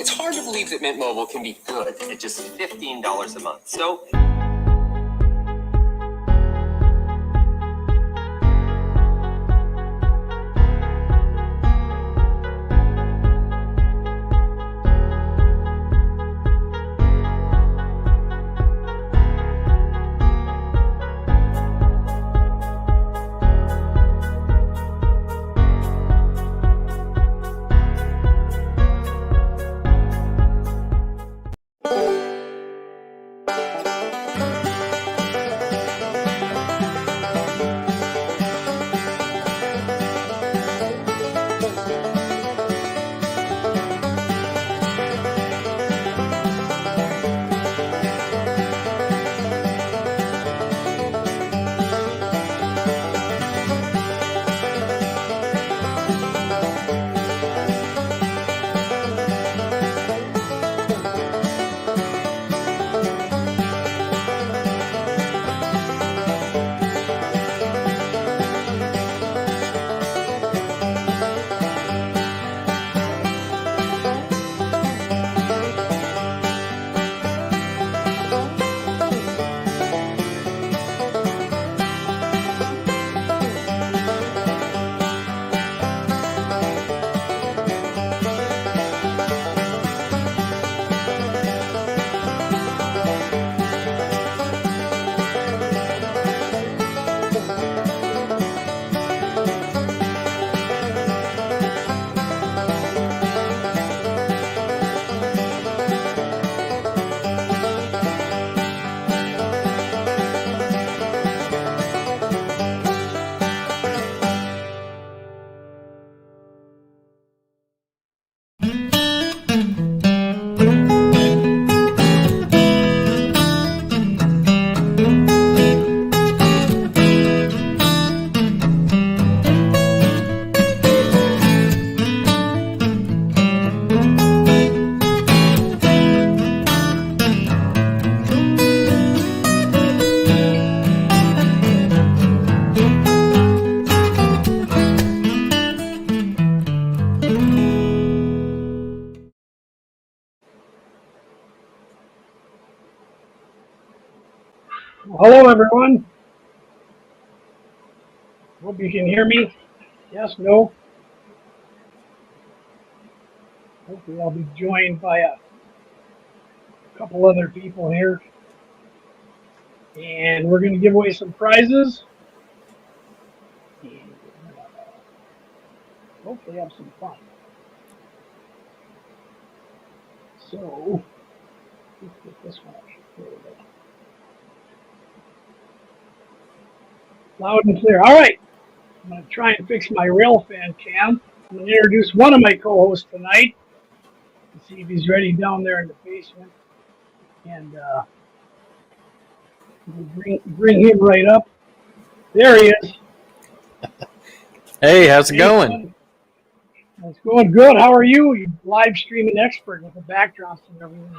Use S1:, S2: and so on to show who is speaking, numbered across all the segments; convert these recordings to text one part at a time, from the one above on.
S1: It's hard to believe that Mint Mobile can be good at just $15 a month. So
S2: Hello, everyone. Hope you can hear me. Yes, no. Hopefully, I'll be joined by a couple other people here. And we're going to give away some prizes. And hopefully, have some fun. So, let's get this one up. There we go. Loud and clear. All right. I'm going to try and fix my rail fan cam. I'm going to introduce one of my co-hosts tonight and see if he's ready down there in the basement. And we'll bring him right up. There he is.
S3: Hey, how's it going?
S2: It's going good. How are you? You live streaming expert with the backdrops and everything.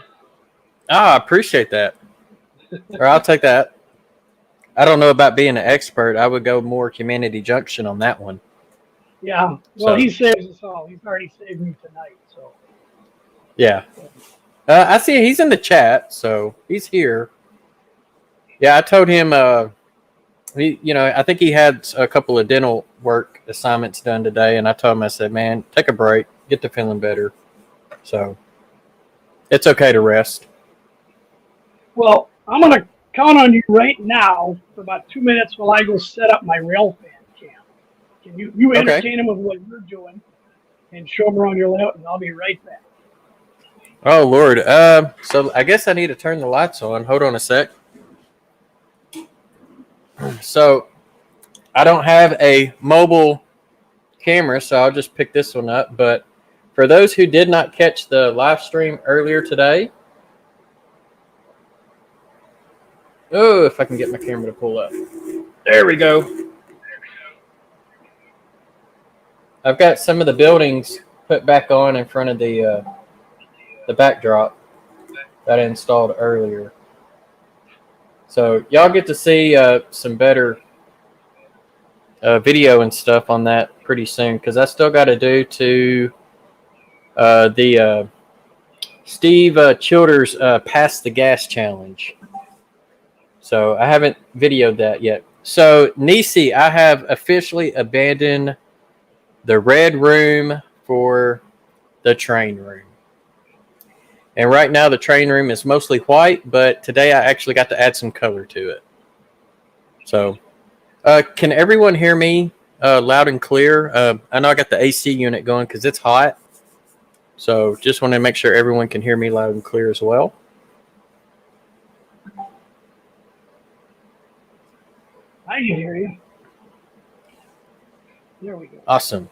S3: I appreciate that. Or I'll take that. I don't know about being an expert. I would go more Community Junction on that one.
S2: Yeah. Well, he saves us all. He's already saved me tonight. So.
S3: Yeah. I see he's in the chat, so he's here. Yeah, I told him. I think he had a couple of dental work assignments done today, and I told him, I said, man, take a break, get to feeling better. So it's okay to rest.
S2: Well, I'm going to count on you right now for about 2 minutes while I go set up my rail fan cam. Can you entertain him with what you're doing and show him around your layout, and I'll be right back.
S3: Oh, Lord. So I guess I need to turn the lights on. Hold on a sec. So I don't have a mobile camera, so I'll just pick this one up. But for those who did not catch the live stream earlier today, oh, if I can get my camera to pull up. There we go. I've got some of the buildings put back on in front of the backdrop that I installed earlier. So y'all get to see some better video and stuff on that pretty soon, because I still got to do to the Steve Childers passed the gas challenge. So I haven't videoed that yet. So Nisi, I have officially abandoned the red room for the train room. And right now the train room is mostly white, but today I actually got to add some color to it. So can everyone hear me loud and clear? I know I got the AC unit going because it's hot. So just want to make sure everyone can hear me loud and clear as well.
S2: I can hear you. There we go.
S3: Awesome.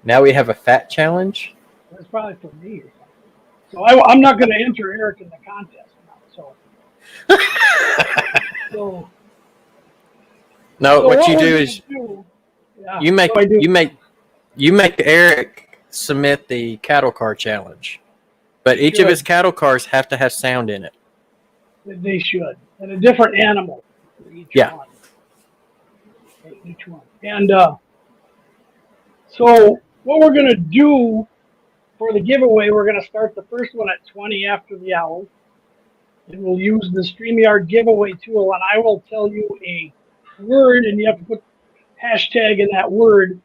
S3: Now we have a fat challenge.
S2: That's probably for me or something. So I'm not going to enter Eric in the contest now. So
S3: No, what you do is you make Eric submit the cattle car challenge, but each of his cattle cars have to have sound in it.
S2: They should, and a different animal for each one. Each one, and so what we're going to do for the giveaway, we're going to start the first one at 20 after the hour, and we'll use the StreamYard giveaway tool, and I will tell you a word, and you have to put hashtag in that word,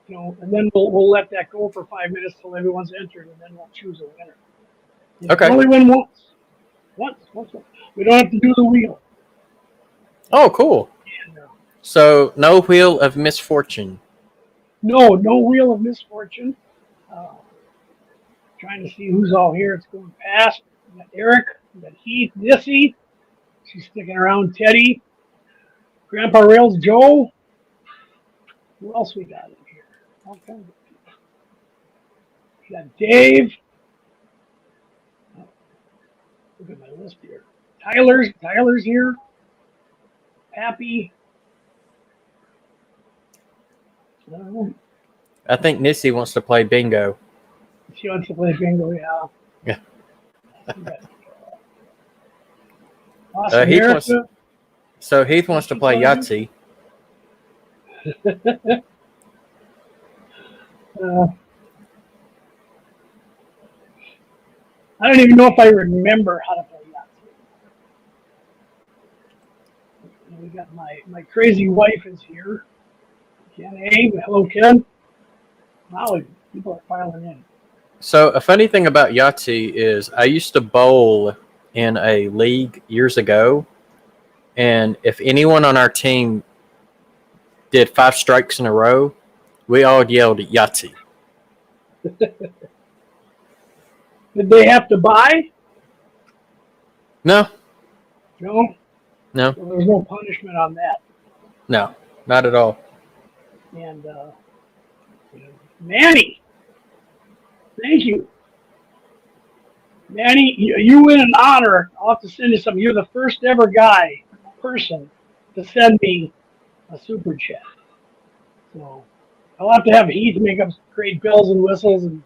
S2: and then we'll let that go for 5 minutes till everyone's entered, and then we'll choose a winner. You can only win once. Once. We don't have to do the wheel.
S3: Oh, cool. And, so no wheel of misfortune.
S2: No wheel of misfortune. Trying to see who's all here. It's going past. We got Eric. We got Heath. Nissy. She's sticking around. Teddy. Grandpa Rails. Joe. Who else we got in here? All kinds of people. We got Dave. Oh, look at my list here. Tyler's here. Pappy.
S3: I think Nissy wants to play bingo.
S2: She wants to play bingo, yeah.
S3: Yeah.
S2: Awesome.
S3: Heath wants to play Yahtzee.
S2: I don't even know if I remember how to play Yahtzee. We got my crazy wife is here. Ken A. Hello, Ken. Wow, people are filing in.
S3: So a funny thing about Yahtzee is I used to bowl in a league years ago, and if anyone on our team did 5 strikes in a row, we all yelled Yahtzee.
S2: Did they have to buy?
S3: No.
S2: No?
S3: No.
S2: So there's no punishment on that.
S3: No, not at all.
S2: And Manny, thank you. Manny, you win an honor. I'll have to send you something. You're the first ever person to send me a super chat. So I'll have to have Heath make up great bells and whistles and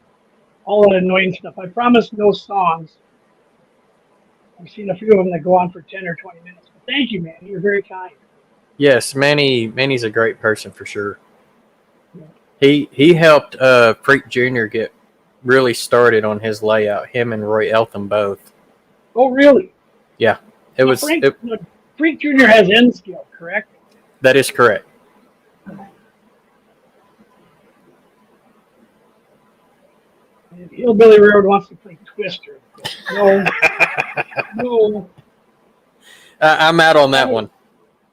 S2: all that annoying stuff. I promise no songs. I've seen a few of them that go on for 10 or 20 minutes. But thank you, Manny. You're very kind.
S3: Yes, Manny's a great person for sure. He helped Freak Jr. get really started on his layout. Him and Roy Eltham both.
S2: Oh, really?
S3: Yeah,
S2: Freak Jr. has end skill, correct?
S3: That is correct.
S2: Hillbilly Railroad wants to play Twister. No.
S3: I'm out on that one.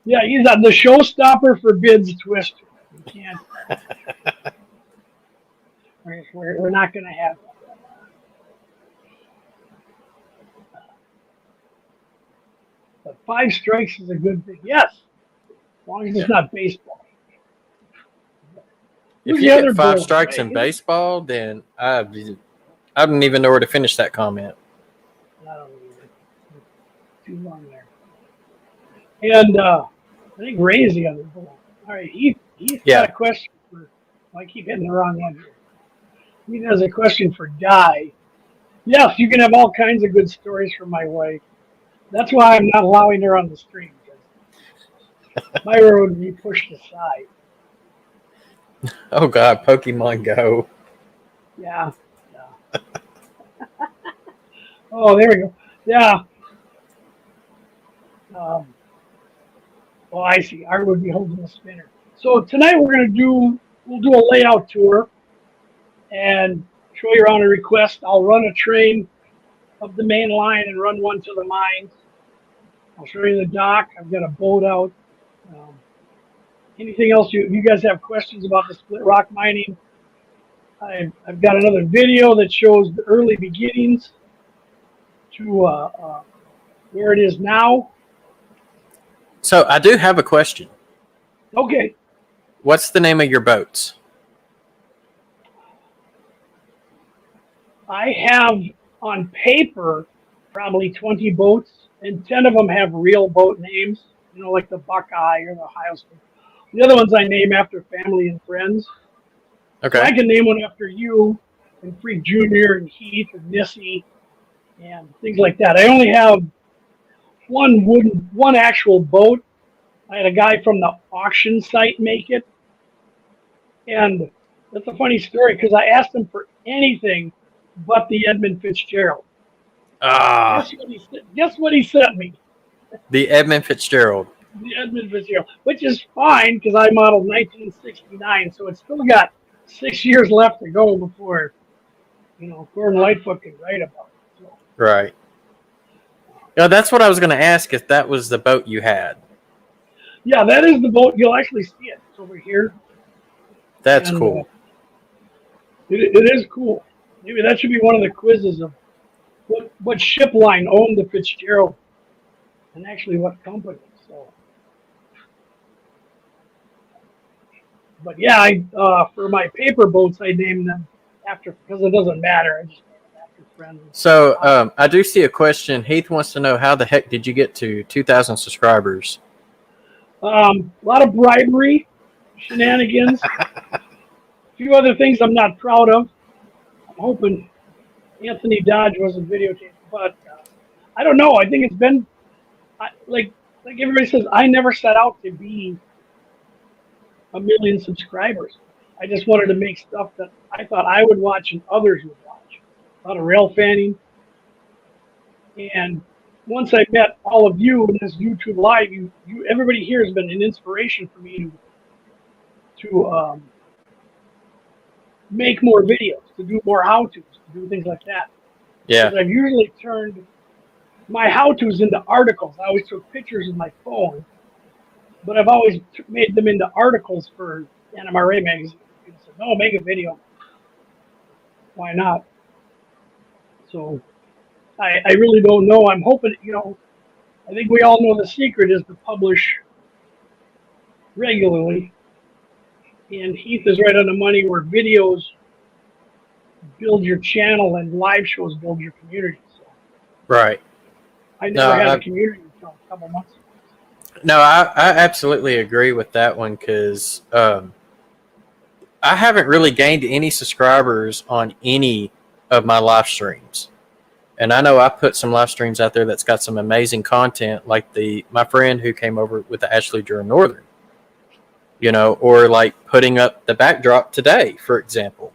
S2: Yeah, he's the showstopper forbids Twister. You can't. We're not going to have that. But 5 strikes is a good thing. Yes, as long as it's not baseball.
S3: If you get 5 strikes in baseball, then I don't even know where to finish that comment.
S2: I don't either. Too long there. And I think Ray's the other ball. All right, he's got a question for. I keep hitting the wrong one here. He has a question for Di. Yes, you can have all kinds of good stories from my wife. That's why I'm not allowing her on the stream. My road would be pushed aside.
S3: Oh God, Pokemon Go.
S2: Yeah. Oh, there we go. Yeah. Um, oh, I see. I would be holding the spinner. So tonight we'll do a layout tour and show you around a request. I'll run a train up the main line and run one to the mines. I'll show you the dock. I've got a boat out. Um, anything else you guys have questions about the split rock mining? I've got another video that shows the early beginnings to where it is now.
S3: So I do have a question.
S2: Okay.
S3: What's the name of your boats?
S2: I have on paper probably 20 boats, and 10 of them have real boat names, like the Buckeye or the Ohio State. The other ones I name after family and friends.
S3: Okay.
S2: So I can name one after you and Freak Jr. and Heath and Missy and things like that. I only have one actual boat. I had a guy from the auction site make it. And that's a funny story because I asked him for anything but the Edmund Fitzgerald. Guess what he sent me?
S3: The Edmund Fitzgerald.
S2: The Edmund Fitzgerald, which is fine because I modeled 1969, so it's still got 6 years left to go before, Gordon Lightfoot can write about it. So.
S3: Right. That's what I was going to ask, if that was the boat you had.
S2: Yeah, that is the boat. You'll actually see it. It's over here.
S3: That's cool.
S2: It is cool. Maybe that should be one of the quizzes of what ship line owned the Fitzgerald and actually what company. So, but yeah, for my paper boats, I named them after because it doesn't matter. I just name them after friends.
S3: So I do see a question. Heath wants to know, how the heck did you get to 2,000 subscribers?
S2: A lot of bribery, shenanigans, a few other things I'm not proud of. I'm hoping Anthony Dodge wasn't videotaped, but I don't know. I think it's been like everybody says. I never set out to be 1 million subscribers. I just wanted to make stuff that I thought I would watch and others would watch. A lot of rail fanning, and once I met all of you in this YouTube live, everybody here has been an inspiration for me to make more videos, to do more how-tos, to do things like that.
S3: Yeah.
S2: Because I've usually turned my how-tos into articles. I always took pictures with my phone, but I've always made them into articles for NMRA magazine. People said, no, make a video. Why not? So I really don't know. I'm hoping, I think we all know the secret is to publish regularly. And Heath is right on the money where videos build your channel and live shows build your community. So
S3: Right.
S2: I never had a community until a couple months ago.
S3: No, I absolutely agree with that one because I haven't really gained any subscribers on any of my live streams. And I know I put some live streams out there that's got some amazing content, like my friend who came over with the Ashley Drew Northern, or like putting up the backdrop today, for example.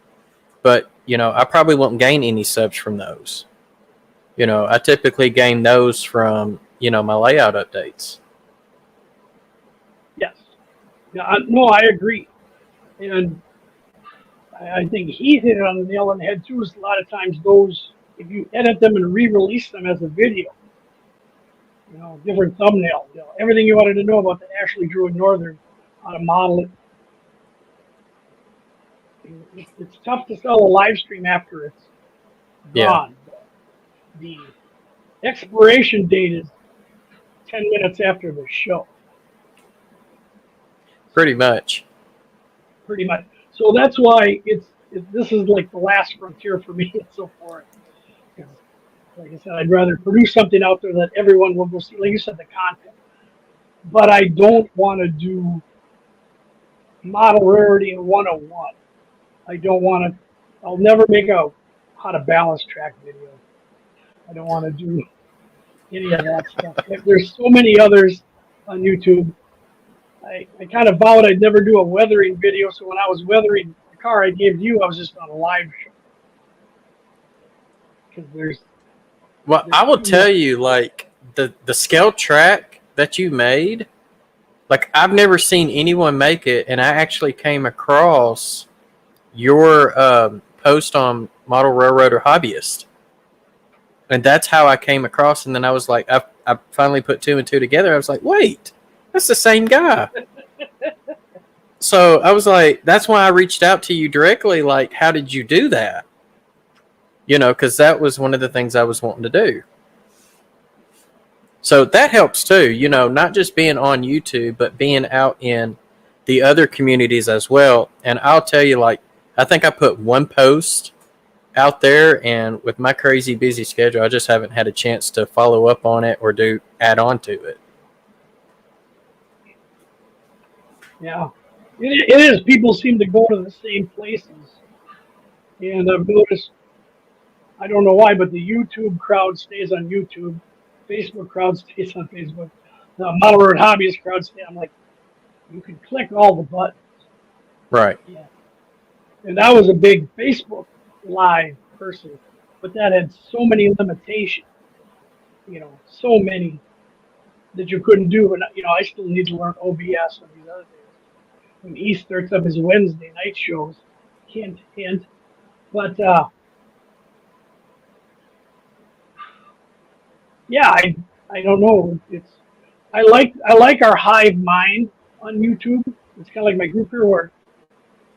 S3: But, I probably won't gain any subs from those. I typically gain those from, my layout updates.
S2: Yes. Yeah, no, I agree. And I think he hit it on the nail on the head, too, is a lot of times those, if you edit them and re-release them as a video, different thumbnail, everything you wanted to know about the Ashley Drew Northern, how to model it. It's tough to sell a live stream after it's gone. Yeah. The expiration date is 10 minutes after the show.
S3: Pretty much.
S2: So that's why this is like the last frontier for me and so forth. Like I said, I'd rather produce something out there that everyone will go see. Like you said, the content. But I don't want to do model rarity 101. I don't want to. I'll never make a how to balance track video. I don't want to do any of that stuff. There's so many others on YouTube. I kind of vowed I'd never do a weathering video. So when I was weathering the car I gave you, I was just on a live show. Because
S3: Well, I will tell you, like the scale track that you made, like I've never seen anyone make it, and I actually came across your post on Model Railroad or Hobbyist, and that's how I came across. And then I was like, I finally put two and two together. I was like, wait, that's the same guy. So I was like, that's why I reached out to you directly. Like, how did you do that? You know, because that was one of the things I was wanting to do. So that helps too, you know, not just being on YouTube, but being out in the other communities as well. And I'll tell you, like, I think I put one post out there, and with my crazy busy schedule, I just haven't had a chance to follow up on it or add on to it.
S2: Yeah, it is. People seem to go to the same places, and I've noticed. I don't know why, but the YouTube crowd stays on YouTube, Facebook crowd stays on Facebook, the Model Road Hobbyist crowd stays. I'm like, you can click all the buttons.
S3: Right.
S2: Yeah. And I was a big Facebook Live person, but that had so many limitations. You know, so many that you couldn't do. And you know, I still need to learn OBS and these other things. When he starts up his Wednesday night shows, hint, hint. But yeah, I don't know. I like our hive mind on YouTube. It's kind of like my group here, where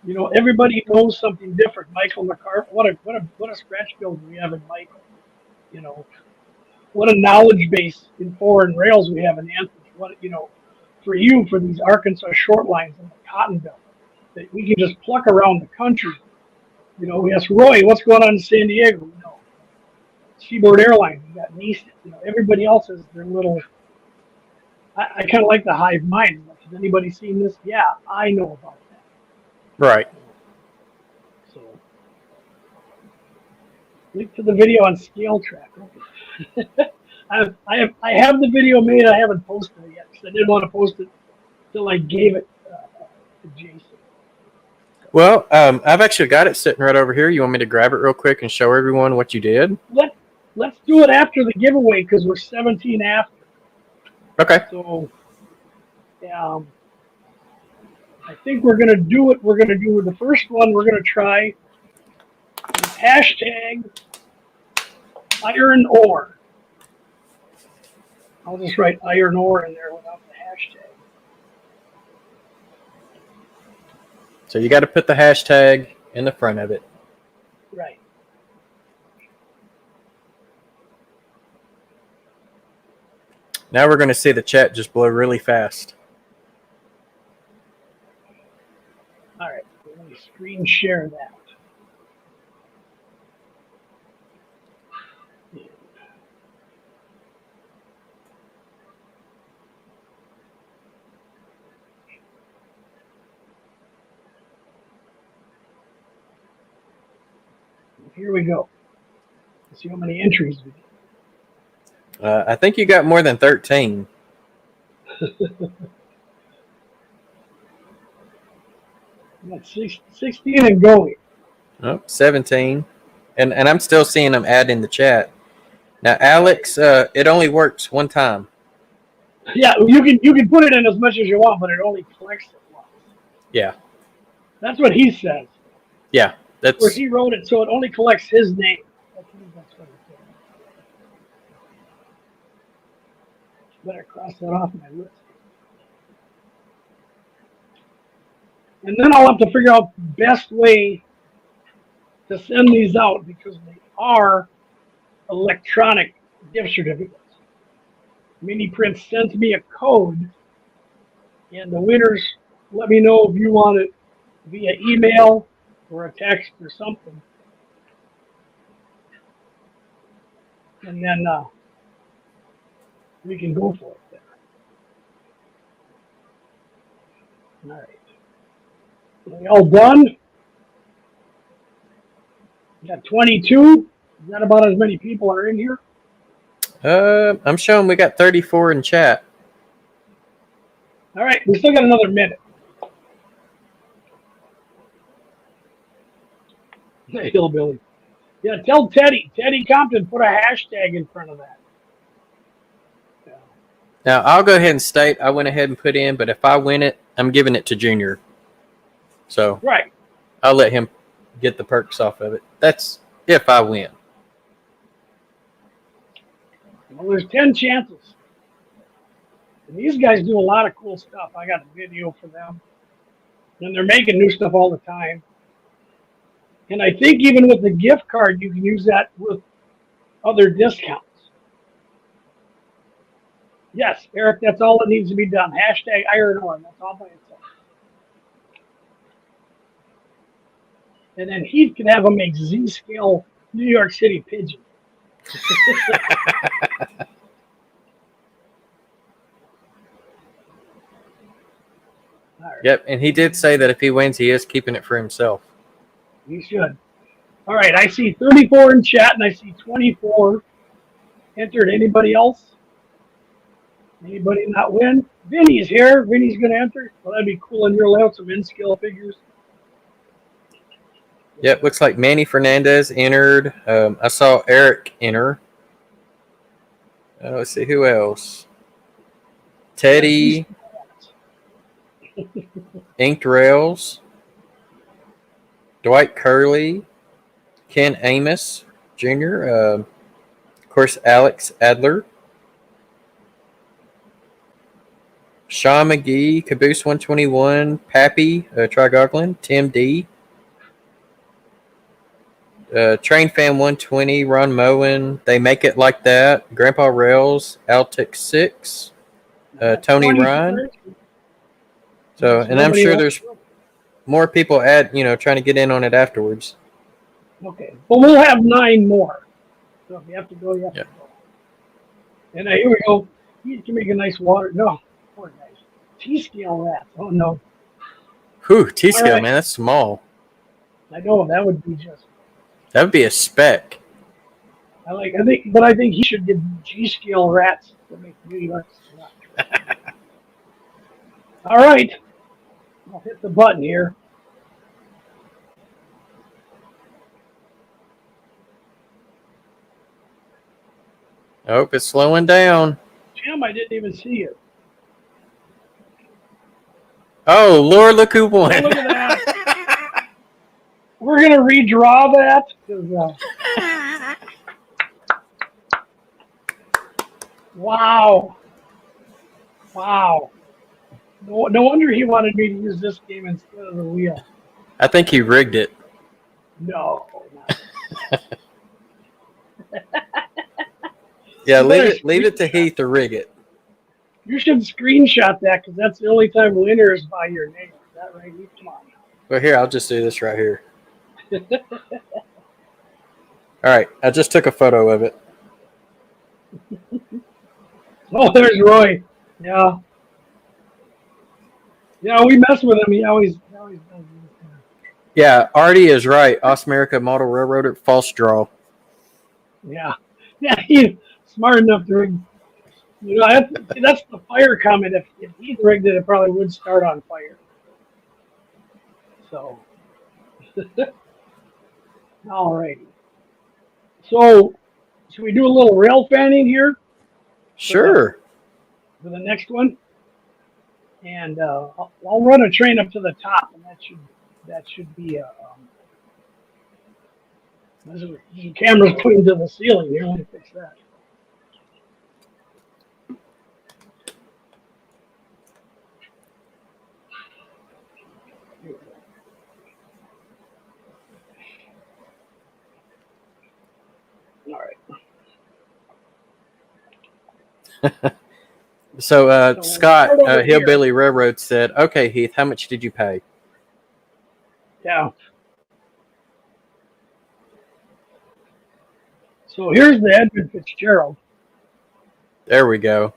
S2: you know everybody knows something different. Michael McCarthy, what a scratch build we have in Michael. You know, what a knowledge base in foreign rails we have in Anthony. What you know, for you for these Arkansas short lines and the Cotton Belt that we can just pluck around the country. You know, we ask Roy, what's going on in San Diego? You know, Seaboard Airlines, we got Mason. You know, everybody else has their little. I kind of like the hive mind. Like, has anybody seen this? Yeah, I know about that.
S3: Right.
S2: So, link to the video on Scale Track. Okay. I have the video made. I haven't posted it yet because I didn't want to post it till I gave it to Jason.
S3: Well, I've actually got it sitting right over here. You want me to grab it real quick and show everyone what you did?
S2: Let's do it after the giveaway because we're 17 after.
S3: Okay.
S2: So, I think we're gonna do it. We're gonna do the first one. We're gonna try hashtag iron ore. I'll just write iron ore in there without the hashtag.
S3: So you got to put the hashtag in the front of it.
S2: Right.
S3: Now we're going to see the chat just blow really fast.
S2: All right. Let me screen share that. Here we go. Let's see how many entries we get.
S3: I think you got more than 13.
S2: Got 16 and going.
S3: Oh, 17. And I'm still seeing them add in the chat. Now, Alex, it only works one time.
S2: Yeah, you can put it in as much as you want, but it only collects it once.
S3: Yeah.
S2: That's what he says.
S3: Yeah. That's
S2: where he wrote it, so it only collects his name. That's what he said. Better cross that off my list. And then I'll have to figure out the best way to send these out because they are electronic gift certificates. Mini Print sends me a code, and the winners let me know if you want it via email or a text or something. And then we can go for it there. All right. Are we all done? We got 22. Is that about as many people are in here?
S3: I'm showing we got 34 in chat.
S2: All right, we still got another minute. Hillbilly. Yeah, tell Teddy Compton, put a hashtag in front of that. Yeah.
S3: Now, I'll go ahead and state I went ahead and put in, but if I win it, I'm giving it to Junior. So
S2: Right.
S3: I'll let him get the perks off of it. That's if I win.
S2: Well, there's 10 chances. And these guys do a lot of cool stuff. I got a video for them. And they're making new stuff all the time. And I think even with the gift card, you can use that with other discounts. Yes, Eric, that's all that needs to be done. Hashtag iron ore. That's all by itself. And then Heath can have them make Z-scale New York City pigeon. Right.
S3: Yep, and he did say that if he wins, he is keeping it for himself.
S2: He should. All right, I see 34 in chat, and I see 24 entered. Anybody else? Anybody not win? Vinny's here. Vinny's going to enter. Well, that'd be cool. And you'll have some in-scale figures.
S3: Yep, looks like Manny Fernandez entered. I saw Eric enter. Let's see, who else? Teddy. Inked Rails. Dwight Curley. Ken Amos Jr. Of course, Alex Adler. Sean McGee, Caboose 121, Pappy, Trigoglin, Tim D. Train Fan 120, Ron Moen, They Make It Like That, Grandpa Rails, Altic 6, Tony Ryan. So, and I'm sure there's more people trying to get in on it afterwards.
S2: Okay. Well, we'll have 9 more. So if you have to go, you have to go. And here we go. You can make a nice water. No. Poor guys. T-scale rats. Oh, no.
S3: Whew, T-scale,
S2: right.
S3: Man, that's small.
S2: I know. That would be just.
S3: That would be a spec.
S2: I think he should get G-scale rats to make New York. All right. I'll hit the button here.
S3: I hope it's slowing down.
S2: Jim, I didn't even see you.
S3: Oh, Lord, look who won.
S2: Oh, look at that. We're going to redraw that. Wow. Wow. No wonder he wanted me to use this game instead of the wheel.
S3: I think he rigged it.
S2: No.
S3: Yeah, leave it to Heath to rig it.
S2: You should screenshot that because that's the only time winners by your name. Is that right, Heath? Come on.
S3: Well, here, I'll just do this right here. All right, I just took a photo of it.
S2: Oh, there's Roy. Yeah. Yeah, we mess with him. He always does this.
S3: Yeah, Artie is right. Osmerica Model Railroader, false draw.
S2: Yeah. Yeah, he's smart enough to rig. That's the fire comment. If he rigged it, it probably would start on fire. So. All righty. So, should we do a little rail fanning here?
S3: Sure.
S2: For the next one? And I'll run a train up to the top, and that should be there's cameras pointing to the ceiling here. Let me fix that. All right.
S3: So Scott, Hillbilly Railroad said, "Okay, Heath, how much did you pay?"
S2: Yeah. So here's the Edmund Fitzgerald.
S3: There we go.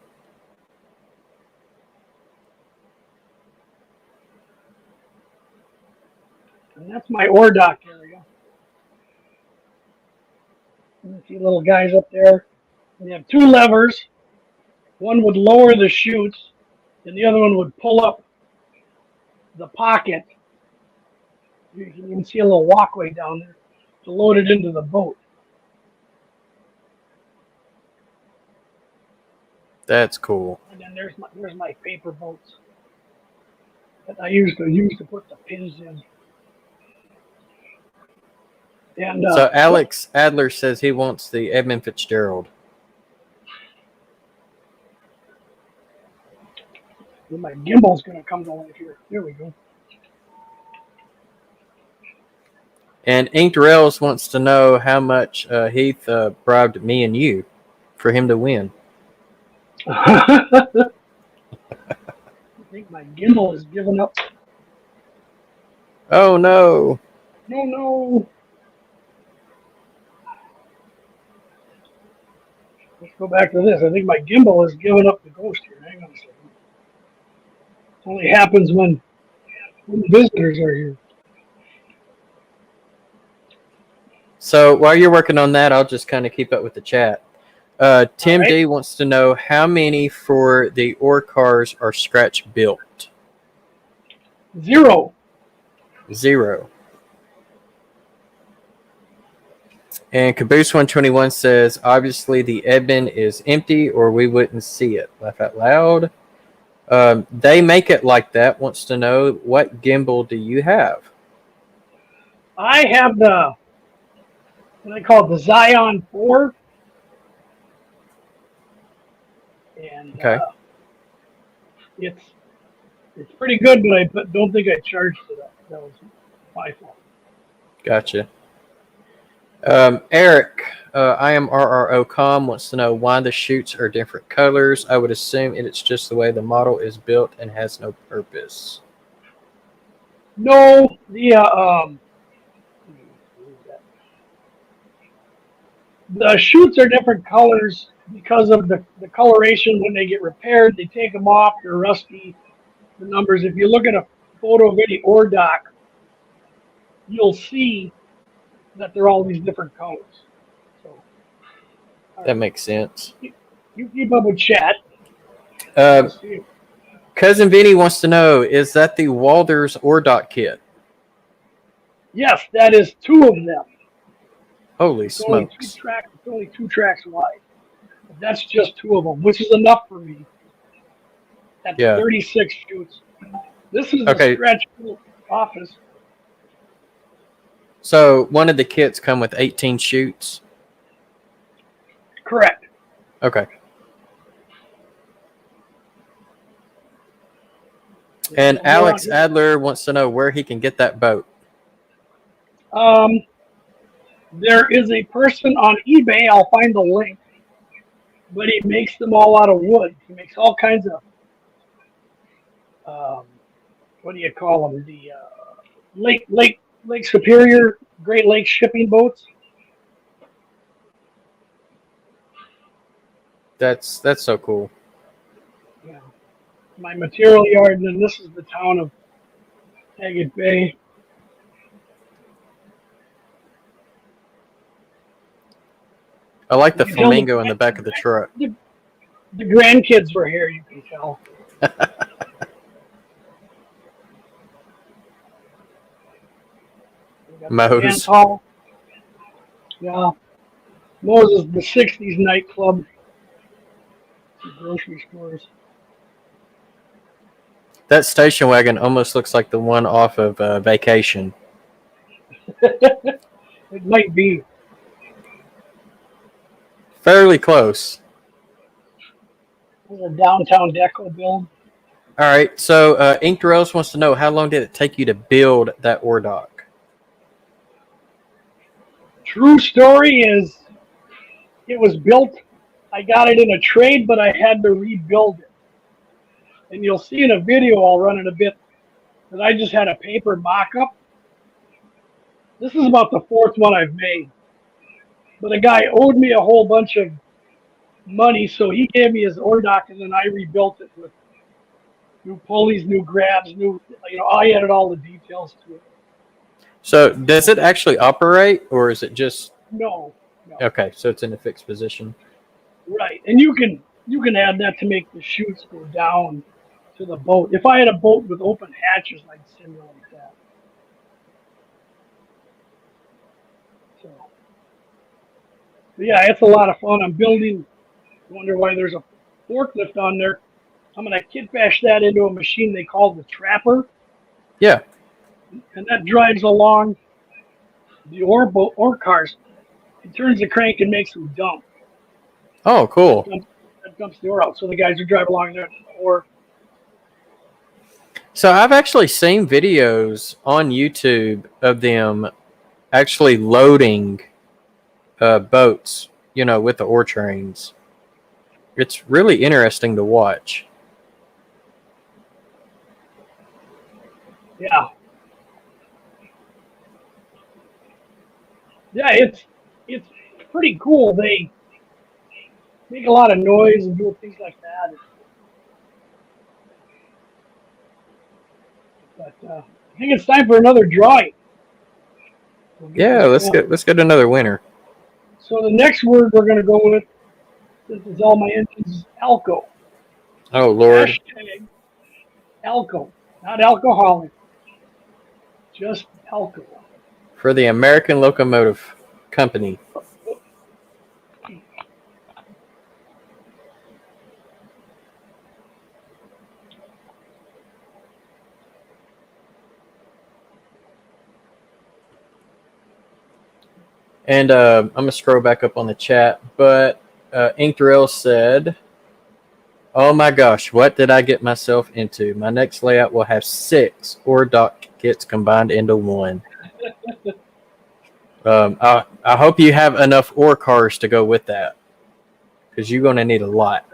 S2: And that's my ore dock area. And a few little guys up there. We have 2 levers. One would lower the chutes, and the other one would pull up the pocket. You can see a little walkway down there to load it into the boat.
S3: That's cool.
S2: And then there's my paper boats that I used to put the pins in. And
S3: So Alex Adler says he wants the Edmund Fitzgerald.
S2: my gimbal's gonna come to life here. There we go.
S3: And Inked Rails wants to know how much Heath bribed me and you for him to win.
S2: I think my gimbal is giving up.
S3: Oh no!
S2: No. Let's go back to this. I think my gimbal is giving up the ghost here. Hang on a second. It only happens when visitors are here.
S3: So while you're working on that, I'll just kind of keep up with the chat. Tim D wants to know how many for the ore cars are scratch built.
S2: 0.
S3: And Caboose 121 says, obviously the Edmund is empty or we wouldn't see it. Laugh out loud. They make it like that. Wants to know, what gimbal do you have?
S2: I have what I call the Zion 4. And
S3: Okay.
S2: It's pretty good, but I don't think I charged for that. That was my fault.
S3: Gotcha. Eric, I am RROcom, wants to know why the chutes are different colors. I would assume it's just the way the model is built and has no purpose.
S2: No, the chutes are different colors because of the coloration. When they get repaired, they take them off. They're rusty. The numbers. If you look at a photo of any ore dock, you'll see that they're all these different colors. So
S3: That makes sense.
S2: you keep up with chat.
S3: Cousin Vinny wants to know, is that the Walder's ore dock kit?
S2: Yes, that is 2 of them.
S3: Holy
S2: It's
S3: smokes.
S2: only 2 tracks wide. But that's just 2 of them, which is enough for me. That's 36 chutes. This is a stretch office.
S3: So one of the kits come with 18 chutes?
S2: Correct.
S3: Okay. And Alex Adler wants to know where he can get that boat.
S2: There is a person on eBay, I'll find the link, but he makes them all out of wood. He makes all kinds of, what do you call them? The Lake Superior Great Lakes shipping boats.
S3: That's so cool.
S2: Yeah. My material yard, and then this is the town of Agate Bay.
S3: I like the flamingo in the back of the truck.
S2: The grandkids were here, you can tell.
S3: Moe's.
S2: Yeah. Moe's is the 60s nightclub. Grocery stores.
S3: That station wagon almost looks like the one off of Vacation.
S2: It might be.
S3: Fairly close.
S2: There's a downtown deco build.
S3: All right, so Inked Rails wants to know, how long did it take you to build that ore dock?
S2: True story is, it was built. I got it in a trade, but I had to rebuild it. And you'll see in a video I'll run in a bit that I just had a paper mock-up. This is about the 4th one I've made. But a guy owed me a whole bunch of money, so he gave me his ore dock, and then I rebuilt it with new pulleys, new grabs, I added all the details to it.
S3: So does it actually operate, or is it just...
S2: No.
S3: Okay, so it's in a fixed position.
S2: Right, and you can add that to make the chutes go down to the boat. If I had a boat with open hatches, I'd simulate that. So, but yeah, it's a lot of fun. I'm building. I wonder why there's a forklift on there. I'm going to kit bash that into a machine they call the Trapper,
S3: Yeah.
S2: and that drives along the ore cars. It turns the crank and makes them dump.
S3: Oh, cool.
S2: That dumps the ore out. So the guys who drive along there, or
S3: So I've actually seen videos on YouTube of them actually loading boats, with the ore trains. It's really interesting to watch.
S2: yeah, it's pretty cool. They make a lot of noise and do things like that. But I think it's time for another drawing. We'll get
S3: Yeah,
S2: this
S3: let's
S2: going.
S3: get another winner.
S2: So the next word we're going to go with, since it's all my engines, is Alco.
S3: Oh Lord.
S2: Hashtag Alco, not alcoholic, just Alco.
S3: For the American Locomotive Company. And I'm going to scroll back up on the chat. But Inkdrill said, oh my gosh, what did I get myself into? My next layout will have 6 ore dock kits combined into one. I hope you have enough ore cars to go with that. Because you're going to need a lot.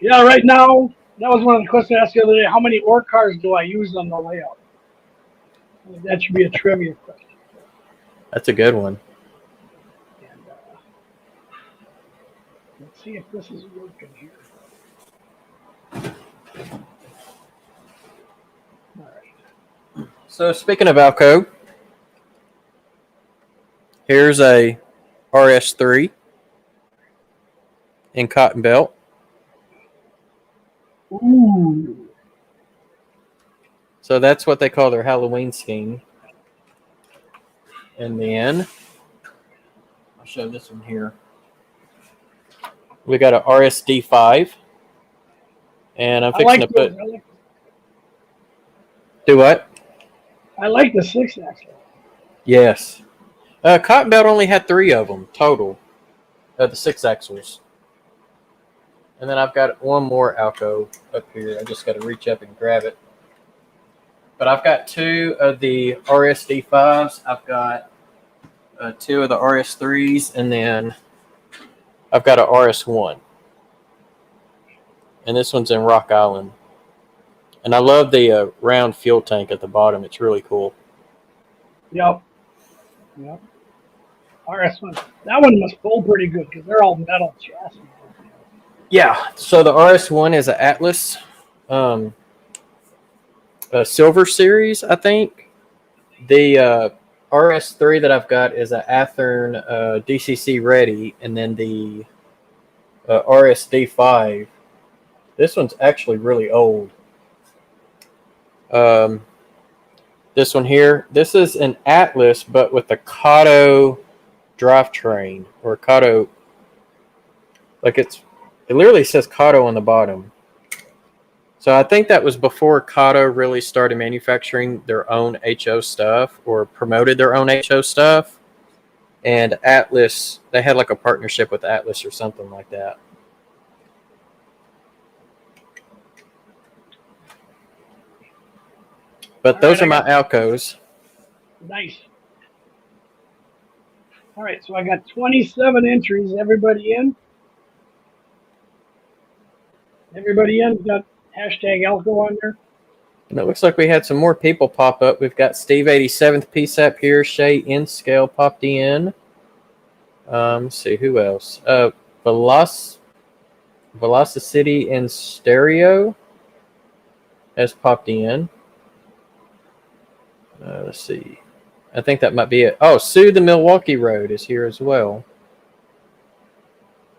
S2: Yeah, right now, that was one of the questions I asked the other day. How many ore cars do I use on the layout? That should be a trivia question.
S3: That's a good one.
S2: And, let's see if this is working here. All right.
S3: So speaking of Alco, here's a RS3 in cotton belt.
S2: Ooh.
S3: So that's what they call their Halloween scheme. And then I'll show this one here. We got a RSD5. And I'm fixing to put. Do what?
S2: I like the 6-axle.
S3: Yes. Cotton belt only had 3 of them total. The 6 axles. And then I've got one more Alco up here. I just got to reach up and grab it. But I've got 2 of the RSD5s. I've got 2 of the RS3s. And then I've got a RS1. And this one's in Rock Island. And I love the round fuel tank at the bottom. It's really cool.
S2: Yep. RS1. That one must pull pretty good because they're all metal chassis.
S3: Yeah. So the RS1 is an Atlas a Silver Series, I think. The RS3 that I've got is an Athearn DCC ready. And then the RSD5. This one's actually really old. This one here, this is an Atlas, but with a Kato drivetrain or Kato. Like it literally says Kato on the bottom. So I think that was before Kato really started manufacturing their own HO stuff or promoted their own HO stuff. And Atlas, they had like a partnership with Atlas or something like that. But those are my Alcos.
S2: Nice. All right, so I got 27 entries. Everybody in? Everybody in? Got hashtag Alco on there?
S3: And it looks like we had some more people pop up. We've got Steve 87th PSAP here. Shay Inscale popped in. Let's see, who else? Velocity in Stereo has popped in. Let's see. I think that might be it. Oh, Sue the Milwaukee Road is here as well.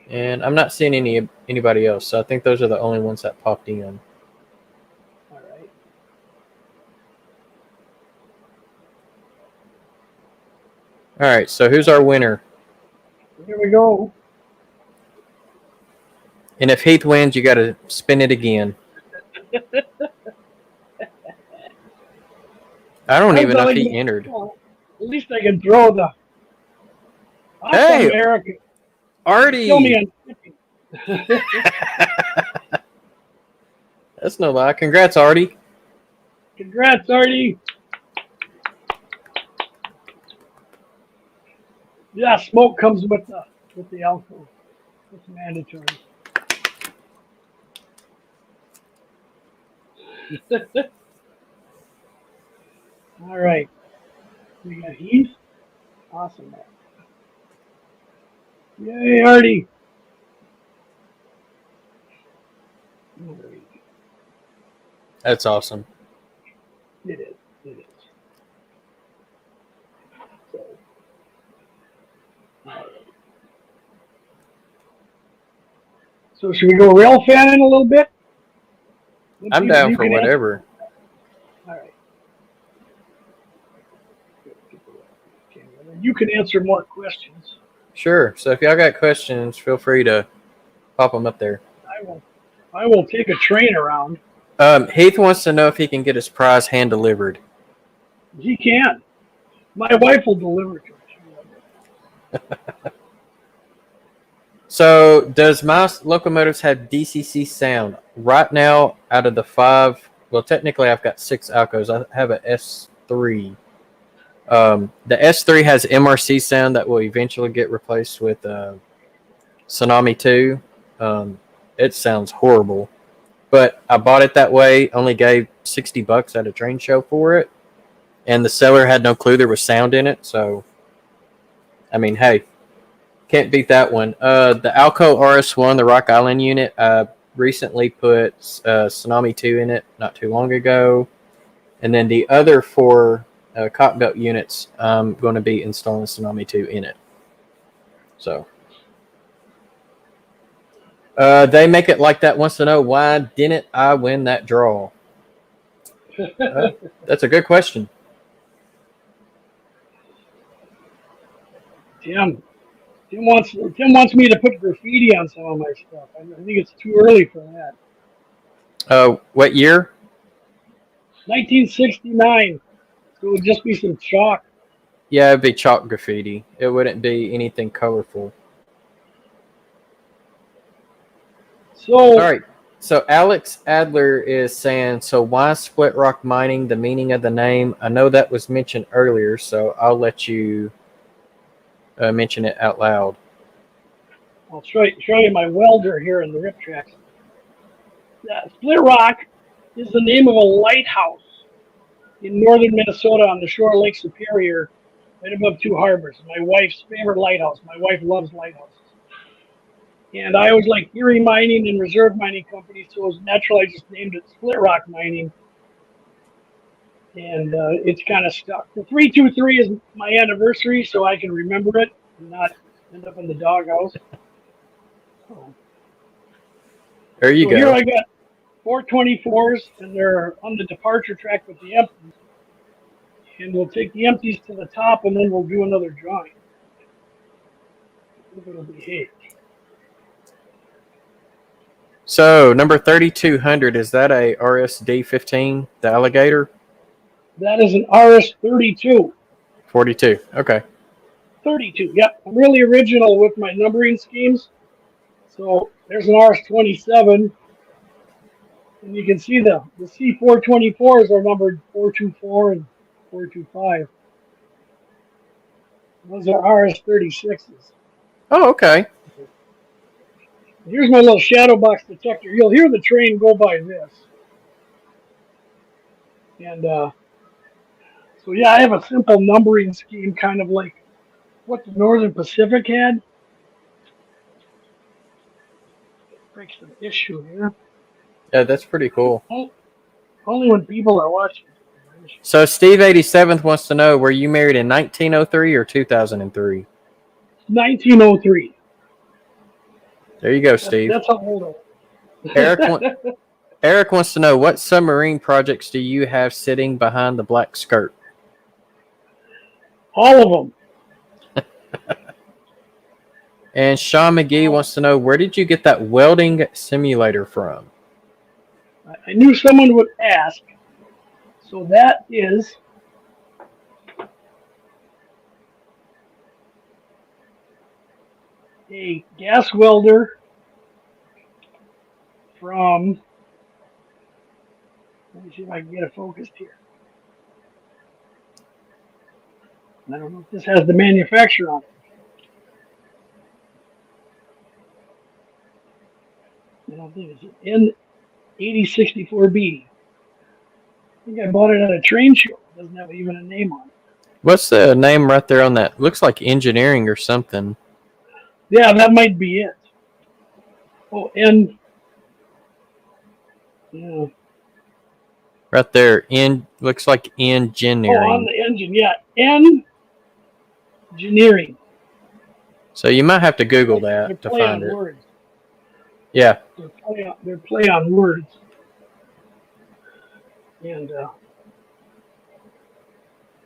S3: And I'm not seeing anybody else, so I think those are the only ones that popped in.
S2: All right.
S3: All right, so who's our winner?
S2: Here we go.
S3: And if Heath wins, you got to spin it again. I don't even know if he entered.
S2: Well, at least I can throw the.
S3: Hey,
S2: Eric.
S3: Artie.
S2: Kill me on tipping.
S3: That's no lie. Congrats, Artie.
S2: Congrats, Artie. Yeah, smoke comes with the alcohol. It's mandatory. All right. We got Heath. Awesome. Yay, Artie.
S3: That's awesome.
S2: It is. It is. So, all right. So should we go rail fanning a little bit?
S3: I'm down for whatever.
S2: All right. You can answer more questions.
S3: Sure. So if y'all got questions, feel free to pop them up there.
S2: I will take a train around.
S3: Heath wants to know if he can get his prize hand delivered.
S2: He can. My wife will deliver to him.
S3: So does my locomotives have DCC sound? Right now, out of the 5, well, technically I've got 6 Alcos. I have a S3. The S3 has MRC sound that will eventually get replaced with Tsunami 2. It sounds horrible. But I bought it that way, only gave $60 at a train show for it. And the seller had no clue there was sound in it. So, I mean, hey, can't beat that one. The Alco RS1, the Rock Island unit, I recently put Tsunami 2 in it not too long ago. And then the other 4 cotton belt units, I'm going to be installing Tsunami 2 in it. So, they make it like that wants to know, why didn't I win that draw? That's a good question.
S2: Tim wants me to put graffiti on some of my stuff. I think it's too early for that.
S3: What year?
S2: 1969. So it would just be some chalk.
S3: Yeah, it'd be chalk graffiti. It wouldn't be anything colorful.
S2: So
S3: all right. So Alex Adler is saying, so why Split Rock Mining? The meaning of the name? I know that was mentioned earlier, so I'll let you mention it out loud.
S2: I'll show you my welder here in the rip tracks. Split Rock is the name of a lighthouse in northern Minnesota on the shore of Lake Superior, right above 2 harbors. My wife's favorite lighthouse. My wife loves lighthouses. And I always like Erie Mining and Reserve Mining Company, so it was natural I just named it Split Rock Mining. And it's kind of stuck. The 323 is my anniversary, so I can remember it and not end up in the doghouse.
S3: There you go.
S2: Here I got 424s, and they're on the departure track with the empties. And we'll take the empties to the top, and then we'll do another drawing. If it'll behave.
S3: So number 3200, is that a RSD15, the alligator?
S2: That is an RS32.
S3: 42. Okay.
S2: 32. Yep. I'm really original with my numbering schemes. So there's an RS27. And you can see the C424s are numbered 424 and 425. Those are RS36s.
S3: Oh, okay.
S2: Here's my little shadow box detector. You'll hear the train go by this. And so, yeah, I have a simple numbering scheme, kind of like what the Northern Pacific had. Breaks the issue here.
S3: Yeah, that's pretty cool.
S2: Only when people are watching.
S3: So Steve 87th wants to know, were you married in 1903 or 2003?
S2: 1903.
S3: There you go, Steve.
S2: That's how old I am.
S3: Eric wants to know, what submarine projects do you have sitting behind the black skirt?
S2: All of them.
S3: And Sean McGee wants to know, where did you get that welding simulator from?
S2: I knew someone would ask. So that is a gas welder from, let me see if I can get it focused here. I don't know if this has the manufacturer on it. I don't think it's an N8064B. I think I bought it at a train show. It doesn't have even a name on it.
S3: What's the name right there on that? Looks like engineering or something.
S2: Yeah, that might be it. Oh, and yeah.
S3: Right there. Looks like
S2: Oh, on
S3: engineering.
S2: the engine, yeah. Engineering.
S3: So you might have to Google
S2: They're
S3: that to
S2: play
S3: find
S2: on
S3: it.
S2: words.
S3: Yeah.
S2: They're play on words. And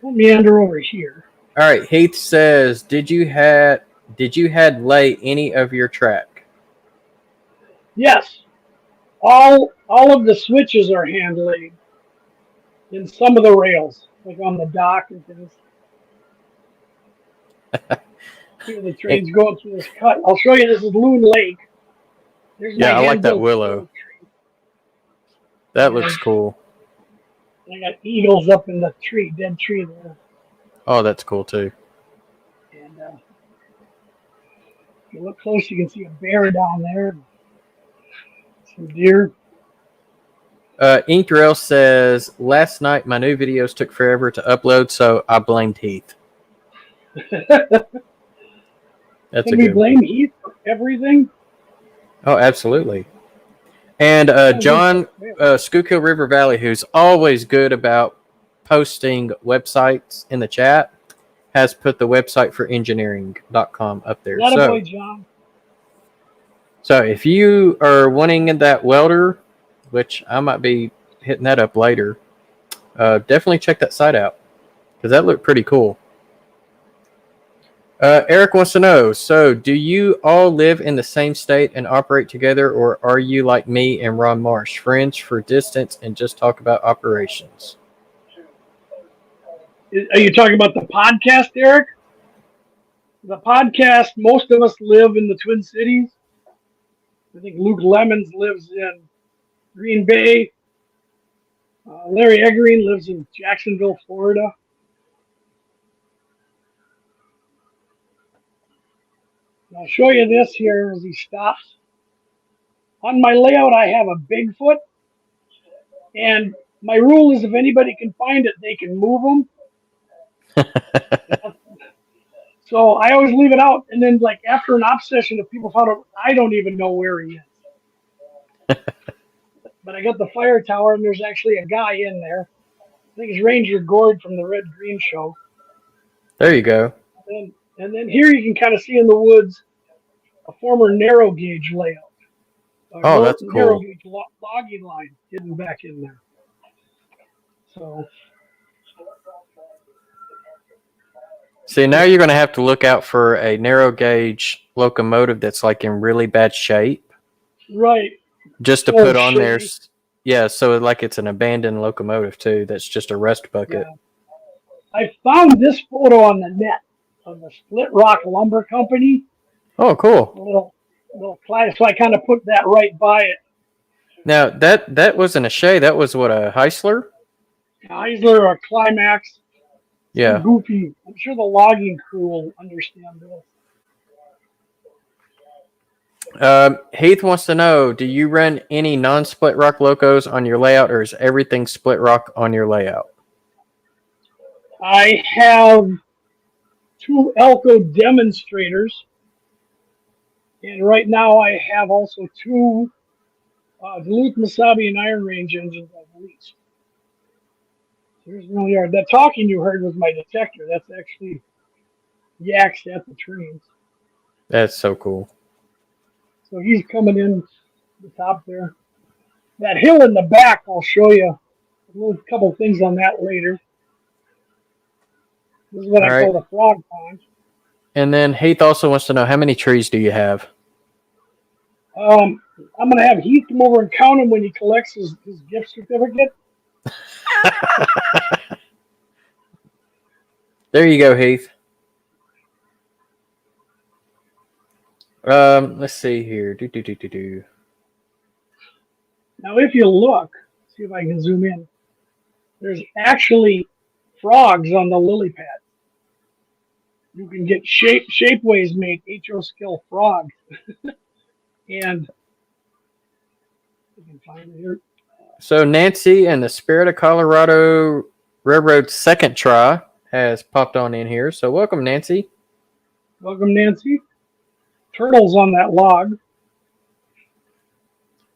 S2: we'll meander over here.
S3: All right. Heath says, did you had lay any of your track?
S2: Yes, all of the switches are hand laid in some of the rails, like on the dock and things. Here the train's going through this cut. I'll show you. This is Loon Lake. There's
S3: Yeah,
S2: my
S3: I like that
S2: hand-built
S3: willow.
S2: tree.
S3: That looks cool.
S2: I got eagles up in the tree, dead tree there.
S3: Oh, that's cool too.
S2: And if you look close, you can see a bear down there. Some deer.
S3: Inked Rail says, last night my new videos took forever to upload, so I blamed Heath. That's
S2: Can
S3: a
S2: we
S3: good
S2: blame
S3: one.
S2: Heath for everything?
S3: Oh, absolutely. And John Schuylkill River Valley, who's always good about posting websites in the chat, has put the website for engineering.com up there.
S2: Attaboy, John.
S3: So if you are wanting that welder, which I might be hitting that up later, definitely check that site out because that looked pretty cool. Eric wants to know, so do you all live in the same state and operate together, or are you like me and Ron Marsh, friends for distance and just talk about operations?
S2: Are you talking about the podcast, Eric? The podcast, most of us live in the Twin Cities. I think Luke Lemons lives in Green Bay. Larry Eggering lives in Jacksonville, Florida. And I'll show you this here as he stops. On my layout, I have a Bigfoot. And my rule is if anybody can find it, they can move them. So I always leave it out. And then, like, after an op session, if people found it, I don't even know where he is. But I got the fire tower, and there's actually a guy in there. I think it's Ranger Gord from the Red Green Show.
S3: There you go.
S2: And then here you can kind of see in the woods a former narrow gauge layout.
S3: Oh, that's
S2: narrow
S3: cool.
S2: gauge logging line hidden back in there. So,
S3: see, now you're going to have to look out for a narrow gauge locomotive that's like in really bad shape.
S2: right.
S3: Just to put on there. Yeah, so like it's an abandoned locomotive too. That's just a rust bucket.
S2: Yeah. I found this photo on the net of the Split Rock Lumber Company.
S3: Oh, cool.
S2: A little class. So I kind of put that right by it.
S3: Now that wasn't a Shay. That was what, a Heisler?
S2: Heisler or Climax.
S3: Yeah.
S2: Goofy. I'm sure the logging crew will understand this.
S3: Heath wants to know, do you run any non-split rock locos on your layout, or is everything split rock on your layout?
S2: I have 2 Elko demonstrators. And right now I have also 2 Duluth, Mesabi, and Iron Range engines I've leased. Here's my yard. That talking you heard was my detector. That's actually yaks at the trains.
S3: That's so cool.
S2: So he's coming in the top there. That hill in the back, I'll show you a couple things on that later. This is what I call the frog pond.
S3: And then Heath also wants to know, how many trees do you have?
S2: I'm gonna have Heath come over and count him when he collects his gift certificate.
S3: There you go, Heath. Let's see here.
S2: Now, if you look, see if I can zoom in. There's actually frogs on the lily pad. You can get Shapeways make HO skill frogs, and you can find it here.
S3: So Nancy and the Spirit of Colorado Railroad second try has popped on in here. So welcome, Nancy.
S2: Welcome, Nancy. Turtles on that log.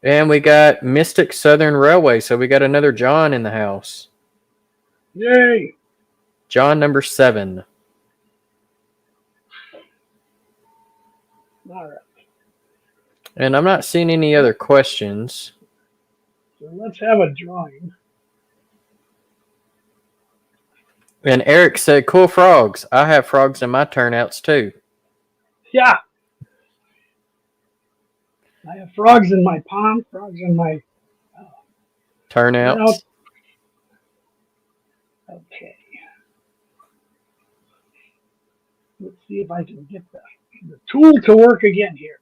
S3: And we got Mystic Southern Railway. So we got another John in the house.
S2: Yay!
S3: John number 7.
S2: All right.
S3: And I'm not seeing any other questions.
S2: So let's have a drawing.
S3: And Eric said, cool frogs. I have frogs in my turnouts too.
S2: Yeah. I have frogs in my pond, frogs in my
S3: Turnouts.
S2: Okay. Let's see if I can get the tool to work again here.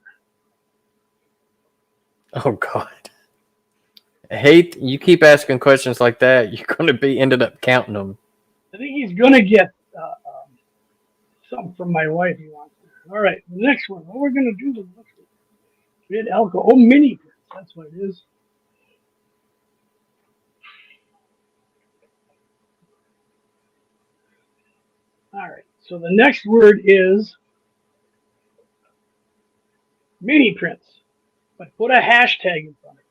S3: Oh, God. Hate you keep asking questions like that. You're going to be ended up counting them.
S2: I think he's going to get something from my wife he wants. All right, the next one. What we're going to do is red alcohol. Oh, mini prints. That's what it is. All right, so the next word is mini prints, but put a hashtag in front of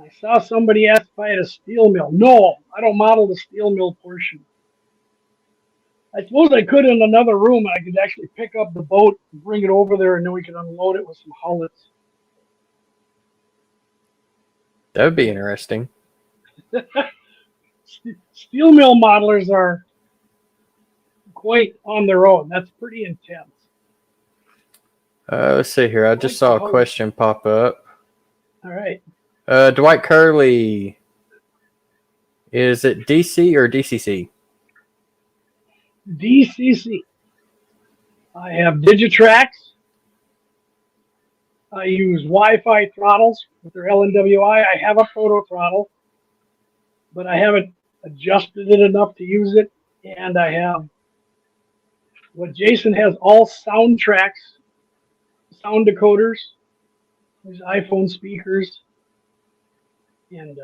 S2: it. I saw somebody ask if I had a steel mill. No, I don't model the steel mill portion. I suppose I could in another room, and I could actually pick up the boat and bring it over there, and then we could unload it with some hullets.
S3: That would be interesting.
S2: Steel mill modelers are quite on their own. That's pretty intense.
S3: Let's see here. I just saw a question pop up.
S2: All right.
S3: Dwight Curley. Is it DC or DCC?
S2: DCC. I have Digitrax. I use Wi-Fi throttles with their LNWI. I have a proto throttle, but I haven't adjusted it enough to use it. And I have what Jason has, all soundtracks, sound decoders, there's iPhone speakers, and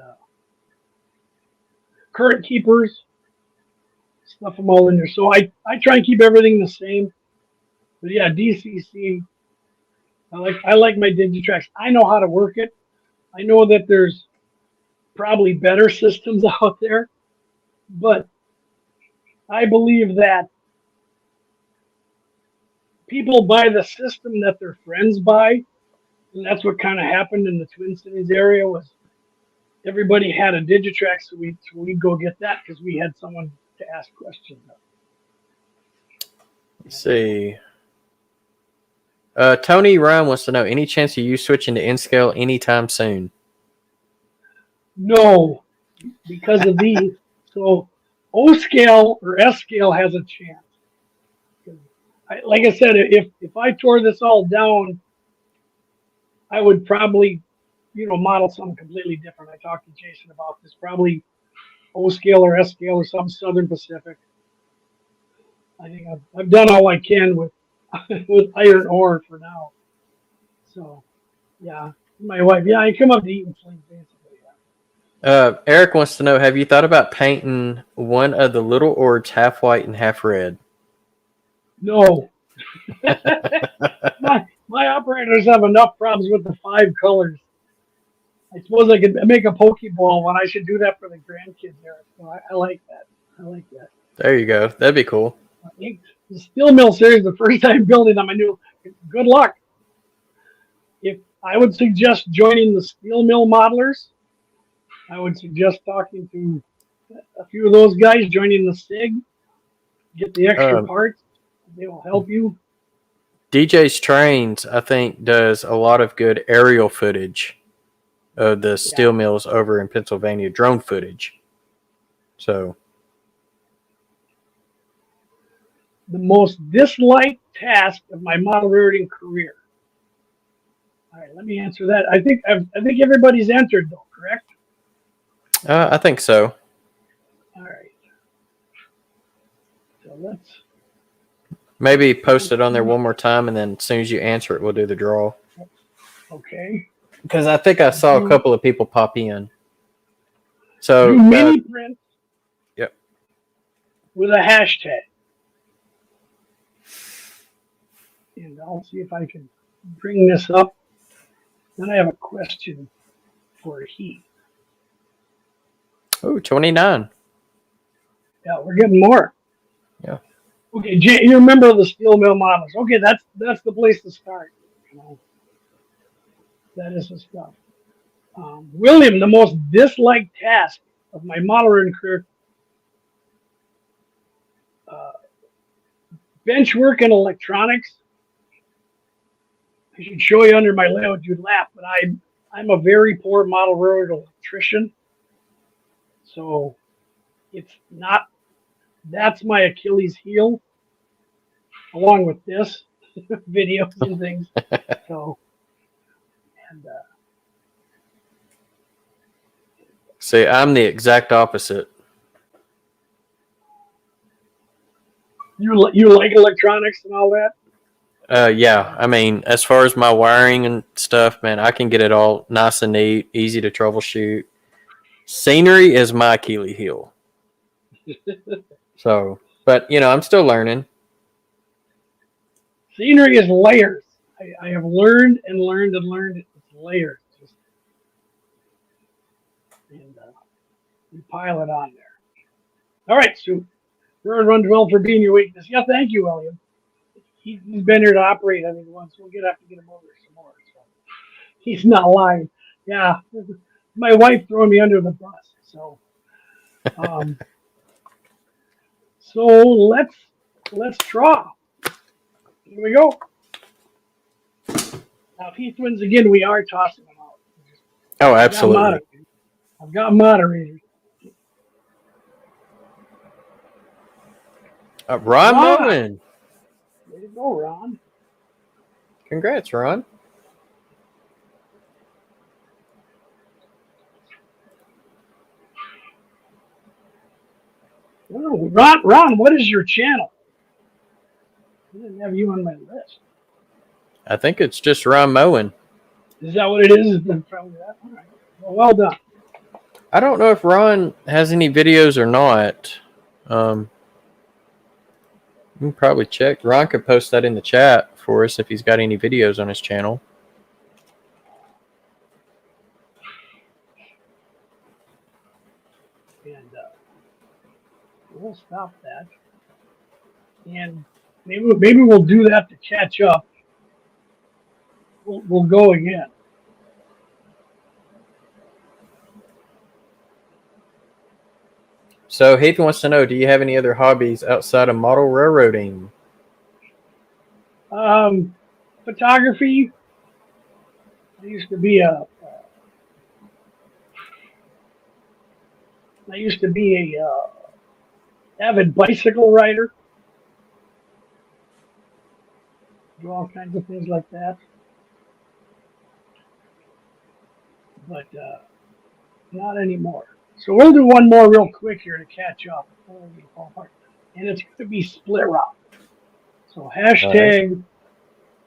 S2: current keepers, stuff them all in there. So I try and keep everything the same. But yeah, DCC, I like my Digitrax. I know how to work it. I know that there's probably better systems out there, but I believe that people buy the system that their friends buy, and that's what kind of happened in the Twin Cities area. Was everybody had a Digitrax, so we'd go get that because we had someone to ask questions of.
S3: Let's see. Tony Ryan wants to know, any chance of you switching to N-Scale anytime soon?
S2: No, because of these. So O scale or S scale has a chance. Like I said, if I tore this all down, I would probably, model something completely different. I talked to Jason about this. Probably O scale or S scale or some Southern Pacific. I think I've done all I can with iron ore for now. So, yeah, my wife. Yeah, I come up to eat and sleep basically. Yeah.
S3: Eric wants to know, have you thought about painting one of the little orbs half white and half red?
S2: No. my operators have enough problems with the 5 colors. I suppose I could make a Pokeball when I should do that for the grandkids, Eric. So I like that. I like that.
S3: There you go. That'd be cool.
S2: The Steel Mill series, the first time building them, I knew, good luck. If I would suggest joining the Steel Mill modelers, I would suggest talking to a few of those guys, joining the SIG, get the extra parts. They will help you.
S3: DJ's Trains, I think, does a lot of good aerial footage of the steel mills over in Pennsylvania, drone footage. So,
S2: the most disliked task of my model railroading career. All right, let me answer that. I think everybody's entered though, correct?
S3: I think so.
S2: All right. So let's
S3: maybe post it on there one more time, and then as soon as you answer it, we'll do the draw.
S2: Okay.
S3: Because I think I saw a couple of people pop in. So
S2: do mini print.
S3: Yep.
S2: With a hashtag. And I'll see if I can bring this up. Then I have a question for Heath.
S3: Oh, 29.
S2: Yeah, we're getting more.
S3: Yeah.
S2: Okay, Jay, you remember the steel mill models. Okay, that's the place to start. You know, that is the stuff. William, the most disliked task of my model railroading career, bench work and electronics. I should show you under my layout, you'd laugh, but I'm a very poor model railroad electrician. So it's not, that's my Achilles heel, along with this, videos and things. So, and
S3: see, I'm the exact opposite.
S2: you like electronics and all that?
S3: Yeah, I mean, as far as my wiring and stuff, man, I can get it all nice and neat, easy to troubleshoot. Scenery is my Achilles heel. So, but, I'm still learning.
S2: Scenery is layers. I have learned and learned and learned. It's layers. And we pile it on there. All right, so runs well for being your weakness. Yeah, thank you, William. He's been here to operate, I think, once. We'll have to get him over some more. So he's not lying. Yeah, my wife throwing me under the bus. So, so let's draw. Here we go. Now, if he wins again, we are tossing him out.
S3: Oh, absolutely.
S2: I've got moderators.
S3: Ron Moen.
S2: Way to go, Ron.
S3: Congrats, Ron.
S2: Oh, Ron, what is your channel? I didn't have you on my list.
S3: I think it's just Ron Moen.
S2: Is that what it is? Probably that. All right. Well done.
S3: I don't know if Ron has any videos or not. We can probably check. Ron could post that in the chat for us if he's got any videos on his channel.
S2: And we'll stop that. And maybe we'll do that to catch up. We'll go again.
S3: So Heath wants to know, do you have any other hobbies outside of model railroading?
S2: Photography. I used to be a avid bicycle rider. Do all kinds of things like that. But not anymore. So we'll do one more real quick here to catch up. And it's going to be split rock. So hashtag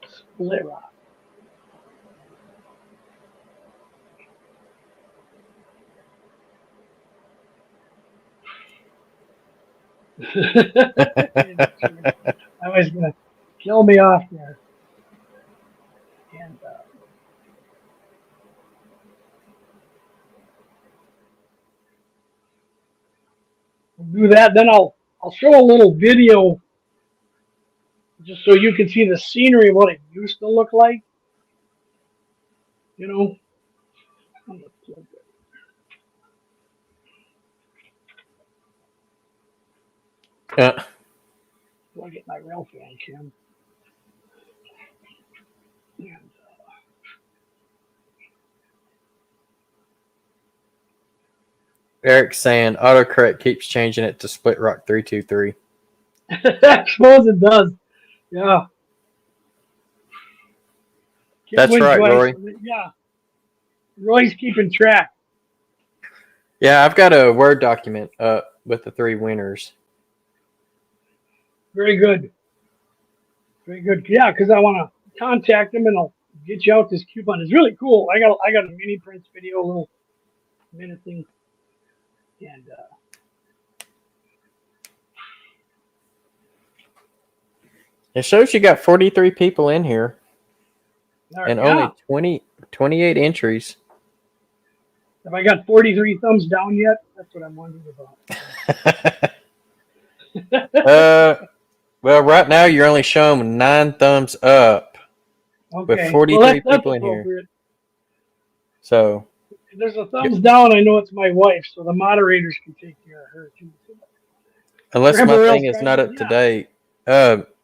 S2: split rock. I was going to kill me off there. And we'll do that. Then I'll show a little video just so you can see the scenery of what it used to look like. You know. I'll get my rail fan cam. And,
S3: Eric's saying autocorrect keeps changing it to Split Rock 323.
S2: I suppose it does. Yeah. Can't
S3: That's
S2: win
S3: right,
S2: twice.
S3: Roy.
S2: Yeah. Roy's keeping track.
S3: Yeah, I've got a Word document up with the 3 winners.
S2: Very good. Very good. Yeah, because I want to contact him and I'll get you out this coupon. It's really cool. I got a mini Prince video, a little minute thing, and
S3: It shows you got 43 people in here and
S2: yeah.
S3: only 28 entries.
S2: Have I got 43 thumbs down yet? That's what I'm wondering about.
S3: Well, right now you're only showing 9 thumbs up
S2: Okay.
S3: with 43
S2: Well, that's
S3: people in here.
S2: appropriate.
S3: So
S2: If there's a thumbs down, I know it's my wife, so the moderators can take care of her too.
S3: unless my
S2: Whoever else
S3: thing is
S2: tries
S3: not
S2: it,
S3: up to date,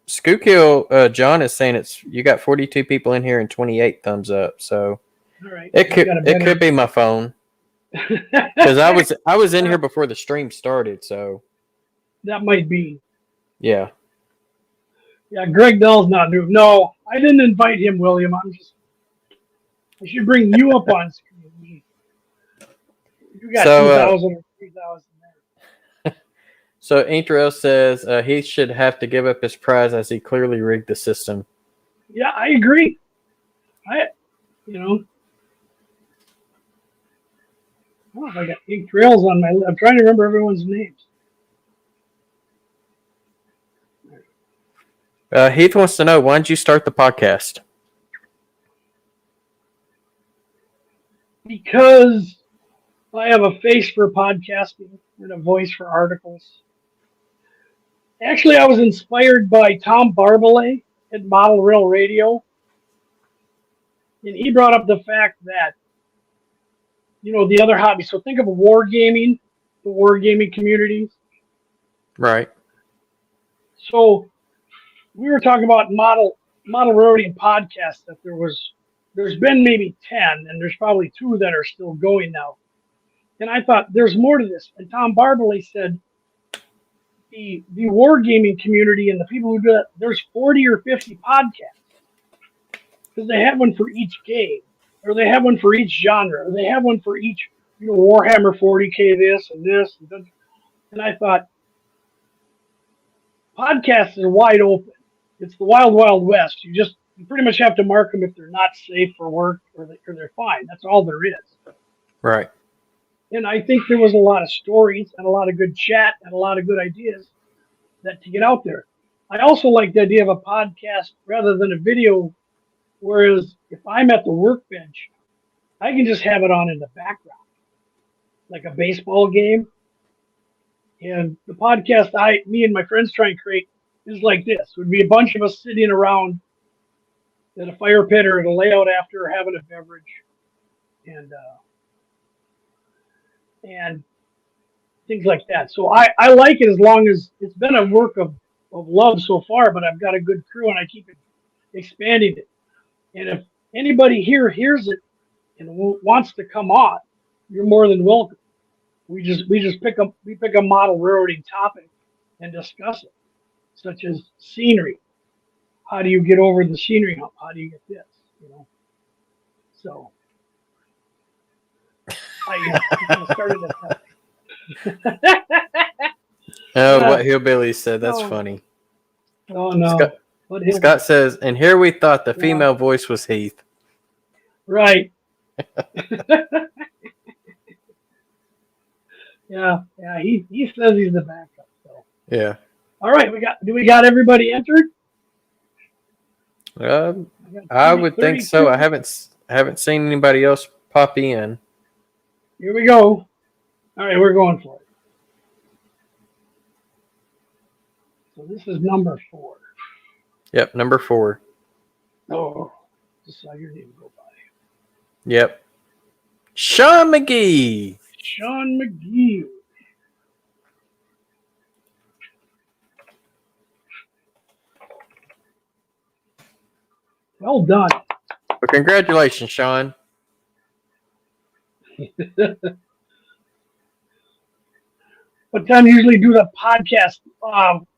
S3: Skookill John is saying you got 42 people in here and 28 thumbs up. So
S2: All right.
S3: it could be my phone because I was in here before the stream started. So
S2: that might be.
S3: yeah.
S2: Yeah, Greg Dell's not new. No, I didn't invite him, William. I should bring you up on screen. You got 2,000 or 3,000 there.
S3: So Intrel says he should have to give up his prize as he clearly rigged the system.
S2: Yeah, I agree. I don't know if I got ink trails on my list. I'm trying to remember everyone's names.
S3: Heath wants to know, why did you start the podcast?
S2: Because I have a face for podcasting and a voice for articles. Actually, I was inspired by Tom Barbalet at Model Rail Radio. And he brought up the fact that, the other hobbies. So think of the wargaming communities.
S3: Right.
S2: So we were talking about model railroading podcasts that there's been maybe 10 and there's probably 2 that are still going now. And I thought there's more to this. And Tom Barbalet said the wargaming community and the people who do that, there's 40 or 50 podcasts because they have one for each game, or they have one for each genre, or they have one for each, Warhammer 40K this and this. And I thought, podcasts are wide open. It's the wild, wild west. You pretty much have to mark them if they're not safe for work or they're fine. That's all there is.
S3: Right.
S2: And I think there was a lot of stories and a lot of good chat and a lot of good ideas that to get out there. I also like the idea of a podcast rather than a video, whereas if I'm at the workbench, I can just have it on in the background, like a baseball game. And the podcast me and my friends try and create is like this. It would be a bunch of us sitting around at a fire pit or at a layout after having a beverage. And things like that. So I like it as long as it's been a work of love so far, but I've got a good crew and I keep expanding it. And if anybody here hears it and wants to come on, you're more than welcome. We just pick a model railroading topic and discuss it, such as scenery. How do you get over the scenery hump? How do you get this? So I started that.
S3: What Hillbilly said, that's funny.
S2: Oh no.
S3: Scott says, and here we thought the female voice was Heath.
S2: Right. Yeah. He says he's the backup. So.
S3: Yeah.
S2: All right, do we got everybody entered?
S3: I would think so. I haven't seen anybody else pop in.
S2: Here we go. All right, we're going for it. So this is number 4.
S3: Yep, number 4.
S2: Oh, just saw your name go by.
S3: Yep. Sean Mcgee.
S2: Sean Mcgee. Well done.
S3: Well, congratulations, Sean.
S2: What time do you usually do the podcast?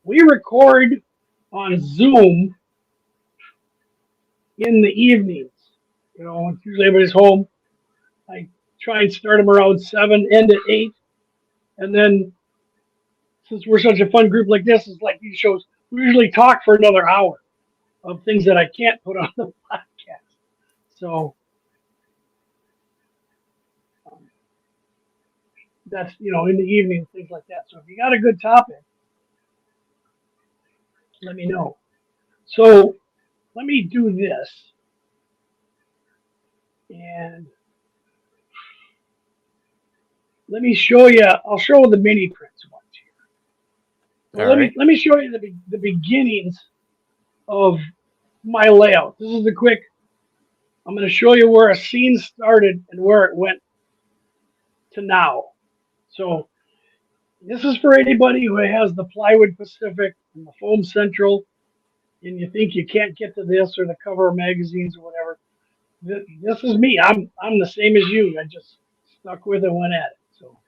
S2: We record on Zoom in the evenings. You know, it's usually everybody's home. I try and start them around 7, end at 8. And then, since we're such a fun group like this, it's like these shows, we usually talk for another hour of things that I can't put on the podcast. So, that's, you know, in the evening, things like that. So if you got a good topic, let me know. So let me do this. And let me show you, I'll show the mini prints ones here. So let me show you the beginnings of my layout. This is the quick, I'm going to show you where a scene started and where it went to now. So this is for anybody who has the Plywood Pacific and the Foam Central, and you think you can't get to this or the cover of magazines or whatever. This is me. I'm the same as you. I just stuck with it and went at it. So.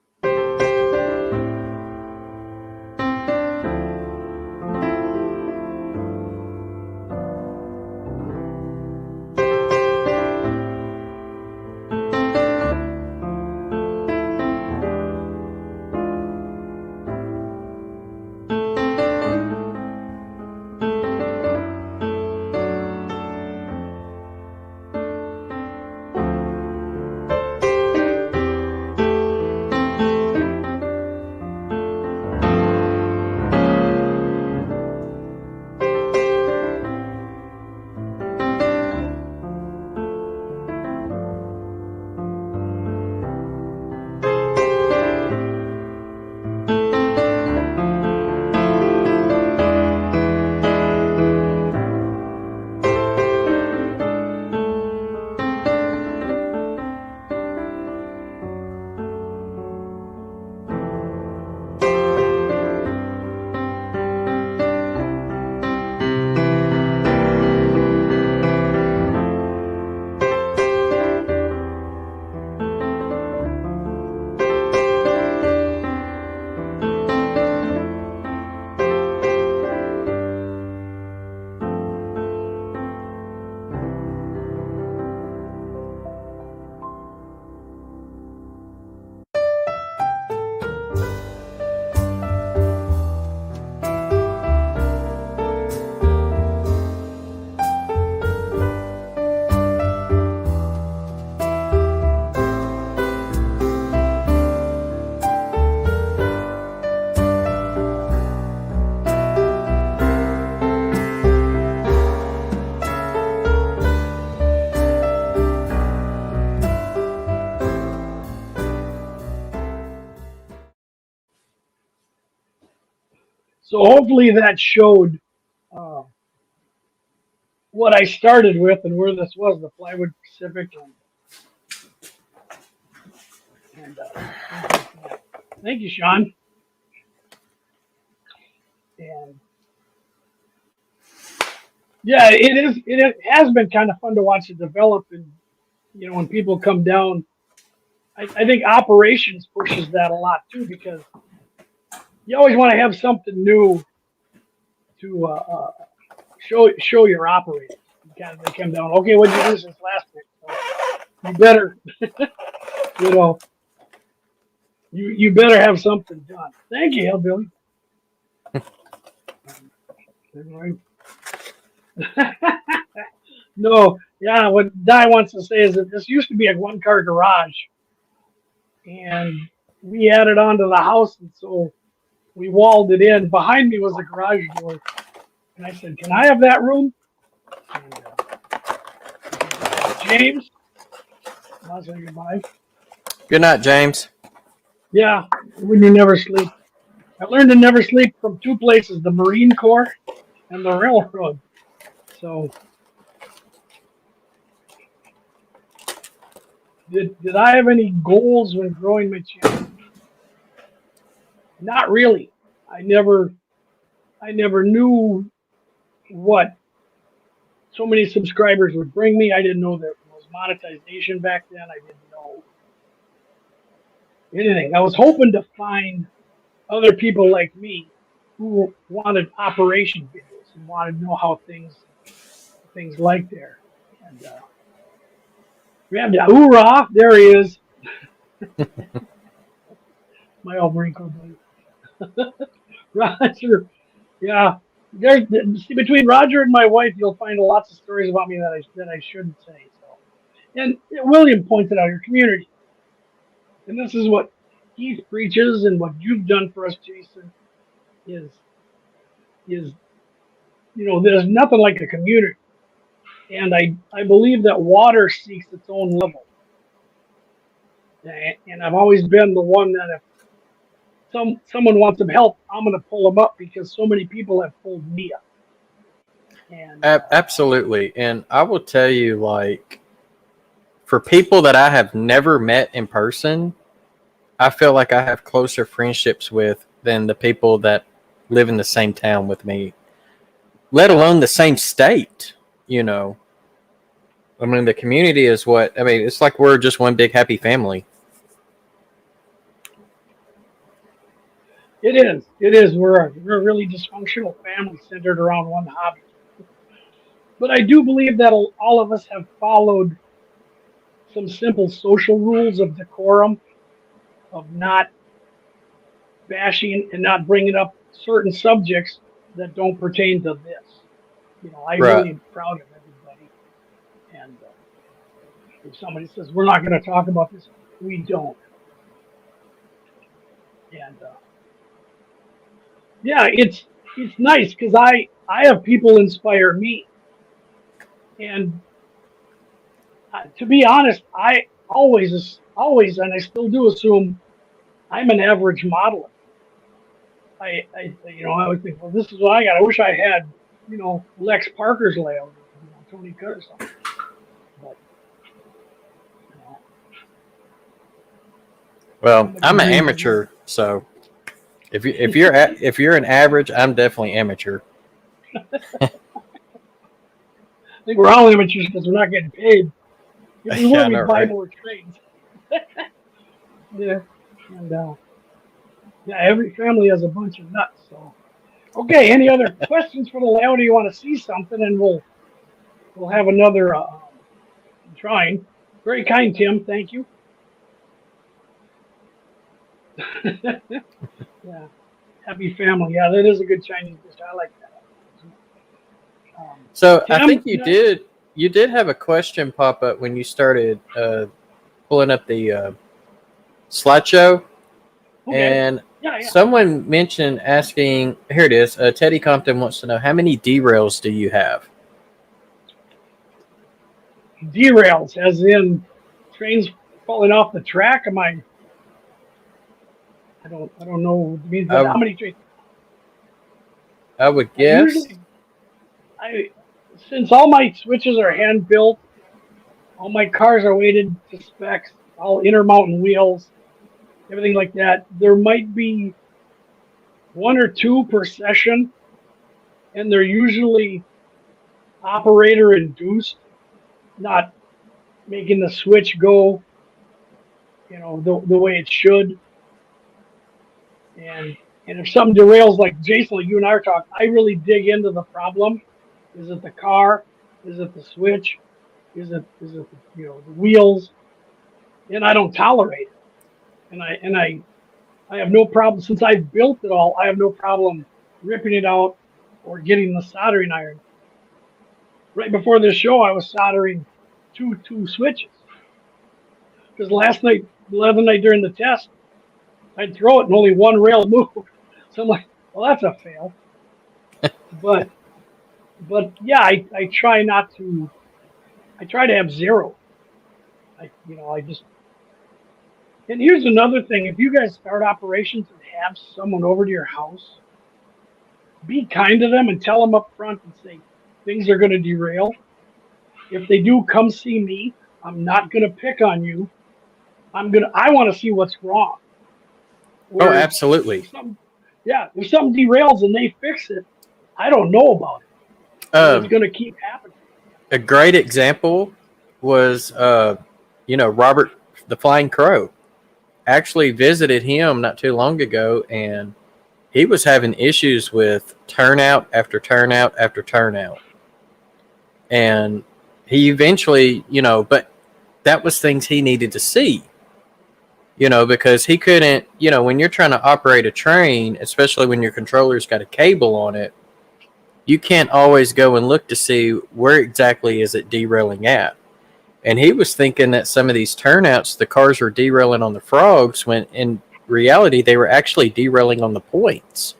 S2: So hopefully that showed what I started with and where this was, the Plywood Pacific. And thank you, Sean. And yeah, it has been kind of fun to watch it develop. And, you know, when people come down, I think operations pushes that a lot too, because you always want to have something new to show your operators. Kind of, they come down, okay, what did you do since last week? So you better, you know, you better have something done. Thank you, Hillbilly. No, yeah, what Di wants to say is that this used to be a one-car garage, and we added on to the house, and so we walled it in. Behind me was a garage door, and I said, "Can I have that room?" And, James, I'll say goodbye.
S3: Good night, James.
S2: Yeah, when you never sleep. I learned to never sleep from two places: the Marine Corps and the railroad. So, did I have any goals when growing my channel? Not really. I never knew what so many subscribers would bring me. I didn't know there was monetization back then. I didn't know anything. I was hoping to find other people like me who wanted operation videos and wanted to know how things like there. And we have the hoorah, there he is. My old wrinkled buddy. Roger. Yeah. There's between Roger and my wife, you'll find lots of stories about me that I shouldn't say. So, and William pointed out your community, and this is what Keith preaches, and what you've done for us, Jason, is there's nothing like a community, and I believe that water seeks its own level, and I've always been the one that if someone wants some help, I'm going to pull them up because so many people have pulled me up. And
S3: Absolutely. And I will tell you, like, for people that I have never met in person, I feel like I have closer friendships with than the people that live in the same town with me, let alone the same state, you know. I mean, the community is it's like we're just one big happy family.
S2: It is. It is. We're a really dysfunctional family centered around one hobby. But I do believe that all of us have followed some simple social rules of decorum, of not bashing and not bringing up certain subjects that don't pertain to this. I really am proud of everybody. And if somebody says, we're not going to talk about this, we don't. And yeah, it's nice because I have people inspire me. And to be honest, I always, and I still do assume I'm an average modeler. I always think, well, this is what I got. I wish I had, Lex Parker's layout, Tony Cutt or something. But,
S3: well, I'm an amateur, so if you're an average, I'm definitely amateur.
S2: I think we're all amateurs because we're not getting paid. If we were, we'd buy more trains. Yeah, and every family has a bunch of nuts. So, okay. Any other questions for the layout? Or you want to see something, and we'll have another drawing. Very kind, Tim. Thank you. Yeah, happy family. Yeah, that is a good Chinese dish. I like that.
S3: So
S2: Tim,
S3: I think you did have a question pop up when you started pulling up the slideshow, and someone mentioned asking. Here it is. Teddy Compton wants to know, how many derails do you have?
S2: Derails, as in trains falling off the track? I don't know what it means, but how many trains?
S3: I would guess.
S2: Since all my switches are hand built, all my cars are weighted to specs, all intermountain wheels, everything like that, there might be one or two per session, and they're usually operator induced, not making the switch go, the way it should. And if something derails, like Jason, like you and I are talking, I really dig into the problem. Is it the car? Is it the switch? Is it the wheels? And I don't tolerate it. And I have no problem, since I've built it all. I have no problem ripping it out or getting the soldering iron. Right before this show, I was soldering two switches because the other night during the test, I'd throw it and only one rail moved. So I'm like, well, that's a fail. But yeah, I try not to. I try to have zero. And here's another thing: if you guys start operations and have someone over to your house, be kind to them and tell them up front and say things are going to derail. If they do, come see me. I'm not going to pick on you. I want to see what's wrong.
S3: Whereas absolutely.
S2: If something derails and they fix it, I don't know about it. It's going to keep happening.
S3: A great example was, Robert the Flying Crow. Actually visited him not too long ago, and he was having issues with turnout after turnout after turnout. And he eventually, but that was things he needed to see, because he couldn't, when you're trying to operate a train, especially when your controller's got a cable on it, you can't always go and look to see where exactly is it derailing at. And he was thinking that some of these turnouts, the cars were derailing on the frogs, when in reality they were actually derailing on the points.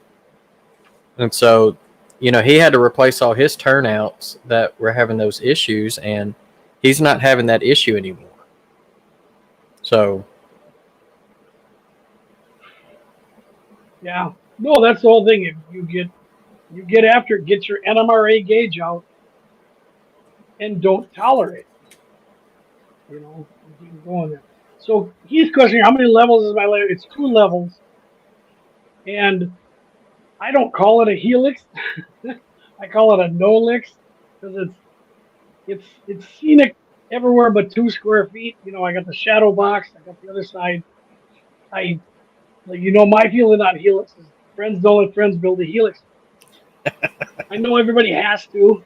S3: And so, he had to replace all his turnouts that were having those issues, and he's not having that issue anymore. So,
S2: Yeah. No, that's the whole thing. If you get after it, get your NMRA gauge out and don't tolerate. Keep going there. So he's questioning how many levels is my layer? It's 2 levels, and I don't call it a helix. I call it a no-lix because it's scenic everywhere but 2 square feet. I got the shadow box. I got the other side. I my feeling on helix is friends don't let friends build a helix. I know everybody has to,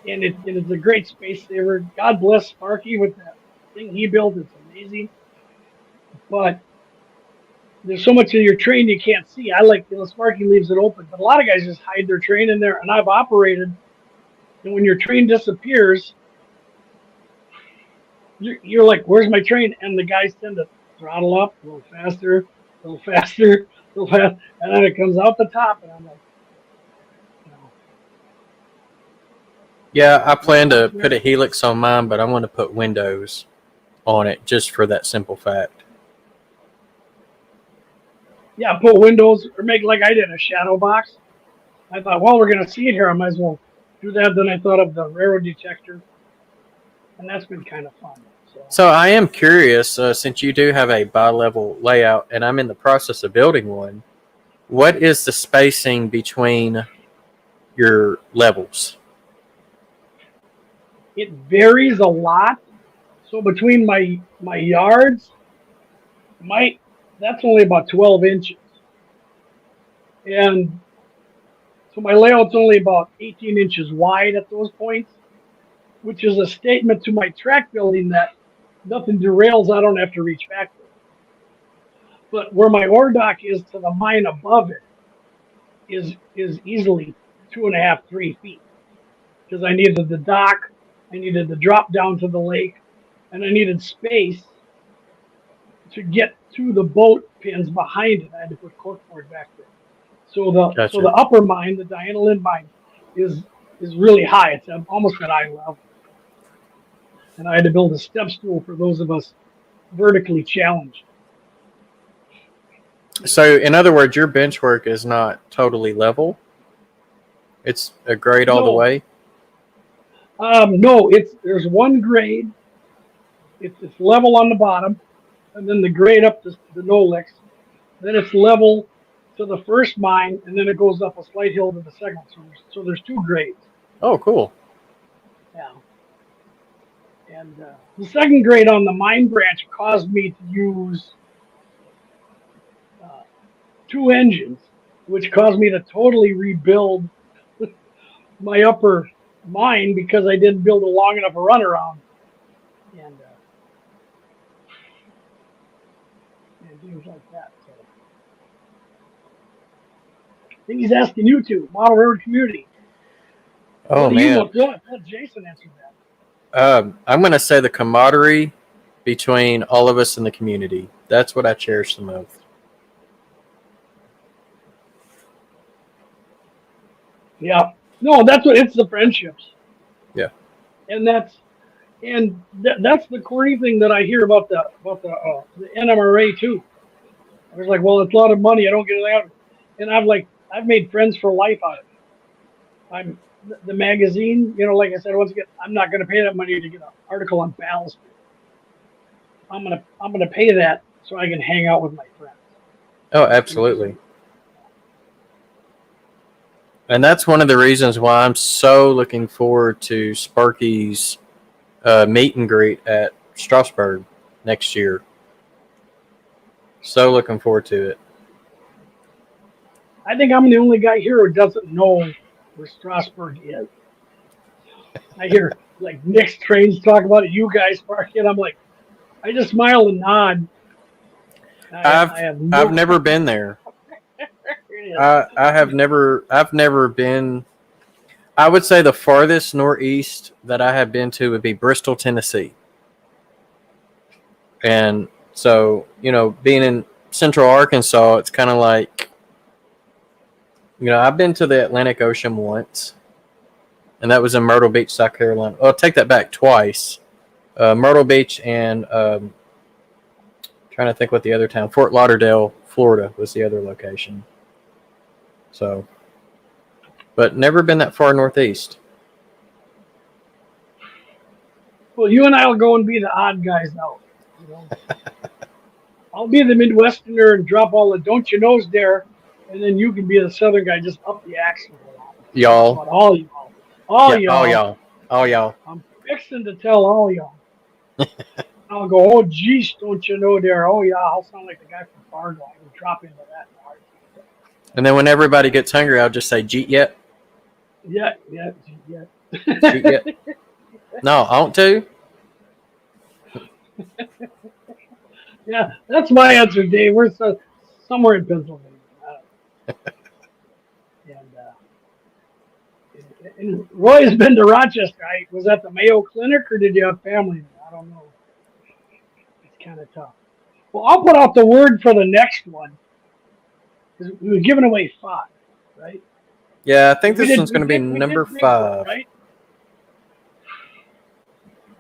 S2: and it's a great space saver. God bless Sparky with that thing he built. It's amazing, but there's so much of your train you can't see. I like, Sparky leaves it open, but a lot of guys just hide their train in there. And I've operated, and when your train disappears, you're like, "Where's my train?" And the guys tend to throttle up a little faster, a little faster, a little fast, and then it comes out the top, and I'm like, no.
S3: yeah, I plan to put a helix on mine, but I want to put windows on it just for that simple fact.
S2: Yeah, put windows or make like I did, a shadow box. I thought, well, we're gonna see it here. I might as well do that. Then I thought of the railroad detector, and that's been kind of fun.
S3: So I am curious, since you do have a bi-level layout, and I'm in the process of building one. What is the spacing between your levels?
S2: It varies a lot. So between my yards, that's only about 12 inches, and so my layout's only about 18 inches wide at those points, which is a statement to my track building that nothing derails. I don't have to reach back there. But where my ore dock is to the mine above it is easily 2.5, 3 feet, because I needed the dock, I needed the drop down to the lake, and I needed space to get to the boat pins behind it. I had to put corkboard back there. So
S3: Gotcha.
S2: the upper mine, the Diana Lynn mine, is really high. It's almost at eye level, and I had to build a step stool for those of us vertically challenged.
S3: So, in other words, your bench work is not totally level. It's a grade all the way.
S2: No, there's one grade. It's level on the bottom, and then the grade up to the no-licks. Then it's level to the first mine, and then it goes up a slight hill to the second. So there's 2 grades.
S3: Oh, cool.
S2: Yeah. And the second grade on the mine branch caused me to use 2 engines, which caused me to totally rebuild my upper mine because I didn't build a long enough a runaround. And things like that. So I think he's asking you to model railroad community.
S3: Oh, man.
S2: Let Jason answer
S3: that. I'm going to say the camaraderie between all of us in the community. That's what I cherish the most.
S2: Yeah. No, that's what it's, the friendships.
S3: Yeah.
S2: And that's the corny thing that I hear about the NMRA too. I was like, well, it's a lot of money. I don't get it out. And I've made friends for life out of it. The magazine, like I said, once again, I'm not going to pay that money to get an article on ballast. I'm gonna pay that so I can hang out with my friends.
S3: Oh, absolutely. And that's one of the reasons why I'm so looking forward to Sparky's meet and greet at Strasbourg next year. So looking forward to it.
S2: I think I'm the only guy here who doesn't know where Strasbourg is. I hear like Nick's trains talk about it. You guys park it. I'm like, I just smile and nod. I have
S3: I've never been there. I've never been. I would say the farthest northeast that I have been to would be Bristol, Tennessee. And so, being in central Arkansas, it's kind of like, I've been to the Atlantic Ocean once, and that was in Myrtle Beach, South Carolina. I'll take that back twice. Myrtle Beach and trying to think what the other town, Fort Lauderdale, Florida was the other location. So, but never been that far northeast.
S2: Well, you and I will go and be the odd guys out. I'll be the Midwesterner and drop all the don't you knows there, and then you can be the Southern guy, just up the accent.
S3: Y'all.
S2: All y'all.
S3: All y'all.
S2: I'm fixing to tell all y'all. I'll go, oh, geez, don't you know there? Oh, yeah, I'll sound like the guy from Fargo. I can drop into that.
S3: And then when everybody gets hungry, I'll just say, Jeet yet?
S2: Yeah.
S3: Jeet yet? No, I want to.
S2: Yeah, that's my answer, Dave. We're somewhere in Pennsylvania. And Roy's been to Rochester. Was that the Mayo Clinic, or did you have family there? I don't know. It's kind of tough. Well, I'll put out the word for the next one. Because we were giving away 5, right?
S3: Yeah, I think this one's going to be number 5.
S2: Right?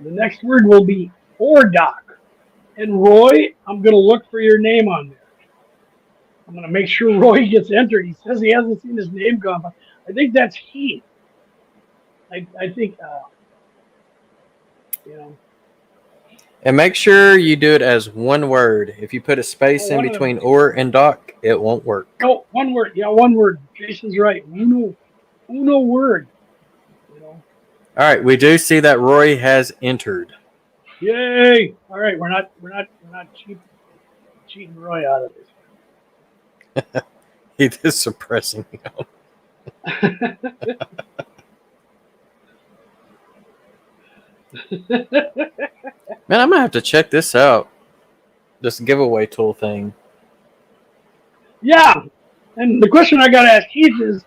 S2: The next word will be Ordoc. And Roy, I'm going to look for your name on there. I'm going to make sure Roy gets entered. He says he hasn't seen his name gone, but I think that's Heath. I think,
S3: And make sure you do it as one word. If you put a space in between or and doc, it won't work.
S2: No, one word. Yeah, one word. Jason's right. Uno word.
S3: All right, we do see that Roy has entered.
S2: Yay! All right, we're not cheating Roy out of this.
S3: He is suppressing him. Man, I'm gonna have to check this out. This giveaway tool thing.
S2: Yeah, and the question I gotta ask Keith is,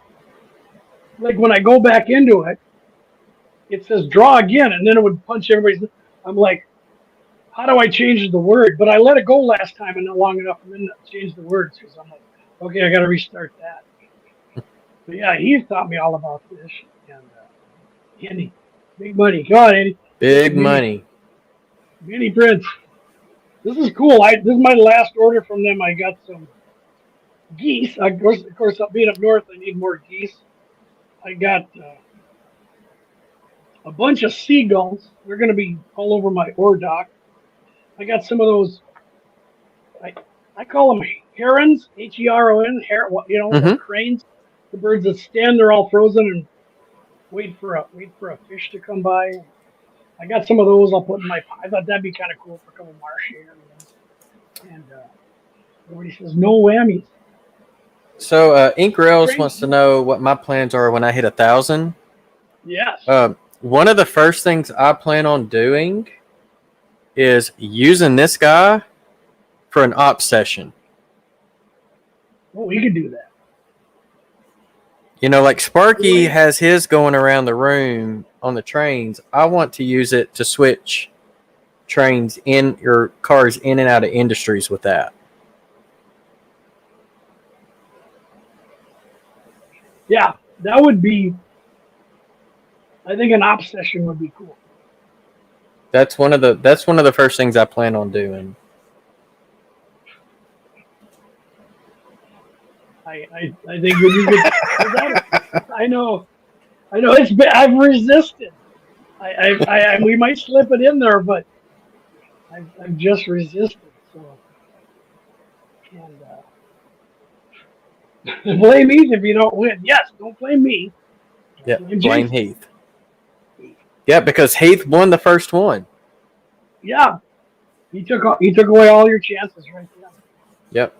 S2: like when I go back into it, it says draw again, and then it would punch everybody's. I'm like, how do I change the word? But I let it go last time and not long enough, and then change the words because I'm like, okay, I gotta restart that. But yeah, he's taught me all about this, and Andy, big money. Come on, Andy.
S3: Big money.
S2: Mini Prince. This is cool. This is my last order from them. I got some geese. Of course, being up north, I need more geese. I got a bunch of seagulls. They're going to be all over my ore dock. I got some of those. I call them herons, Heron. The cranes, the birds that stand there all frozen and wait for a fish to come by. I got some of those. I'll put in my pot. I thought that'd be kind of cool for a couple of marsh areas. And everybody says no whammies.
S3: So Ink Rails wants to know what my plans are when I hit 1,000.
S2: Yes.
S3: One of the first things I plan on doing is using this guy for an op session.
S2: Well, we could do that.
S3: Like Sparky has his going around the room on the trains. I want to use it to switch trains in your cars in and out of industries with that.
S2: Yeah, that would be. I think an op session would be cool.
S3: That's one of the first things I plan on doing.
S2: I think when you get, I know it's been, I've resisted. We might slip it in there, but I've just resisted. So, and Blame Heath if you don't win. Yes, don't blame me.
S3: Yep,
S2: Blame
S3: blame
S2: Jason.
S3: Heath. Yeah, because Heath won the first one.
S2: Yeah, he took away all your chances right there.
S3: Yep.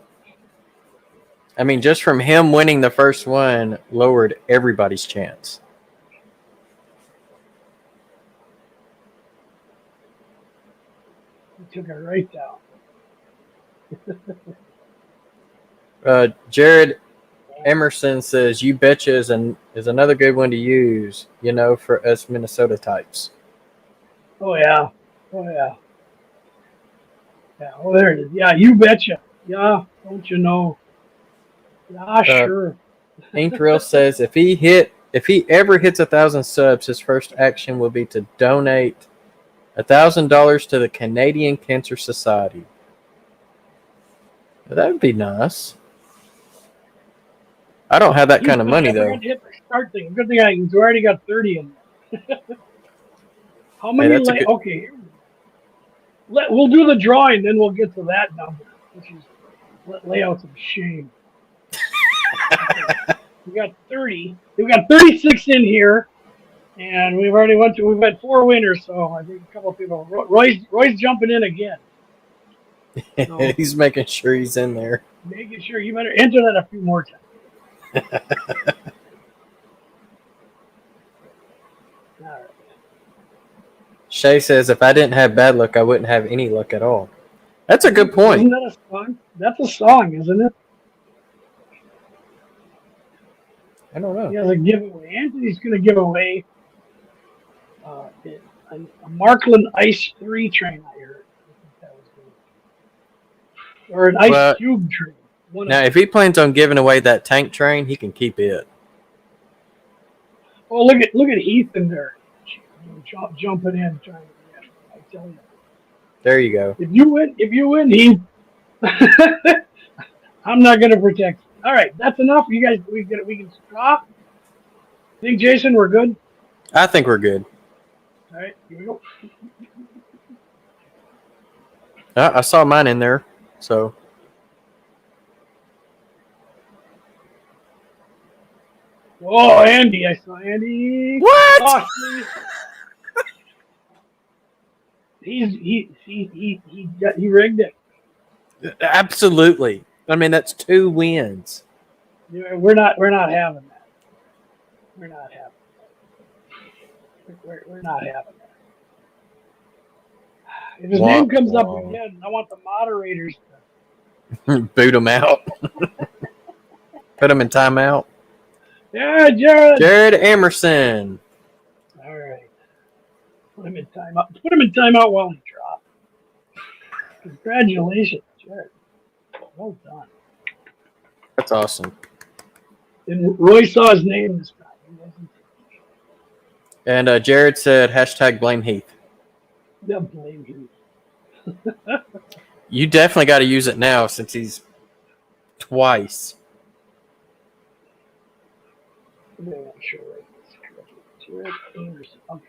S3: I mean, just from him winning the first one lowered everybody's chance.
S2: He took it right down.
S3: Jared Emerson says, "You betcha is another good one to use. You know, for us Minnesota types."
S2: Oh yeah. Oh yeah. Yeah. Oh, there it is. Yeah, you betcha. Yeah. Don't you know? Yeah, sure.
S3: Inked Real says, if he ever hits 1,000 subs, his first action will be to donate $1,000 to the Canadian Cancer Society. That would be nice. I don't have that kind of money
S2: I
S3: though.
S2: forgot to hit the start thing. Good thing he's already got 30 in there. How
S3: Hey,
S2: many?
S3: that's a good.
S2: Okay, here we go. We'll do the drawing, then we'll get to that number, which is layouts of shame. We got 30. We've got 36 in here, and we've had 4 winners. So I think a couple of people. Roy's jumping in again. So,
S3: He's making sure he's in there.
S2: making sure you better enter that a few more times. All right.
S3: Shay says, if I didn't have bad luck, I wouldn't have any luck at all. That's a good point.
S2: Isn't that a song? That's a song, isn't it?
S3: I don't know.
S2: He has a giveaway. Anthony's going to give away a Markland Ice 3 train, I heard. I think that was good. Or an Ice Cube train.
S3: Now, if he plans on giving away that tank train, he can keep it.
S2: Oh, look at Heath in there. Jumping in, trying to get. I tell you.
S3: There you go.
S2: If you win, Heath, I'm not going to protect you. All right, that's enough. You guys, we can stop. Think, Jason, we're good?
S3: I think we're good.
S2: All right, here we go.
S3: I saw mine in there, so.
S2: Oh, Andy, I saw Andy.
S3: What?
S2: Oh, he rigged it.
S3: Absolutely. I mean, that's 2 wins.
S2: Yeah, we're not having that. We're not having that. We're not having that. If his name comes up again, I want the moderators
S3: to boot him out. Put him in timeout.
S2: Yeah, Jared.
S3: Jared Emerson.
S2: All right. Put him in timeout. Put him in timeout while he drops. Congratulations, Jared. Well done.
S3: That's awesome.
S2: And Roy saw his name this time.
S3: And Jared said, #blame Heath.
S2: Yeah, blame Heath.
S3: You definitely got to use it now since he's twice.
S2: I'm not sure. Jared Anderson. Okay.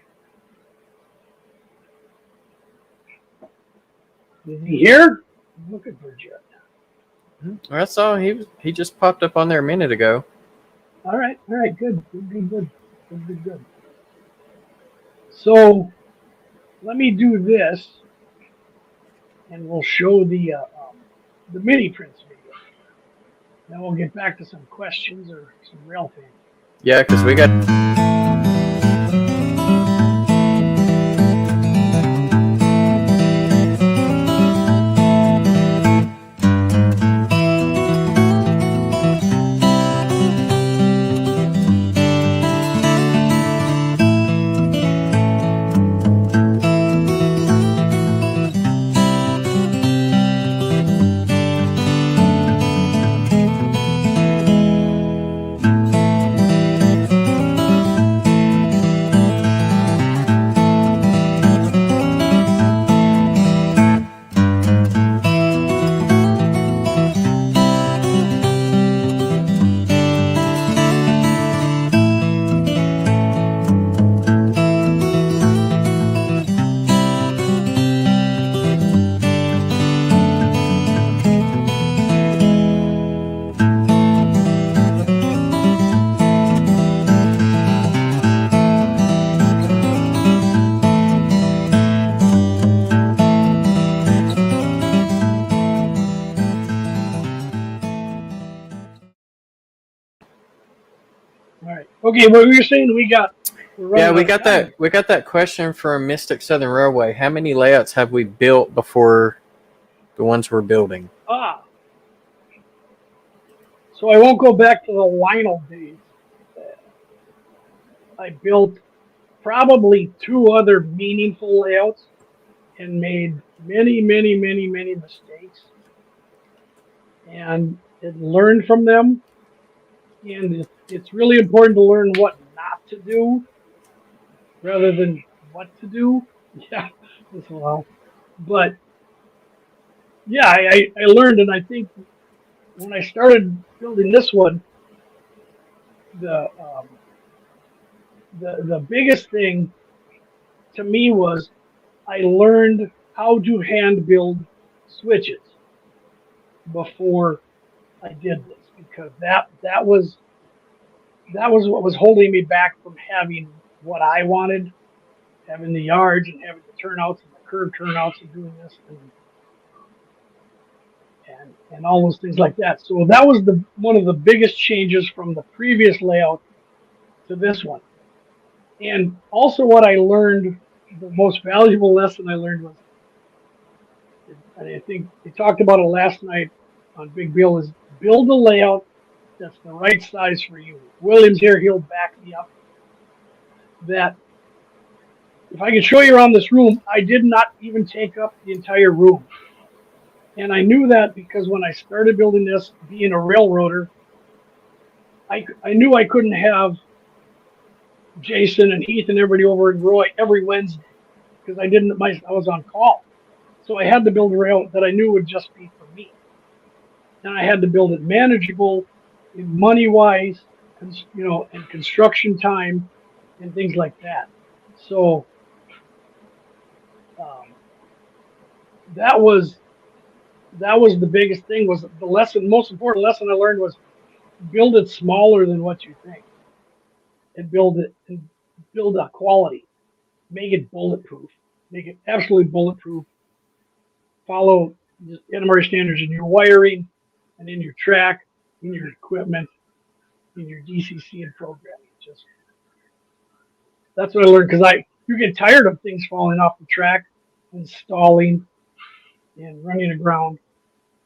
S2: Is he here? I'm looking for Jared.
S3: I saw he just popped up on there a minute ago.
S2: All right, good. So let me do this, and we'll show the mini prints video. Then we'll get back to some questions or some rail fans.
S3: Yeah, because we got.
S2: All right. Okay, what were you saying? We're running
S3: Yeah, we
S2: out of
S3: got
S2: time.
S3: that question from Mystic Southern Railway. How many layouts have we built before the ones we're building?
S2: So I won't go back to the Lionel days. I built probably two other meaningful layouts and made many, many, many, many mistakes and learned from them. And it's really important to learn what not to do rather than what to do. Yeah, as well. But yeah, I learned, and I think when I started building this one, the um, the biggest thing to me was I learned how to hand build switches before I did this because that was what was holding me back from having what I wanted, having the yards and having the turnouts and the curved turnouts and doing this and all those things like that. So that was the one of the biggest changes from the previous layout to this one. And also what I learned, the most valuable lesson I learned was, and I think we talked about it last night on Big Bill, is build a layout that's the right size for you. William's here, he'll back me up. That if I can show you around this room, I did not even take up the entire room. And I knew that because when I started building this, being a railroader, I knew I couldn't have Jason and Heath and everybody over and Roy every Wednesday because I was on call. So I had to build a rail that I knew would just be for me. And I had to build it manageable money wise, and construction time and things like that. So um, that was the biggest thing. Was the lesson, most important lesson I learned was build it smaller than what you think, and build a quality, make it bulletproof, make it absolutely bulletproof. Follow NMR standards in your wiring and in your track, in your equipment, in your DCC and programming. Just that's what I learned because you get tired of things falling off the track and stalling and running aground.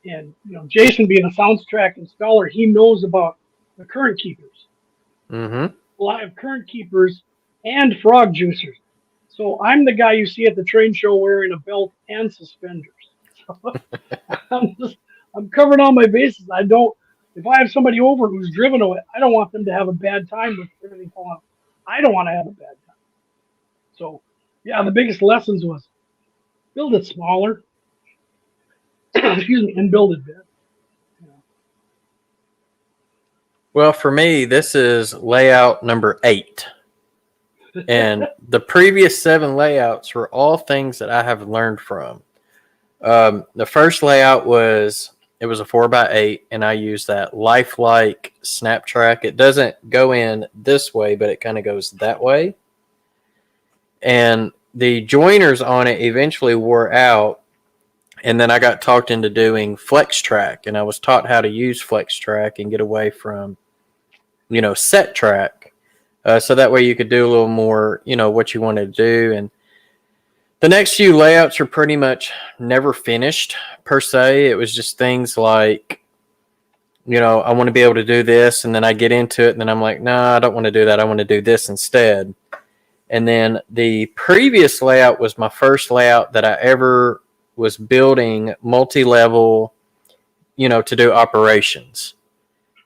S2: And Jason being a soundtrack installer, he knows about the current keepers.
S3: Mm-hmm.
S2: Well, I have current keepers and frog juicers. So I'm the guy you see at the train show wearing a belt and suspenders. So I'm covering all my bases. If I have somebody over who's driven away, I don't want them to have a bad time with everything falling off. I don't want to have a bad time. So yeah, the biggest lessons was build it smaller, excuse me, and build it big.
S3: Well, for me, this is layout number 8. And the previous 7 layouts were all things that I have learned from. The first layout was a 4x8, and I used that lifelike snap track. It doesn't go in this way, but it kind of goes that way. And the joiners on it eventually wore out. And then I got talked into doing flex track, and I was taught how to use flex track and get away from, set track. So that way you could do a little more, what you wanted to do. And the next few layouts are pretty much never finished per se. It was just things like, I want to be able to do this, and then I get into it, and then I'm like, nah, I don't want to do that. I want to do this instead. And then the previous layout was my first layout that I ever was building multi-level, to do operations.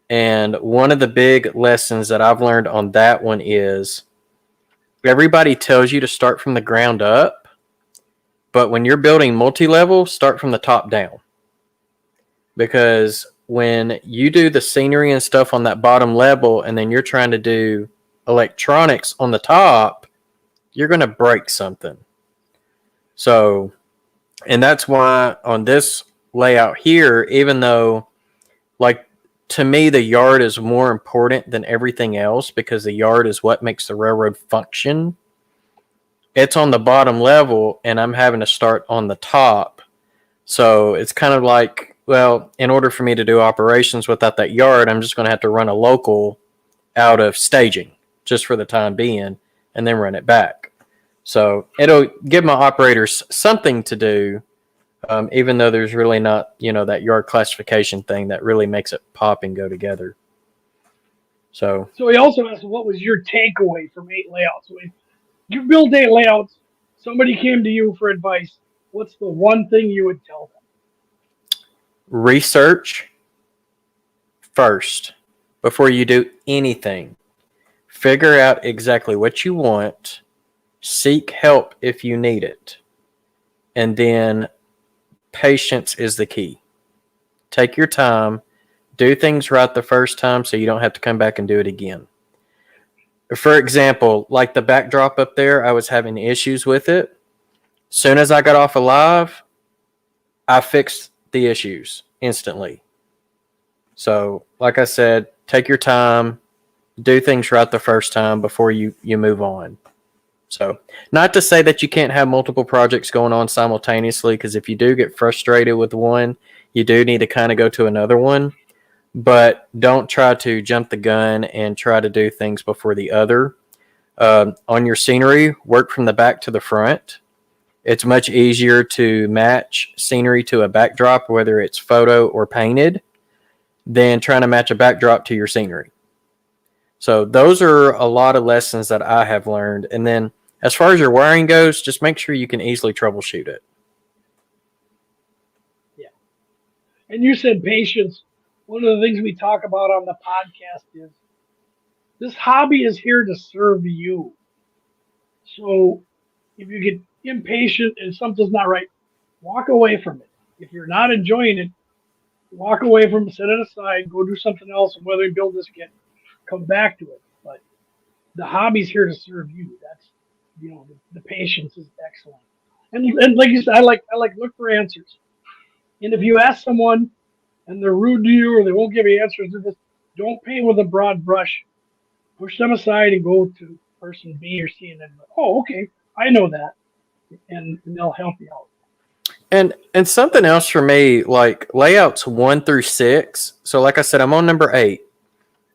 S3: And one of the big lessons that I've learned on that one is everybody tells you to start from the ground up, but when you're building multi-level, start from the top down. Because when you do the scenery and stuff on that bottom level, and then you're trying to do electronics on the top, you're going to break something. So, and that's why on this layout here, even though, like, to me, the yard is more important than everything else because the yard is what makes the railroad function. It's on the bottom level, and I'm having to start on the top. So it's kind of like, well, in order for me to do operations without that yard, I'm just going to have to run a local out of staging just for the time being and then run it back. So it'll give my operators something to do, even though there's really not, that yard classification thing that really makes it pop and go together. So
S2: he also asked, what was your takeaway from 8 layouts? So if you build 8 layouts, somebody came to you for advice, what's the one thing you would tell them?
S3: Research first before you do anything. Figure out exactly what you want. Seek help if you need it. And then patience is the key. Take your time. Do things right the first time so you don't have to come back and do it again. For example, like the backdrop up there, I was having issues with it. Soon as I got off of live, I fixed the issues instantly. So, like I said, take your time. Do things right the first time before you move on. So, not to say that you can't have multiple projects going on simultaneously, because if you do get frustrated with one, you do need to kind of go to another one. But don't try to jump the gun and try to do things before the other. On your scenery, work from the back to the front. It's much easier to match scenery to a backdrop, whether it's photo or painted, than trying to match a backdrop to your scenery. So those are a lot of lessons that I have learned. And then as far as your wiring goes, just make sure you can easily troubleshoot it.
S2: Yeah. And you said patience. One of the things we talk about on the podcast is this hobby is here to serve you. So if you get impatient and something's not right, walk away from it. If you're not enjoying it, walk away from it, set it aside, go do something else, and whether you build this again, come back to it. But the hobby's here to serve you. That's, the patience is excellent. And like you said, I like look for answers. And if you ask someone and they're rude to you or they won't give you answers to this, don't paint with a broad brush. Push them aside and go to person B or C and then, oh, okay, I know that. And they'll help you out.
S3: And something else for me, like layouts 1 through 6. So like I said, I'm on number 8.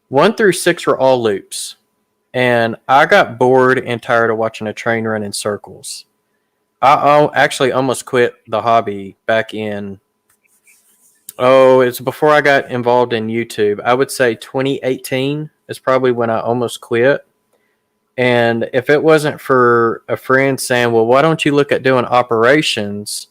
S3: 1 through 6 were all loops. And I got bored and tired of watching a train run in circles. I actually almost quit the hobby back in, it's before I got involved in YouTube. I would say 2018 is probably when I almost quit. And if it wasn't for a friend saying, well, why don't you look at doing operations?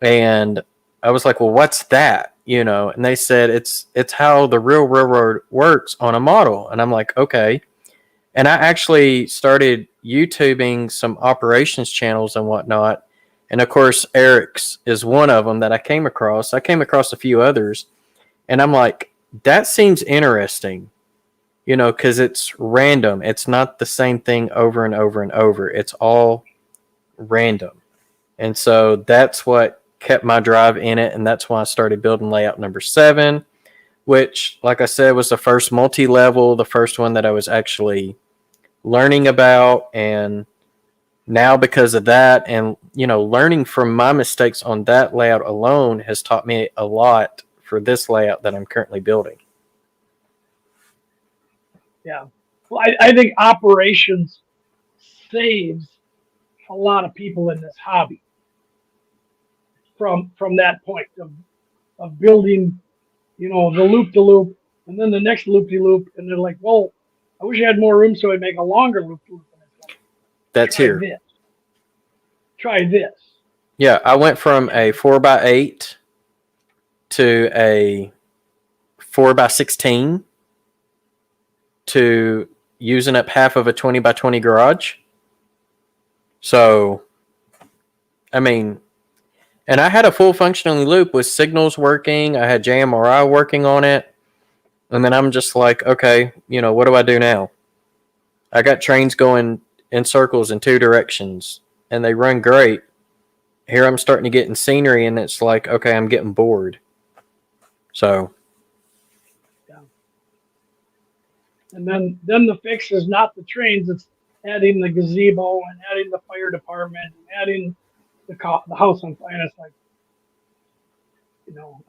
S3: And I was like, well, what's that? And they said, it's how the real railroad works on a model. And I'm like, okay. And I actually started YouTubing some operations channels and whatnot. And of course, Eric's is one of them that I came across. I came across a few others. And I'm like, that seems interesting. Because it's random. It's not the same thing over and over and over. It's all random. And so that's what kept my drive in it. And that's why I started building layout number 7, which, like I said, was the first multi-level, the first one that I was actually learning about. And now because of that and, learning from my mistakes on that layout alone has taught me a lot for this layout that I'm currently building.
S2: Yeah. Well, I think operations saves a lot of people in this hobby from that point of building, the loop-de-loop and then the next loop-de-loop. And they're like, well, I wish I had more room so I'd make a longer loop-de-loop. Like,
S3: that's here.
S2: Try this.
S3: Yeah, I went from a 4x8 to a 4x16 to using up half of a 20x20 garage. So, I mean, and I had a full functioning loop with signals working. I had JMRI working on it. And then I'm just like, okay, what do I do now? I got trains going in circles in 2 directions and they run great. Here I'm starting to get in scenery and it's like, okay, I'm getting bored. So.
S2: And then the fix is not the trains, it's adding the gazebo and adding the fire department and adding the house on fire. And it's like,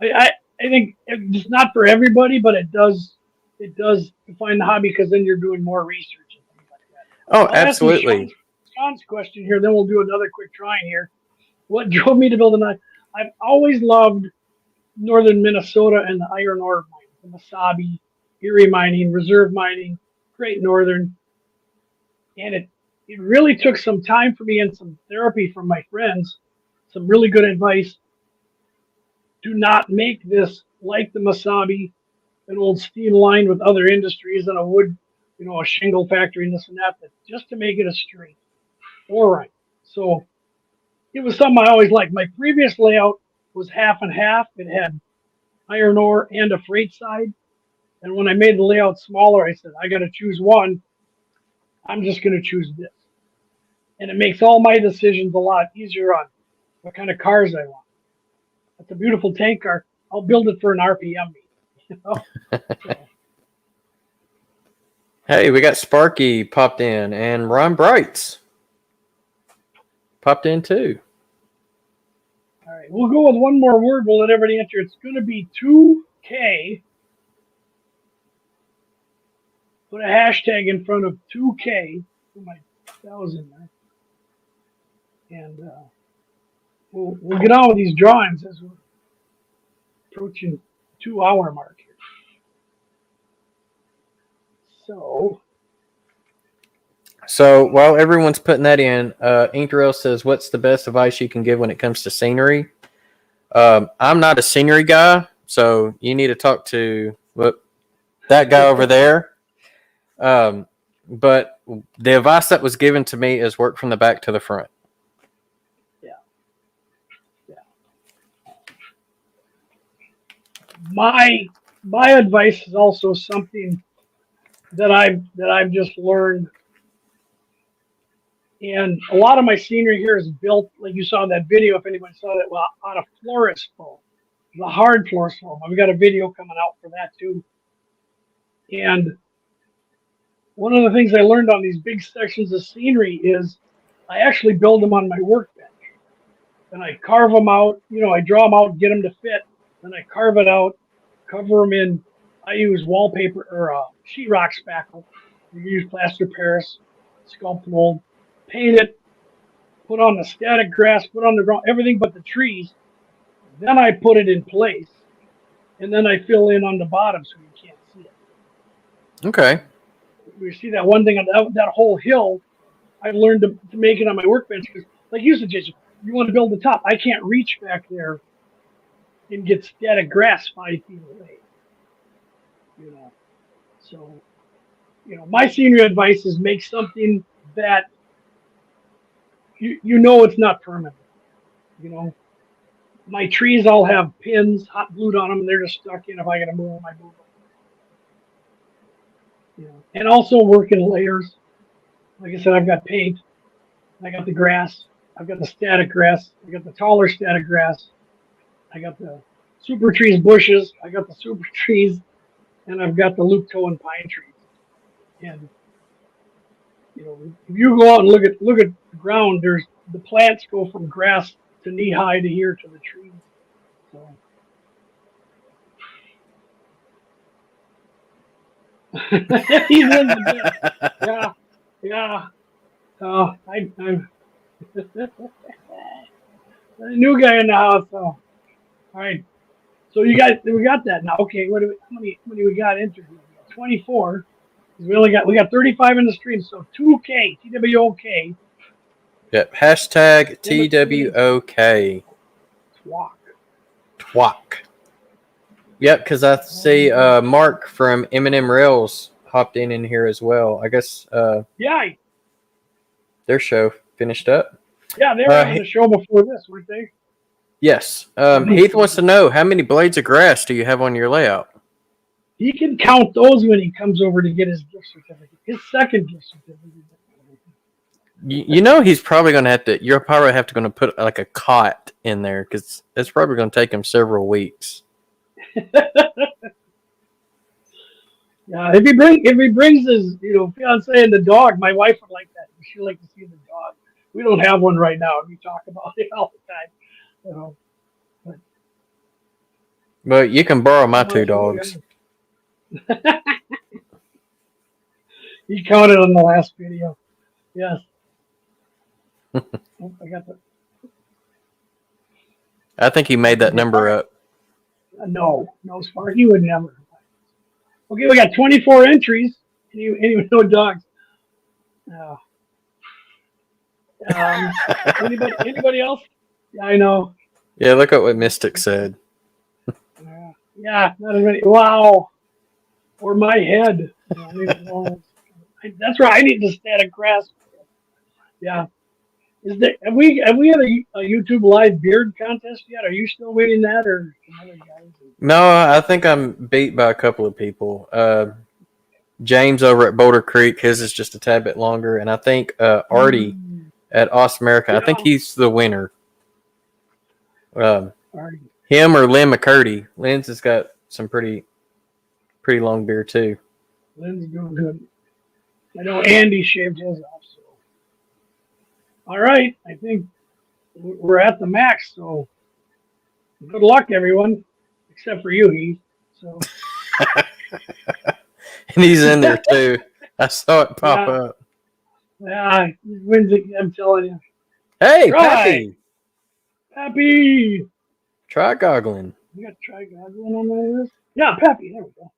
S2: I think it's not for everybody, but it does it does define the hobby because then you're doing more research and things like that.
S3: Oh,
S2: I'll ask you
S3: absolutely.
S2: Sean's question here, then we'll do another quick trying here. What drove me to build a knife? I've always loved northern Minnesota and the iron ore mining, the Mesabi, Erie mining, reserve mining, Great Northern. And it really took some time for me and some therapy from my friends, some really good advice. Do not make this like the Mesabi, an old steam line with other industries and a wood, a shingle factory and this and that, but just to make it a straight. All right. So it was something I always liked. My previous layout was half and half. It had iron ore and a freight side. And when I made the layout smaller, I said, I got to choose one. I'm just going to choose this. And it makes all my decisions a lot easier on what kind of cars I want. That's a beautiful tank car. I'll build it for an RPM meet. So.
S3: Hey, we got Sparky popped in, and Ron Brights popped in too.
S2: All right, we'll go with one more word. We'll let everybody enter. It's going to be 2K. Put a hashtag in front of 2K for my 1,000 there. And we'll get on with these drawings as we're approaching 2-hour mark here.
S3: So while everyone's putting that in, Inkrail says, what's the best advice you can give when it comes to scenery? I'm not a scenery guy, so you need to talk to that guy over there. But the advice that was given to me is work from the back to the front.
S2: Yeah. My advice is also something that I've just learned. And a lot of my scenery here is built, like you saw in that video, if anybody saw that, well, out of florist foam, the hard florist foam. We've got a video coming out for that too. And one of the things I learned on these big sections of scenery is I actually build them on my workbench. And I carve them out, I draw them out, get them to fit. Then I carve it out, cover them in. I use wallpaper or sheetrock spackle. You use plaster Paris, sculpt mold, paint it, put on the static grass, put on the ground, everything but the trees. Then I put it in place, and then I fill in on the bottom so you can't see it.
S3: Okay.
S2: You see that one thing on that whole hill, I've learned to make it on my workbench because, like you said, Jason, you want to build the top. I can't reach back there and get static grass 5 feet away. So, my senior advice is make something that it's not permanent. My trees all have pins, hot glued on them, and they're just stuck in. If I got to move them, I move them. And also work in layers. Like I said, I've got paint. I got the grass. I've got the static grass. I got the taller static grass. I got the super trees bushes. I got the super trees, and I've got the loop toe and pine trees. And if you go out and look at the ground, the plants go from grass to knee high to here to the trees. So. He wins again. Yeah. I'm a new guy in the house. So, all right. So we got that now. Okay, how many we got entered? 24. We got 35 in the stream. So 2K TWOK.
S3: Yep. Hashtag TWOK. Twok. Yep, because I see Mark from M&M Rails hopped in here as well. I guess.
S2: Yeah.
S3: Their show finished up.
S2: Yeah, they were on the show before this, weren't they?
S3: Yes. Heath wants to know, how many blades of grass do you have on your layout?
S2: He can count those when he comes over to get his gift certificate. His second gift certificate.
S3: He's probably going to have to. You're probably going to put like a cot in there because it's probably going to take him several weeks.
S2: Yeah, if he brings his fiance and the dog, my wife would like that. She'd like to see the dog. We don't have one right now. We talk about it all the time.
S3: But you can borrow my 2 dogs.
S2: He counted on the last video. Yes. Oh, I got the.
S3: I think he made that number up.
S2: No, Sparky would never. Okay, we got 24 entries. Any no dogs. Uh, anybody else? Yeah, I know.
S3: Yeah, look at what Mystic said.
S2: Yeah, not as many. Wow. Or my head. That's right. I need the static grasp. Yeah. Have we had a YouTube live beard contest yet? Are you still waiting that, or some other guys?
S3: No, I think I'm beat by a couple of people. James over at Boulder Creek, his is just a tad bit longer, and I think Artie at Austin America, I think he's the winner. Him or Lynn McCurdy. Lynn's has got some pretty long beard too.
S2: Lynn's doing good. I know Andy shaved his off. So, all right, I think we're at the max. So, good luck, everyone, except for you, Heath. So,
S3: and he's in there too. I saw it pop up.
S2: Yeah, he wins it. I'm telling you.
S3: Hey, Pappy.
S2: Pappy.
S3: Try goggling.
S2: You got to try goggling on my list? Yeah, Pappy. There we go.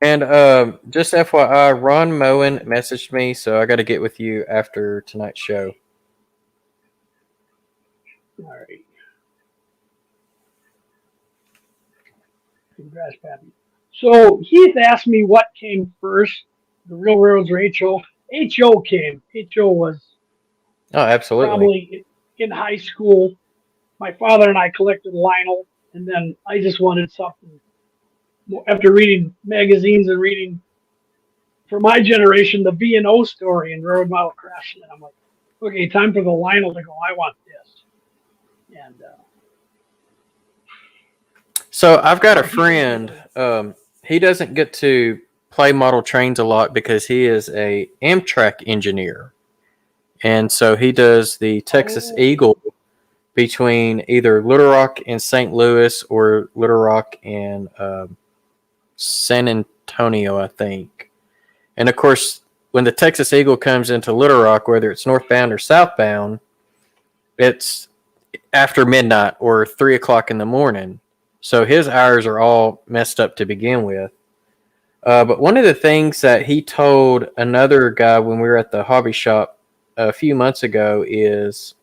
S3: And just FYI, Ron Moen messaged me, so I got to get with you after tonight's show.
S2: All right. Congrats, Pappy. So Heath asked me what came first, the Real Railroads or HO. HO came. HO was
S3: absolutely
S2: probably in high school. My father and I collected Lionel, and then I just wanted something. After reading magazines and reading, for my generation, the B&O story and Railroad Model Craftsman, I'm like, okay, time for the Lionel to go. I want this. And
S3: so I've got a friend. He doesn't get to play model trains a lot because he is a Amtrak engineer, and so he does the Texas Eagle between either Little Rock and St. Louis or Little Rock and San Antonio, I think. And of course, when the Texas Eagle comes into Little Rock, whether it's northbound or southbound, it's after midnight or 3 o'clock in the morning. So his hours are all messed up to begin with. But one of the things that he told another guy when we were at the hobby shop a few months ago is,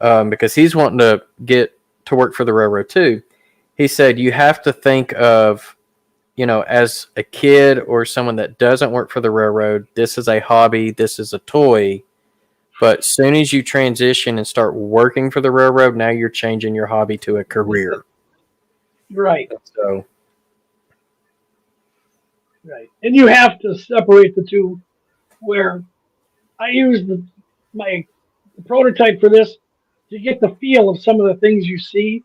S3: because he's wanting to get to work for the railroad too, he said you have to think of, as a kid or someone that doesn't work for the railroad, this is a hobby, this is a toy. But as soon as you transition and start working for the railroad, now you're changing your hobby to a career.
S2: Right.
S3: So.
S2: Right. And you have to separate the two, where I use the prototype for this to get the feel of some of the things you see.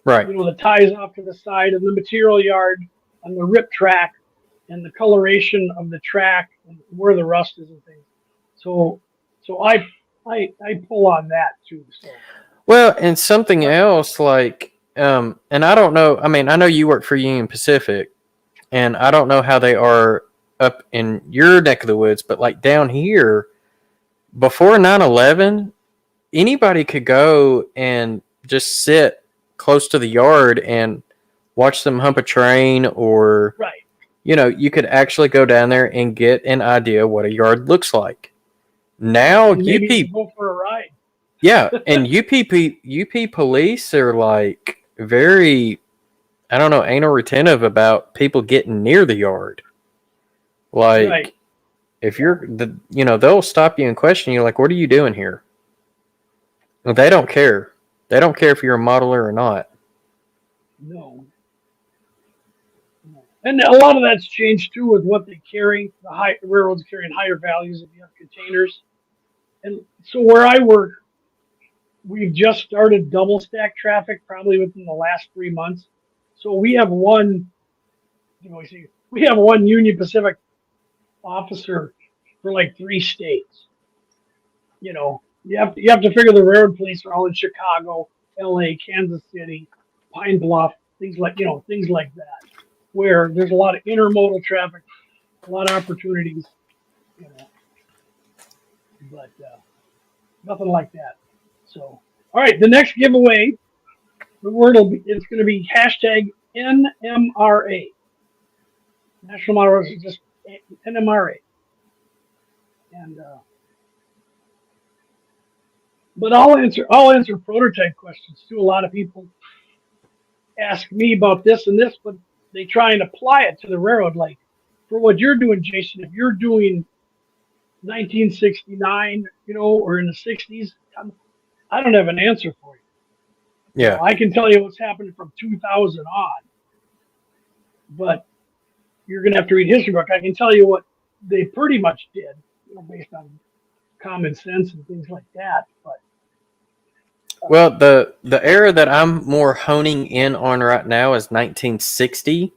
S3: Right.
S2: The ties off to the side and the material yard and the rip track and the coloration of the track and where the rust is and things. So I pull on that too. So.
S3: Well, and something else like, and I don't know, I mean, I know you work for Union Pacific, and I don't know how they are up in your neck of the woods, but like down here, before 9/11, anybody could go and just sit close to the yard and watch them hump a train, or,
S2: right.
S3: You could actually go down there and get an idea what a yard looks like. Now,
S2: UP go for a ride.
S3: Yeah, and UP police are like very, I don't know, anal retentive about people getting near the yard. Like,
S2: right.
S3: If you're they'll stop you and question you, like, what are you doing here? Well, they don't care. They don't care if you're a modeler or not.
S2: No. And a lot of that's changed too with what they carry. The railroads carrying higher values if you have containers. And so where I work, we've just started double stack traffic probably within the last 3 months. So we have one Union Pacific officer for like 3 states. You have to figure the railroad police are all in Chicago, LA, Kansas City, Pine Bluff, things like that, where there's a lot of intermodal traffic, a lot of opportunities, but nothing like that. So, all right, the next giveaway, it's going to be hashtag NMRA. National Model Race is just NMRA. And but I'll answer prototype questions too. A lot of people ask me about this and this, but they try and apply it to the railroad. Like for what you're doing, Jason, if you're doing 1969, or in the 60s, I don't have an answer for you.
S3: Yeah.
S2: I can tell you what's happening from 2000 on, but you're going to have to read history book. I can tell you what they pretty much did, based on common sense and things like that. But
S3: well, the era that I'm more honing in on right now is 1960.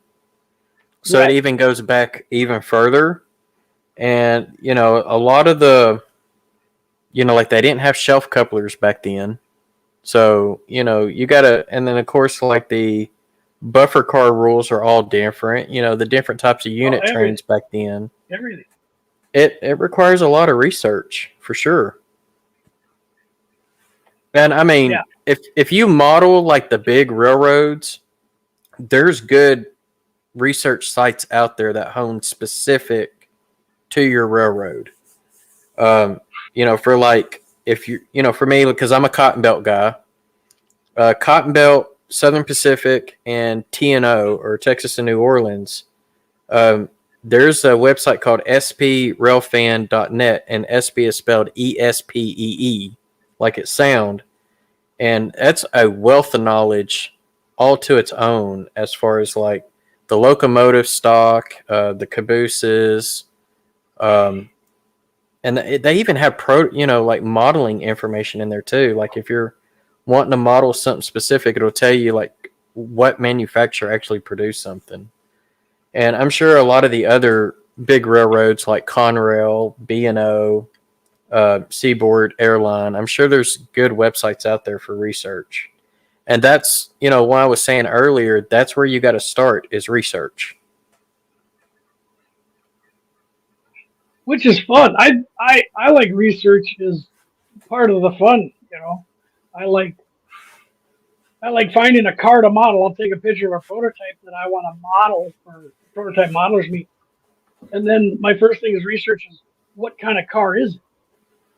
S3: So
S2: right.
S3: It even goes back even further. And, a lot of the, like they didn't have shelf couplers back then. So, you got to, and then of course, like the buffer car rules are all different. The different types of unit trains back then.
S2: Everything.
S3: It requires a lot of research for sure. And I mean,
S2: Yeah.
S3: if you model like the big railroads, there's good research sites out there that hone specific to your railroad. For like if for me, because I'm a Cotton Belt guy, Cotton Belt, Southern Pacific, and TNO or Texas and New Orleans. There's a website called sprailfan.net, and SP is spelled ESPEE, like it sound. And that's a wealth of knowledge all to its own as far as like the locomotive stock, the cabooses, and they even have like modeling information in there too. Like if you're wanting to model something specific, it'll tell you like what manufacturer actually produced something. And I'm sure a lot of the other big railroads like Conrail, B&O, Seaboard Airline, I'm sure there's good websites out there for research. And that's, what I was saying earlier, that's where you got to start is research.
S2: Which is fun. I like research as part of the fun, I like finding a car to model. I'll take a picture of a prototype that I want to model for prototype modelers meet. And then my first thing is research is what kind of car is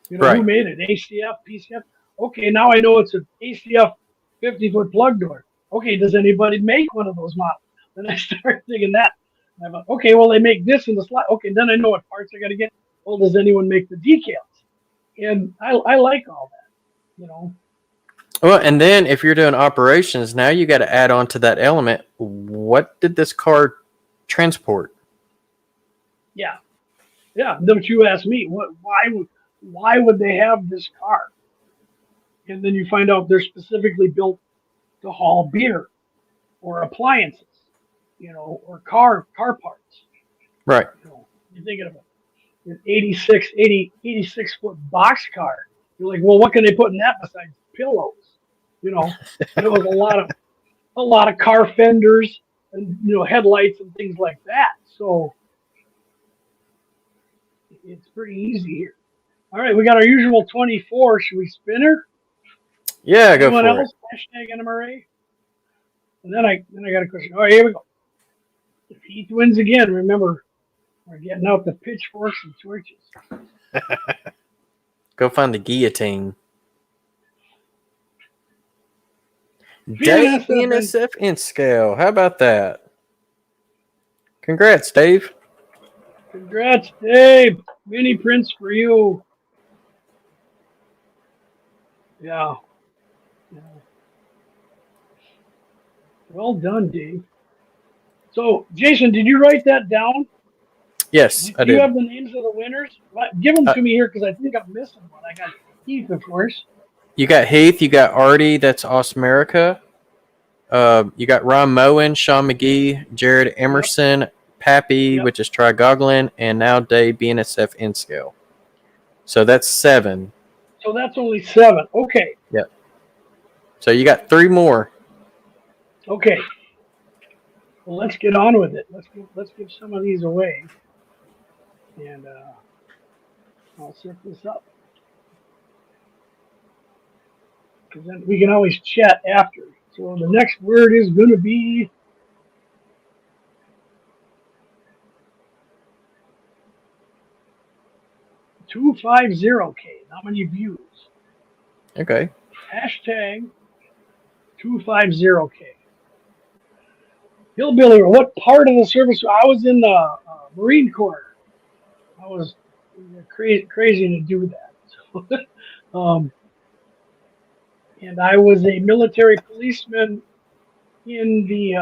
S2: it?
S3: Right.
S2: Who made it? ACF, PCF? Okay, now I know it's an ACF 50-foot plug door. Okay, does anybody make one of those models? Then I start thinking that. And I'm like, okay, well, they make this in the slot. Okay, then I know what parts I got to get. Well, does anyone make the decals? And I like all that,
S3: Well, and then if you're doing operations, now you got to add on to that element. What did this car transport?
S2: Yeah. Don't you ask me why would they have this car? And then you find out they're specifically built to haul beer or appliances, or car parts.
S3: Right.
S2: You're thinking of an 86 foot box car. You're like, well, what can they put in that besides pillows? And it was a lot of car fenders and headlights and things like that. So it's pretty easy here. All right, we got our usual 24. Should we spin her?
S3: Yeah, go
S2: Anyone
S3: for
S2: else? Hashtag NMRA. And then I got a question. All right, here we go. If Heath wins again, remember we're getting out the pitchforks and torches.
S3: it. Go find the guillotine. Dave NSF in scale. How about that? Congrats, Dave.
S2: Congrats, Dave. Mini prints for you. Yeah. Well done, Dave. So, Jason, did you write that down?
S3: Yes, I did.
S2: Do you have the names of the winners? Give them to me here because I think I'm missing one. I got Heath, of course.
S3: You got Heath. You got Artie. That's Osmerica. You got Ron Moen, Sean Mcgee, Jared Emerson, Pappy, which is Trigoglin, and now Dave BNSF in scale. So that's 7.
S2: So that's only 7. Okay.
S3: Yep. So you got 3 more.
S2: Okay. Well, let's get on with it. Let's give some of these away, and I'll set this up because then we can always chat after. So the next word is going to be 250K. How many views?
S3: Okay.
S2: Hashtag 250K. Hillbilly, what part of the service? I was in the Marine Corps. I was crazy to do that. So, and I was a military policeman in the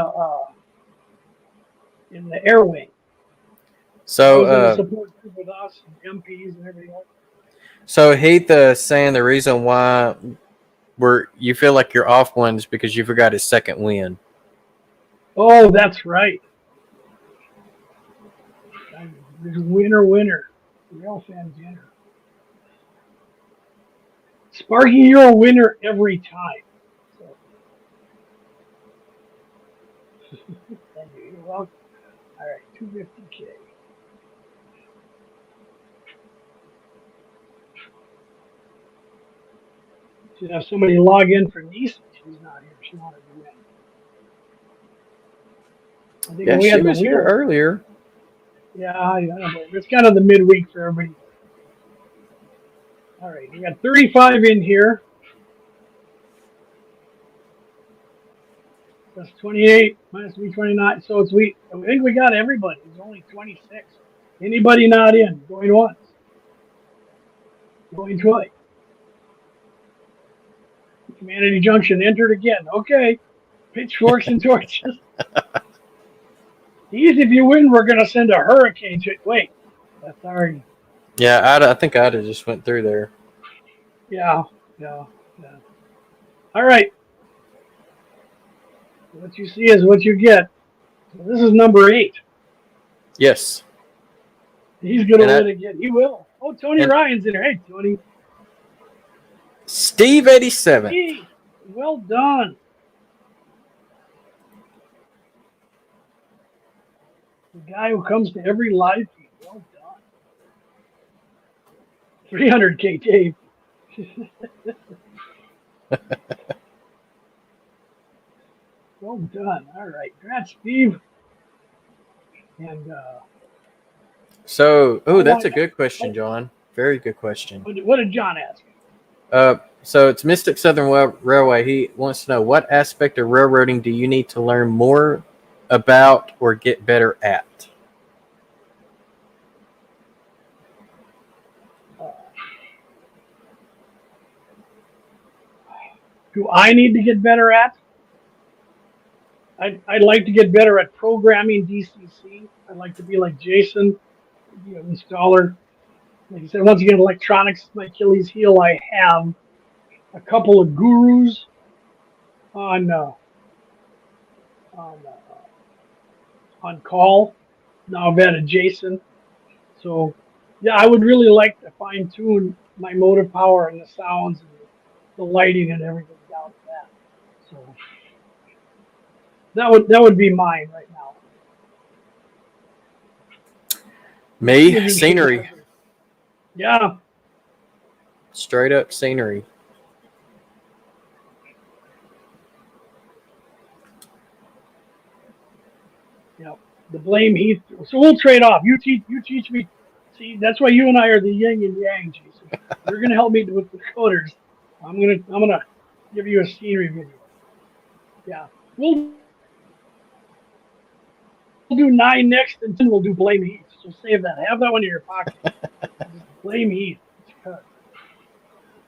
S2: air wing. I was in the
S3: So,
S2: support group with us and MPs and everything else.
S3: so Heath saying the reason why you feel like you're off one is because you forgot his second win.
S2: Oh, that's right. There's winner. Real fans winner. Sparky, you're a winner every time. So. Thank you. You're welcome. All right, 250K. Should have somebody log in for Nisa. She's not here. She wanted to win. I think
S3: Yeah,
S2: we
S3: she
S2: had the
S3: was here
S2: wheel.
S3: earlier.
S2: Yeah, I know, but it's kind of the midweek for everybody. All right, we got 35 in here. That's 28 minus 29. So it's I think we got everybody. It's only 26. Anybody not in? Going once. Going twice. Humanity Junction entered again. Okay. Pitchforks and torches. Easy, if you win, we're going to send a hurricane to. Wait, that's already.
S3: Yeah, I think I'd have just went through there.
S2: Yeah. All right. What you see is what you get. So this is number 8.
S3: Yes.
S2: He's going to win again. He will. Oh, Tony Ryan's in here. Hey, Tony.
S3: Steve 87.
S2: Hey, well done. The guy who comes to every live feed. Well done. 300K, Dave. Well done. All right. Congrats, Steve. And
S3: that's a good question, John. Very good question.
S2: What did John ask?
S3: So it's Mystic Southern Railway. He wants to know, what aspect of railroading do you need to learn more about or get better at?
S2: Do I need to get better at? I'd like to get better at programming DCC. I'd like to be like Jason, be an installer. Like I said, once again, electronics is my Achilles heel. I have a couple of gurus on call. Now I've added Jason. So, yeah, I would really like to fine tune my motive power and the sounds and the lighting and everything down to that. So that would be mine right now.
S3: Me, scenery.
S2: Yeah.
S3: Straight up scenery.
S2: Yep. The blame Heath. So we'll trade off. You teach me. See, that's why you and I are the yin and yang, Jason. You're gonna help me with the coders. I'm gonna give you a scenery video. Yeah. We'll do 9 next, and 10 we'll do blame Heath. So save that. Have that one in your pocket. Just blame Heath.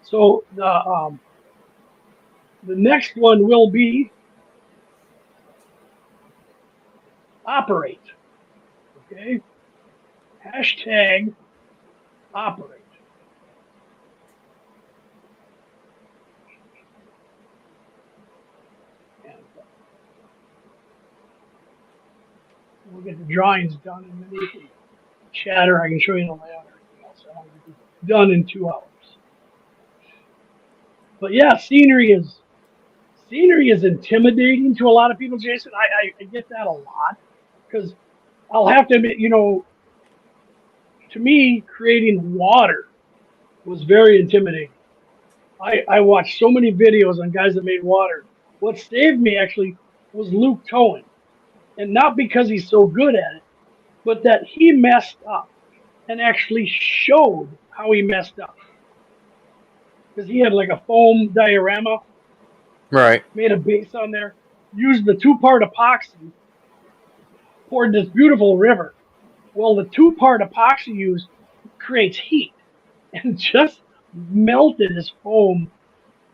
S2: So the next one will be operate. Okay. Hashtag operate. And we'll get the drawings done, and then you can chatter. I can show you the layout and everything else. I want to be done in 2 hours. But yeah, scenery is scenery is intimidating to a lot of people, Jason. I get that a lot because I'll have to admit, to me, creating water was very intimidating. I watched so many videos on guys that made water. What saved me actually was Luke Towan. And not because he's so good at it, but that he messed up and actually showed how he messed up. Because he had like a foam diorama,
S3: Right.
S2: made a base on there, used the 2-part epoxy, poured this beautiful river. Well, the 2-part epoxy used creates heat and just melted his foam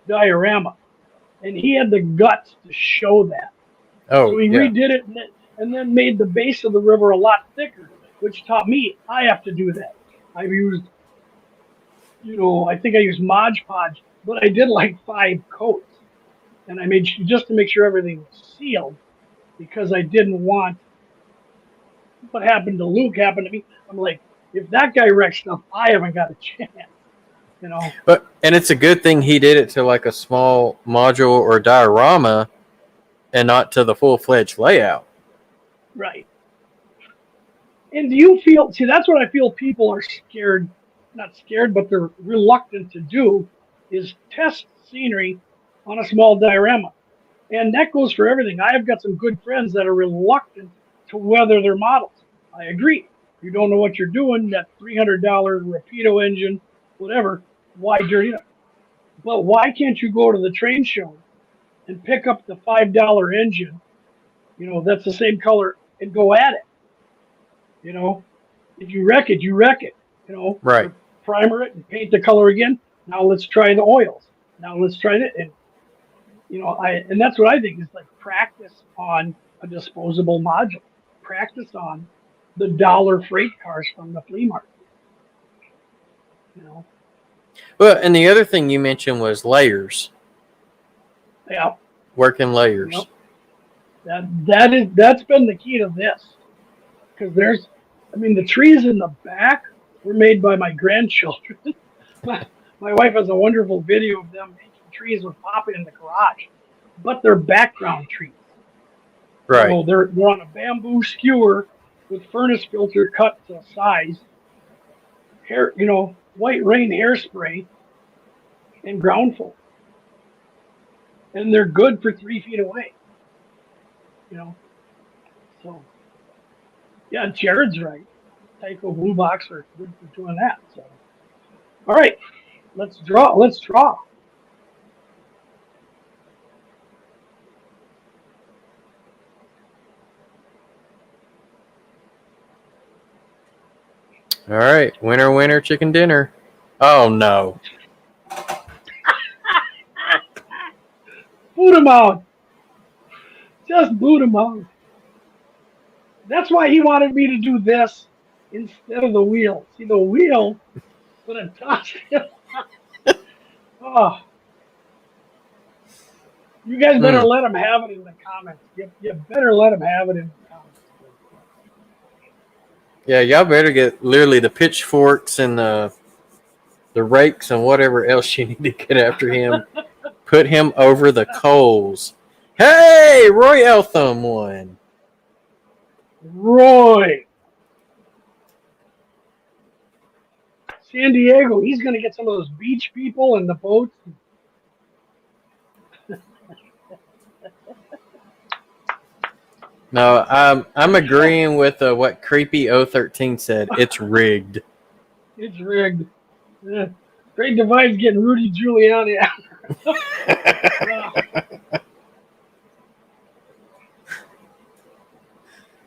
S2: diorama. And he had the guts to show that.
S3: Oh,
S2: So he
S3: yeah.
S2: redid it and then made the base of the river a lot thicker, which taught me I have to do that. I've used, I think I used Mod Podge, but I did like 5 coats. And I made just to make sure everything was sealed because I didn't want what happened to Luke happen to me. I'm like, if that guy wrecks stuff, I haven't got a chance.
S3: And it's a good thing he did it to like a small module or diorama and not to the full-fledged layout.
S2: Right. And do you feel, see, that's what I feel people are scared, not scared, but they're reluctant to do is test scenery on a small diorama. And that goes for everything. I have got some good friends that are reluctant to weather their models. I agree. You don't know what you're doing, that $300 Rapido engine, whatever, why dirty it up? But why can't you go to the train show and pick up the $5 engine, that's the same color and go at it? If you wreck it, you wreck it.
S3: Right.
S2: Primer it and paint the color again. Now let's try the oils. Now let's try it. And, and that's what I think is like practice on a disposable module. Practice on the dollar freight cars from the flea market.
S3: Well, and the other thing you mentioned was layers.
S2: Yeah.
S3: Working layers.
S2: That's been the key to this. Because the trees in the back were made by my grandchildren. My wife has a wonderful video of them making trees with popping in the garage, but they're background trees.
S3: Right.
S2: So they're on a bamboo skewer with furnace filter cut to size. White rain hairspray and ground full. And they're good for 3 feet away. So yeah, Jared's right. Tyco Blue Box are good for doing that. So all right, let's draw.
S3: All right. Winner, winner, chicken dinner. Oh, no.
S2: Boot him out. Just boot him out. That's why he wanted me to do this instead of the wheel. See, the wheel would have touched him. Oh. You guys better let him have it in the comments. You better let him have it in the comments.
S3: Yeah, y'all better get literally the pitchforks and the rakes and whatever else you need to get after him. Put him over the coals. Hey, Roy Eltham won.
S2: Roy. San Diego, he's going to get some of those beach people and the boats.
S3: No, I'm agreeing with what Creepy 013 said. It's rigged.
S2: It's rigged. Yeah. Great Divide's getting Rudy Giuliani out.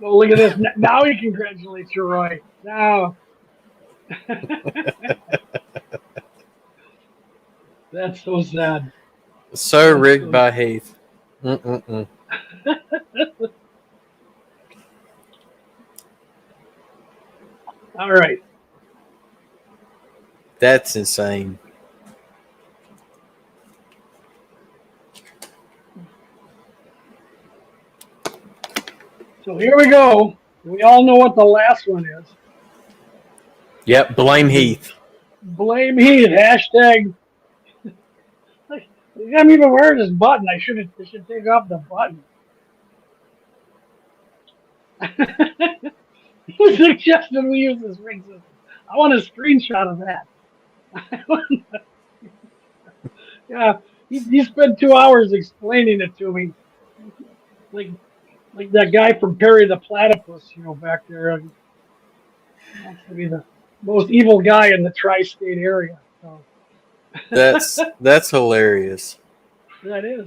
S2: Oh, look at this. Now he congratulates you, Roy. Now. That's so sad.
S3: So rigged by Heath. Mm-mm-mm.
S2: All right.
S3: That's insane.
S2: So here we go. We all know what the last one is.
S3: Yep, blame Heath.
S2: Blame Heath. Hashtag. You got me even wearing this button. I should take off the button. Who suggested we use this ring system? I want a screenshot of that. Yeah, you spent 2 hours explaining it to me, like like that guy from Perry the Platypus, back there. Wants to be the most evil guy in the tri-state area. So.
S3: That's hilarious.
S2: That is.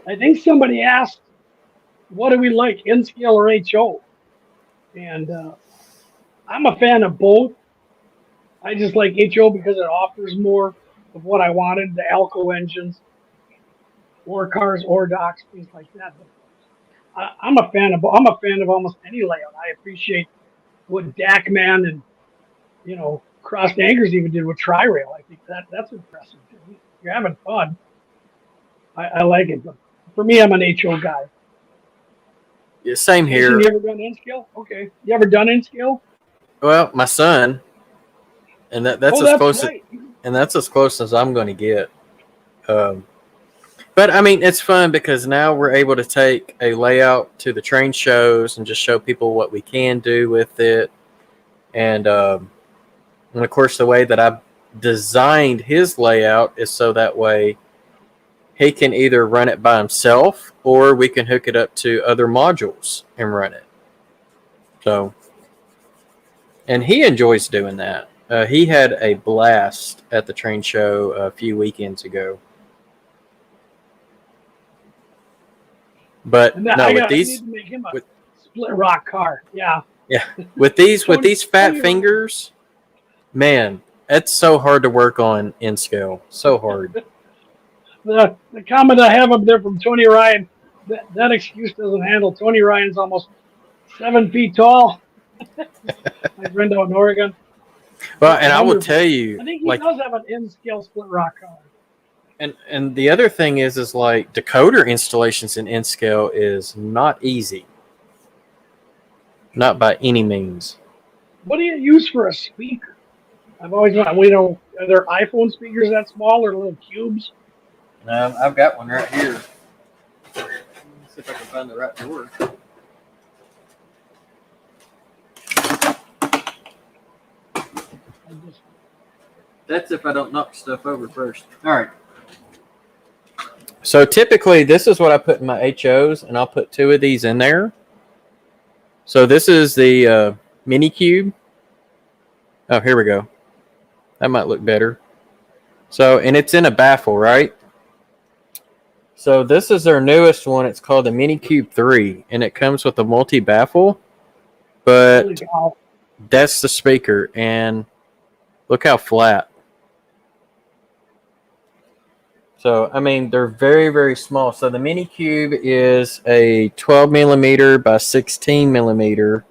S2: I think somebody asked, "What do we like, N scale or HO?" And I'm a fan of both. I just like HO because it offers more of what I wanted: the Alco engines, or cars, or docks, things like that. But I'm a fan of. I'm a fan of almost any layout. I appreciate what Dackman and Crossed Anchors even did with Tri-Rail. I think that's impressive. You're having fun. I like it. But for me, I'm an HO guy.
S3: Yeah, same here.
S2: You ever done N scale? Okay. You ever done N scale?
S3: Well, my son, and that's as close right. That's as close as I'm going to get. But I mean, it's fun because now we're able to take a layout to the train shows and just show people what we can do with it. And of course, the way that I designed his layout is so that way he can either run it by himself or we can hook it up to other modules and run it. So, and he enjoys doing that. He had a blast at the train show a few weekends ago. But no,
S2: I need to make him a split rock car. Yeah.
S3: Yeah. With these fat fingers, man, it's so hard to work on in scale. So hard.
S2: The comment I have up there from Tony Ryan, that excuse doesn't handle. Tony Ryan's almost 7 feet tall. My friend out in Oregon.
S3: Well, and I will tell you,
S2: I think he does have an N scale split rock car.
S3: And the other thing is like decoder installations in N scale is not easy. Not by any means.
S2: What do you use for a speaker? I've always wanted. Are there iPhone speakers that small or little cubes?
S3: I've got one right here. Let's see if I can find the right door. That's if I don't knock stuff over first. All right. So typically, this is what I put in my HOs, and I'll put 2 of these in there. So this is the mini cube. Oh, here we go. That might look better. So, and it's in a baffle, right? So this is their newest one. It's called the Mini Cube 3, and it comes with a multi-baffle. But that's the speaker, and look how flat. So, I mean, they're very, very small. So the Mini Cube is a 12 millimeter by 16 millimeter,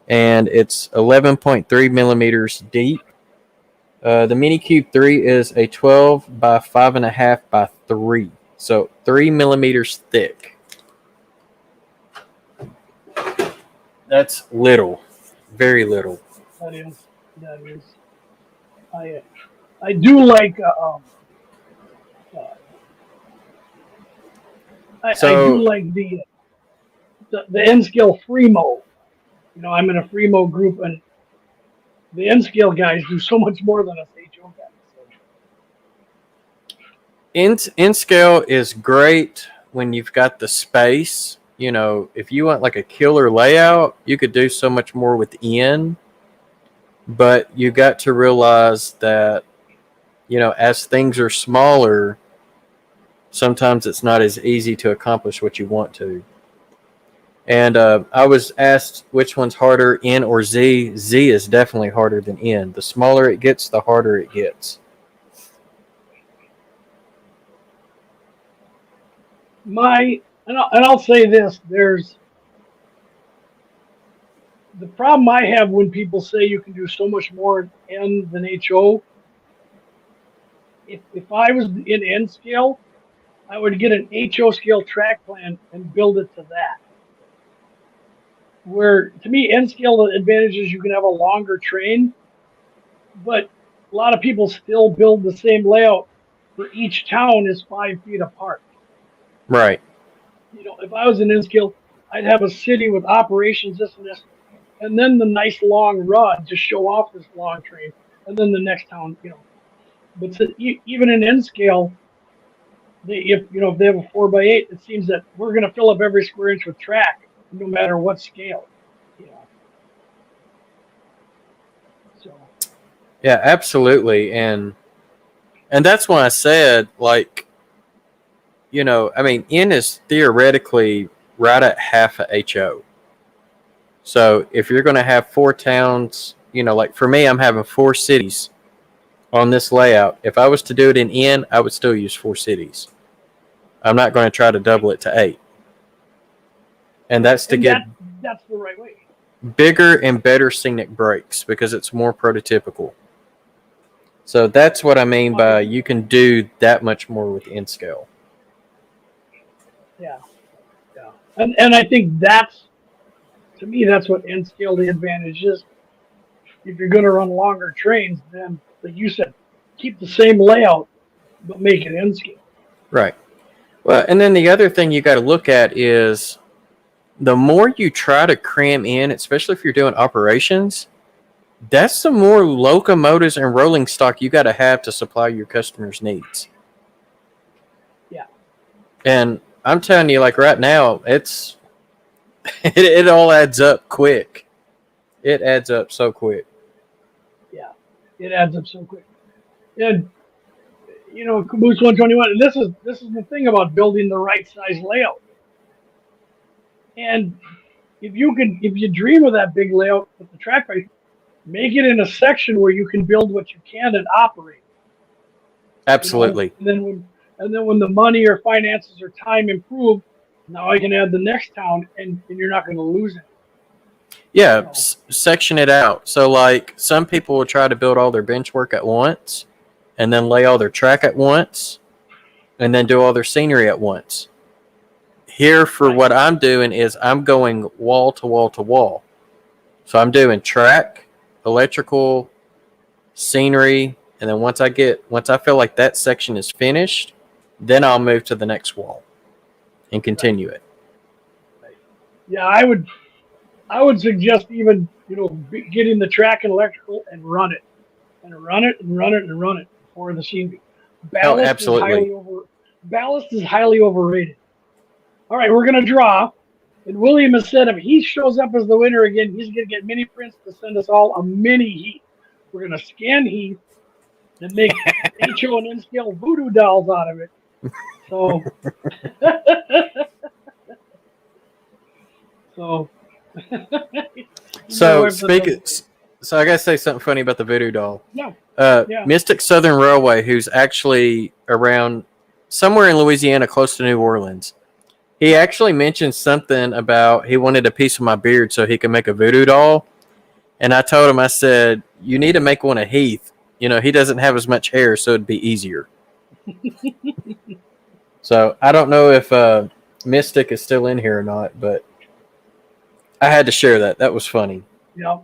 S3: and it's 11.3 millimeters deep. The Mini Cube 3 is a 12 by 5.5 by 3. So 3 millimeters thick. That's little. Very little.
S2: That is. I do like I do like the N-Scale Freemo. I'm in a Freemo group, and the N-Scale guys do so much more than us HO guys.
S3: N-Scale is great when you've got the space. If you want like a killer layout, you could do so much more with N. But you got to realize that, as things are smaller, sometimes it's not as easy to accomplish what you want to. And I was asked which one's harder, N or Z. Z is definitely harder than N. The smaller it gets, the harder it gets.
S2: I'll say this, there's the problem I have when people say you can do so much more in N than HO. If I was in N scale, I would get an HO scale track plan and build it to that. Where, to me, N scale, the advantage is you can have a longer train, but a lot of people still build the same layout for each town is 5 feet apart.
S3: Right.
S2: You know, if I was in Inskill, I'd have a city with operations, this and this, and then the nice long run to show off this long train, and then the next town, you know. But even in N-scale, if they have a 4x8, it seems that we're going to fill up every square inch with track, no matter what scale. You know. So.
S3: Yeah, absolutely, and that's why I said, like, you know, I mean, N is theoretically right at half a HO. So if you're going to have 4 towns, you know, like for me, I'm having 4 cities on this layout. If I was to do it in N, I would still use 4 cities. I'm not going to try to double it to 8. And that's to get
S2: that's the right way.
S3: Bigger and better scenic breaks because it's more prototypical. So that's what I mean by you can do that much more with N scale.
S2: Yeah. And I think that's, to me, that's what N scale the advantage is. If you're going to run longer trains, then, like you said, keep the same layout, but make it N scale.
S3: Right. Well, and then the other thing you got to look at is the more you try to cram in, especially if you're doing operations, that's the more locomotives and rolling stock you got to have to supply your customers' needs.
S2: Yeah.
S3: And I'm telling you, like right now, it all adds up quick. It adds up so quick.
S2: Yeah, it adds up so quick. And you know, Caboose 121. And this is the thing about building the right size layout. And if you dream of that big layout with the track right, make it in a section where you can build what you can and operate.
S3: Absolutely.
S2: You know? And then when the money or finances or time improve, now I can add the next town, and you're not going to lose it.
S3: Yeah, section it out. So, like, some people will try to build all their bench work at once, and then lay all their track at once, and then do all their scenery at once. Here, for what I'm doing is I'm going wall to wall to wall. So I'm doing track, electrical, scenery, and then once I feel like that section is finished, then I'll move to the next wall and continue it.
S2: Yeah, I would suggest even, you know, getting the track and electrical and run it before the scene. Ballast is highly overrated. All right, we're gonna draw, and William has said if he shows up as the winner again, he's gonna get mini prints to send us all a mini Heath. We're gonna scan Heath and make HO and N-scale voodoo dolls out of it. So,
S3: so I gotta say something funny about the voodoo doll.
S2: Yeah.
S3: Mystic Southern Railway, who's actually around somewhere in Louisiana, close to New Orleans. He actually mentioned something about he wanted a piece of my beard so he could make a voodoo doll. And I told him, I said, you need to make one of Heath. You know, he doesn't have as much hair, so it'd be easier. So I don't know if Mystic is still in here or not, but I had to share that. That was funny.
S2: Yep.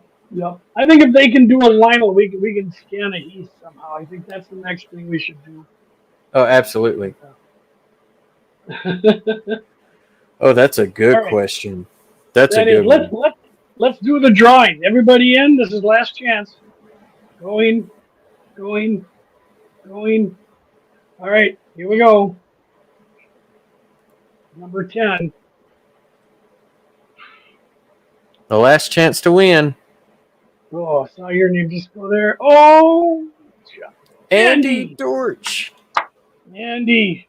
S2: I think if they can do a Lionel, we can scan a Heath somehow. I think that's the next thing we should do.
S3: Oh, absolutely. Oh, that's a good question. That's a good one.
S2: Let's do the drawing. Everybody in. This is last chance. Going. All right, here we go. Number 10.
S3: The last chance to win.
S2: Oh, I saw your name just go there. Oh,
S3: Andy Dortch.
S2: Andy.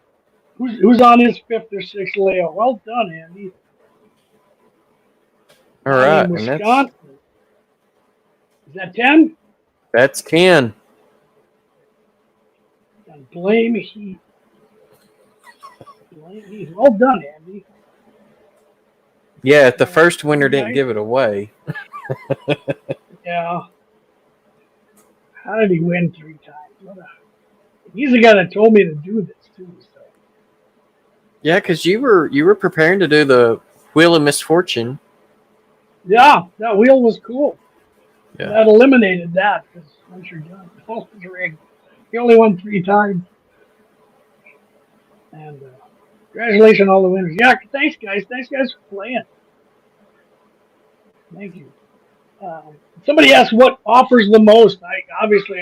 S2: Who's on his 5th or 6th layout? Well done, Andy.
S3: All right.
S2: Wisconsin. Is that 10?
S3: That's 10.
S2: And blame Heath. Well done, Andy.
S3: Yeah, if the first winner didn't give it away.
S2: Yeah. How did he win 3 times? He's the guy that told me to do this too. So.
S3: Yeah, because you were preparing to do the Wheel of Misfortune.
S2: Yeah, that wheel was cool.
S3: Yeah.
S2: That eliminated that because once you're done, oh, it's rigged. You only won 3 times. And congratulations on all the winners. Yeah, thanks guys. Thanks guys for playing. Thank you. Somebody asked what offers the most. I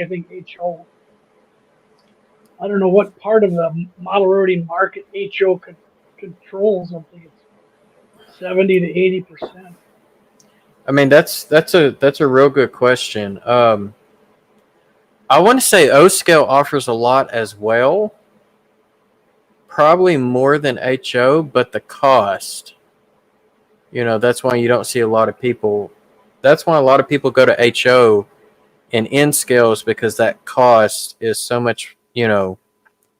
S2: think HO. I don't know what part of the model rotary market HO controls. I think it's 70 to 80%.
S3: I mean, that's a real good question. I want to say O scale offers a lot as well, probably more than HO, but the cost, that's why you don't see a lot of people. That's why a lot of people go to HO and N scales because that cost is so much,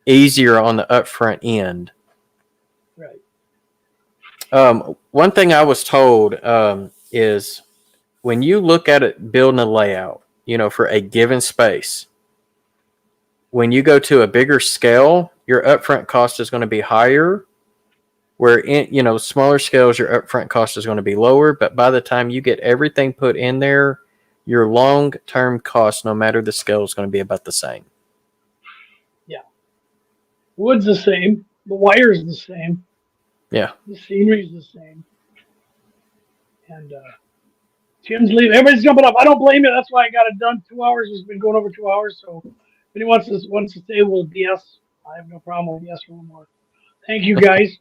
S3: easier on the upfront end.
S2: Right.
S3: One thing I was told is when you look at it building a layout, for a given space, when you go to a bigger scale, your upfront cost is going to be higher. Where in smaller scales, your upfront cost is going to be lower. But by the time you get everything put in there, your long-term cost, no matter the scale, is going to be about the same.
S2: Yeah. Wood's the same. The wire's the same.
S3: Yeah.
S2: The scenery's the same. And Tim's leaving. Everybody's jumping up. I don't blame you. That's why I got it done. 2 hours. It's been going over 2 hours. So if anyone wants to stay, we'll BS. I have no problem with yes or more. Thank you guys.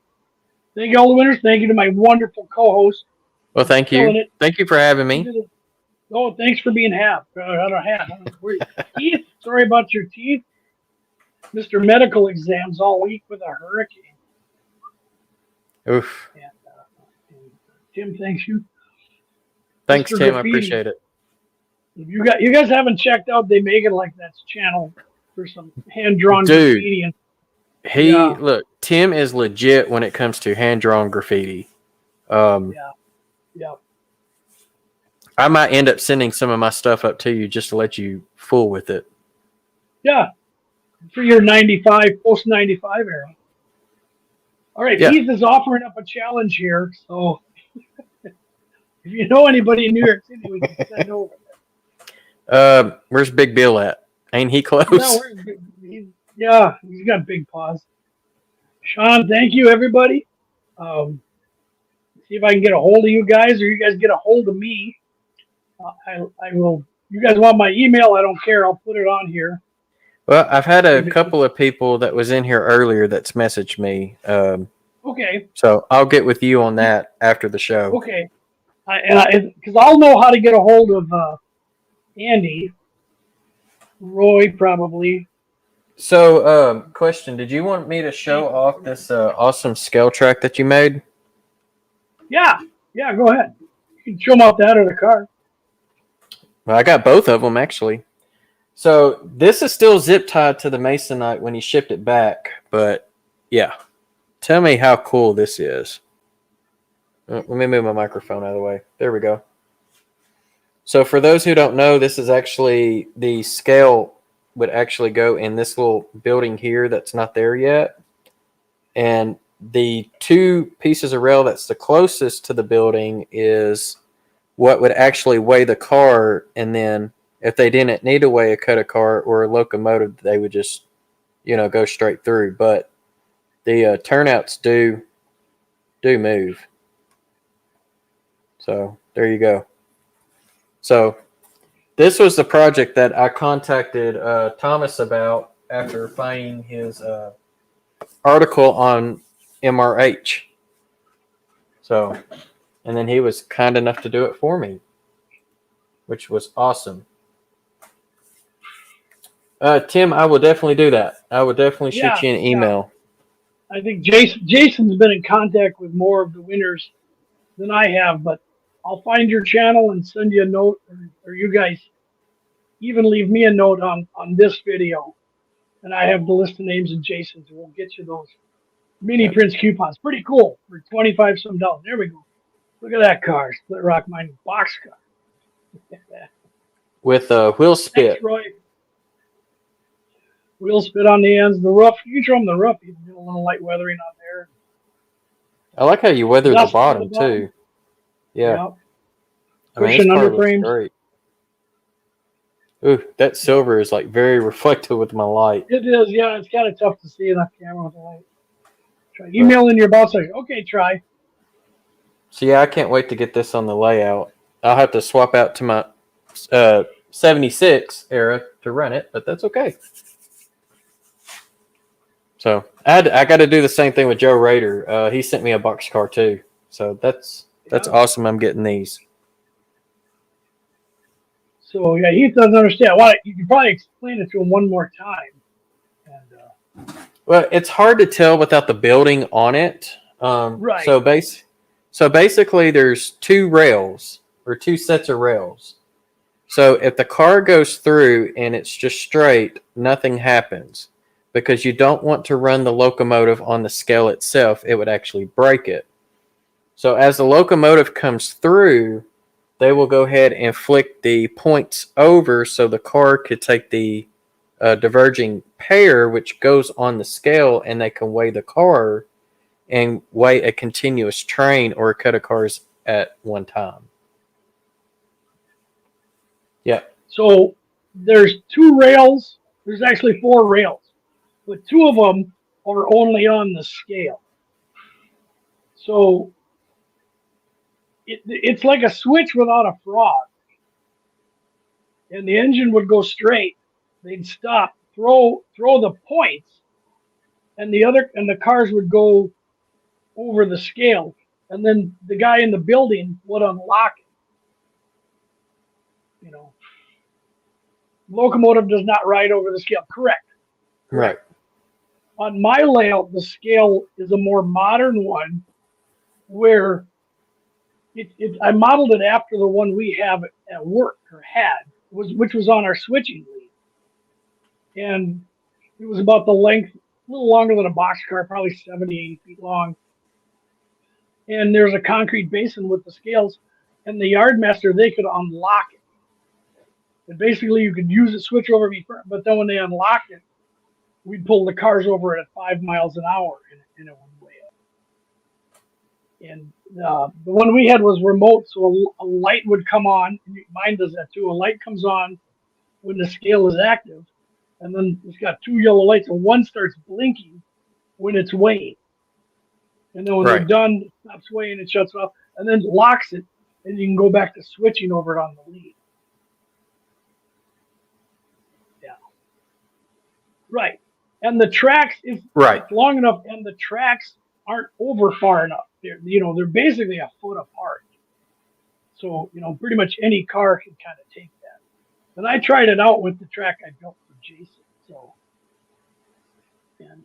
S2: Thank you all the winners. Thank you to my wonderful co-host.
S3: Well, thank you. Thank you for having me.
S2: Oh, thanks for being Keith, sorry about your teeth. Mr. Medical exams all week with a hurricane.
S3: Oof.
S2: And Tim, thanks you.
S3: Thanks,
S2: Mr.
S3: Tim.
S2: Graffiti.
S3: I appreciate it.
S2: If you guys haven't checked out They Make It Like That's channel for some hand-drawn graffiti. And
S3: look, Tim is legit when it comes to hand-drawn graffiti.
S2: Yeah.
S3: I might end up sending some of my stuff up to you just to let you fool with it.
S2: Yeah. For your 95, post-95 era. All right,
S3: yeah.
S2: Keith is offering up a challenge here. So if you know anybody in New York City, we can send over
S3: there. Where's Big Bill at? Ain't he close?
S2: Yeah, he's got big paws. Sean, thank you, everybody. See if I can get a hold of you guys, or you guys get a hold of me. I will. You guys want my email? I don't care. I'll put it on here.
S3: Well, I've had a couple of people that was in here earlier that's messaged me.
S2: Okay.
S3: So I'll get with you on that after the show.
S2: Okay. Because I'll know how to get a hold of Andy. Roy, probably.
S3: So, question, did you want me to show off this awesome scale track that you made?
S2: Yeah, go ahead. You can show them off that or the car.
S3: Well, I got both of them, actually. So, this is still zip tied to the Masonite when he shipped it back. But, yeah. Tell me how cool this is. Let me move my microphone out of the way. There we go. So, for those who don't know, this is actually the scale would actually go in this little building here that's not there yet. And the 2 pieces of rail that's the closest to the building is what would actually weigh the car. And then if they didn't need to weigh a car or a locomotive, they would just, go straight through. But the turnouts do move. So there you go. So this was the project that I contacted Thomas about after finding his article on MRH. So, and then he was kind enough to do it for me, which was awesome. Tim, I will definitely do that. I will definitely shoot you an email.
S2: I think Jason's been in contact with more of the winners than I have, but I'll find your channel and send you a note, or you guys even leave me a note on this video, and I have the list of names of Jason's, and we'll get you those mini Prince coupons. Pretty cool for $25 some. There we go. Look at that car, Split Rock Mining box car
S3: with a wheel spit.
S2: Thanks, Roy. Wheel spit on the ends. The roof, you drum the roof. You get a little light weathering on there.
S3: I like how you weather the bottom too. Yeah.
S2: Yep. Cushion under frames. Great.
S3: Ooh, that silver is like very reflective with my light.
S2: It is, yeah. It's kind of tough to see in that camera with the light. Try
S3: But,
S2: emailing your boss. Like, okay, try.
S3: so yeah, I can't wait to get this on the layout. I'll have to swap out to my 76 era to run it, but that's okay. So I got to do the same thing with Joe Rader. He sent me a boxcar too, so that's
S2: Yeah.
S3: awesome. I'm getting these.
S2: So yeah, he doesn't understand. Why you can probably explain it to him one more time. And
S3: Well, it's hard to tell without the building on it.
S2: right,
S3: So basically, there's two rails or two sets of rails. So if the car goes through and it's just straight, nothing happens because you don't want to run the locomotive on the scale itself. It would actually break it. So as the locomotive comes through, they will go ahead and flick the points over so the car could take the diverging pair, which goes on the scale, and they can weigh the car and weigh a continuous train or a cut of cars at one time. Yeah.
S2: so there's two rails. There's actually four rails, but two of them are only on the scale. So it's like a switch without a frog. And the engine would go straight. They'd stop, throw the points, and the cars would go over the scale, and then the guy in the building would unlock it. You know, locomotive does not ride over the scale. Correct.
S3: Right.
S2: On my layout, the scale is a more modern one, where I modeled it after the one we have at work or had, which was on our switching lead, and it was about the length, a little longer than a boxcar, probably 70, 80 feet long. And there's a concrete basin with the scales, and the yardmaster, they could unlock it. And basically, you could use it, switch over, but then when they unlocked it, we'd pull the cars over it at 5 miles an hour, and it would weigh it. And the one we had was remote, so a light would come on. Mine does that too. A light comes on when the scale is active, and then it's got two yellow lights, and one starts blinking when it's weighing. And then when they're done, it stops weighing, it shuts off, and then locks it, and you can go back to switching over it on the lead. Yeah. Right. And the tracks is long enough, and the tracks aren't over far enough. They're basically a foot apart. So, pretty much any car can kind of take that. And I tried it out with the track I built for Jason. So, and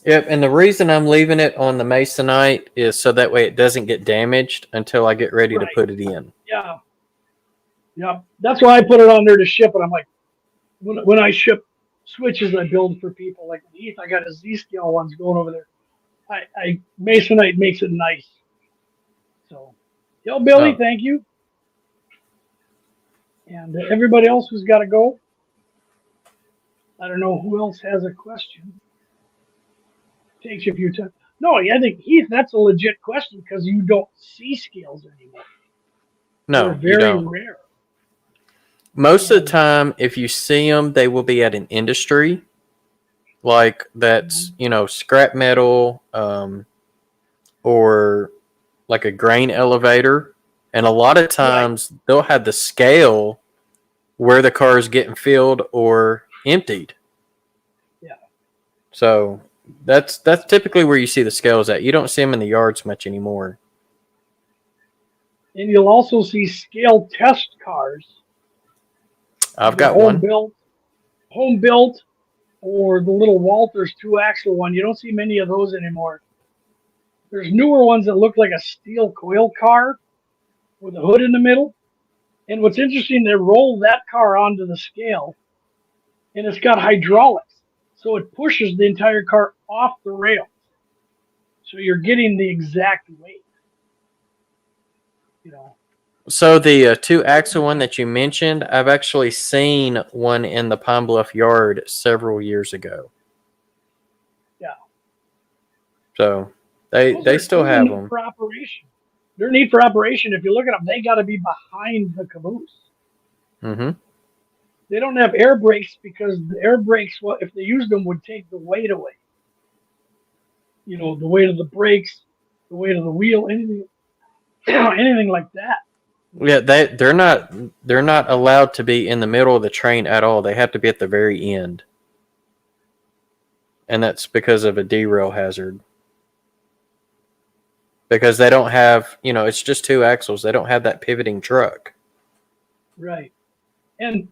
S3: Yep, and the reason I'm leaving it on the Masonite is so that way it doesn't get damaged until I get ready to put it in.
S2: Yeah. Yeah. That's why I put it on there to ship it. I'm like, when I ship switches I build for people, like Heath, I got his Z-scale ones going over there. I Masonite makes it nice. So, yo, Billy, thank you. And everybody else who's got to go. I don't know who else has a question. Takes you a few times. No, I think Heath, that's a legit question because you don't see scales anymore.
S3: No,
S2: they're very rare.
S3: Most of the time, if you see them, they will be at an industry, like that's scrap metal, or like a grain elevator, and a lot of times they'll have the scale where the car is getting filled or emptied.
S2: Yeah.
S3: So that's typically where you see the scales at. You don't see them in the yards much anymore.
S2: And you'll also see scale test cars.
S3: I've got one.
S2: Home built, or the little Walters 2-axle one. You don't see many of those anymore. There's newer ones that look like a steel coil car with a hood in the middle. And what's interesting, they roll that car onto the scale, and it's got hydraulics. So it pushes the entire car off the rails. So you're getting the exact weight.
S3: So the 2-axle one that you mentioned, I've actually seen one in the Pine Bluff yard several years ago.
S2: Yeah.
S3: So they still have them
S2: for operation. They're neat for operation. If you look at them, they got to be behind the caboose.
S3: Mm-hmm.
S2: They don't have air brakes because the air brakes, well, if they used them, would take the weight away. The weight of the brakes, the weight of the wheel, anything, anything like that.
S3: Yeah, they're not allowed to be in the middle of the train at all. They have to be at the very end, and that's because of a derail hazard. Because they don't have, it's just two axles. They don't have that pivoting truck.
S2: Right. And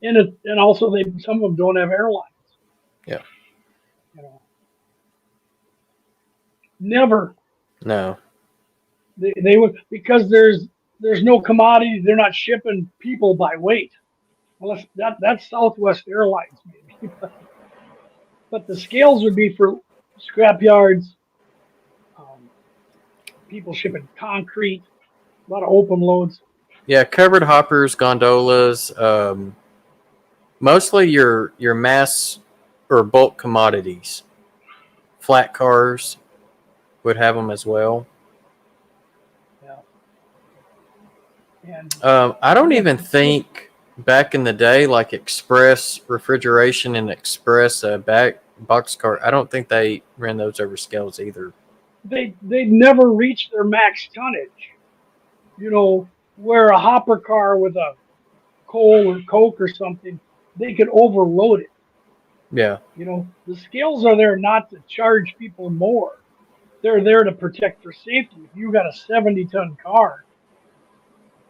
S2: also some of them don't have airlines.
S3: Yeah.
S2: Never.
S3: No.
S2: They would, because there's no commodity. They're not shipping people by weight, unless that's Southwest Airlines maybe. But the scales would be for scrap yards, people shipping concrete, a lot of open loads.
S3: Yeah, covered hoppers, gondolas, mostly your mass or bulk commodities. Flat cars would have them as well.
S2: Yeah. And
S3: I don't even think back in the day, like express refrigeration and express back boxcar, I don't think they ran those over scales either.
S2: they never reach their max tonnage. Where a hopper car with a coal or coke or something, they could overload it.
S3: Yeah.
S2: The scales are there not to charge people more. They're there to protect for safety. If you got a 70-ton car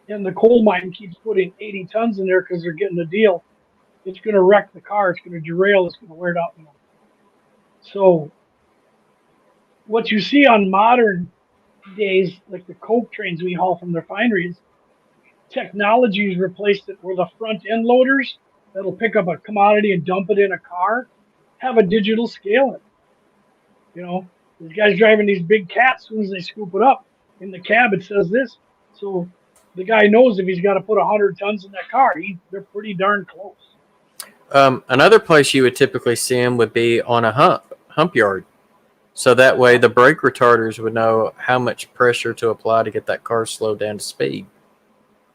S2: and the coal mine keeps putting 80 tons in there because they're getting a deal, it's going to wreck the car. It's going to derail. It's going to wear it out. So what you see on modern days, like the coke trains we haul from the refineries, technology's replaced it where the front end loaders that'll pick up a commodity and dump it in a car have a digital scale. These guys driving these big cats, as soon as they scoop it up in the cab, it says this. So the guy knows if he's got to put 100 tons in that car, they're pretty darn close.
S3: Another place you would typically see them would be on a hump yard. So that way the brake retarders would know how much pressure to apply to get that car slowed down to speed.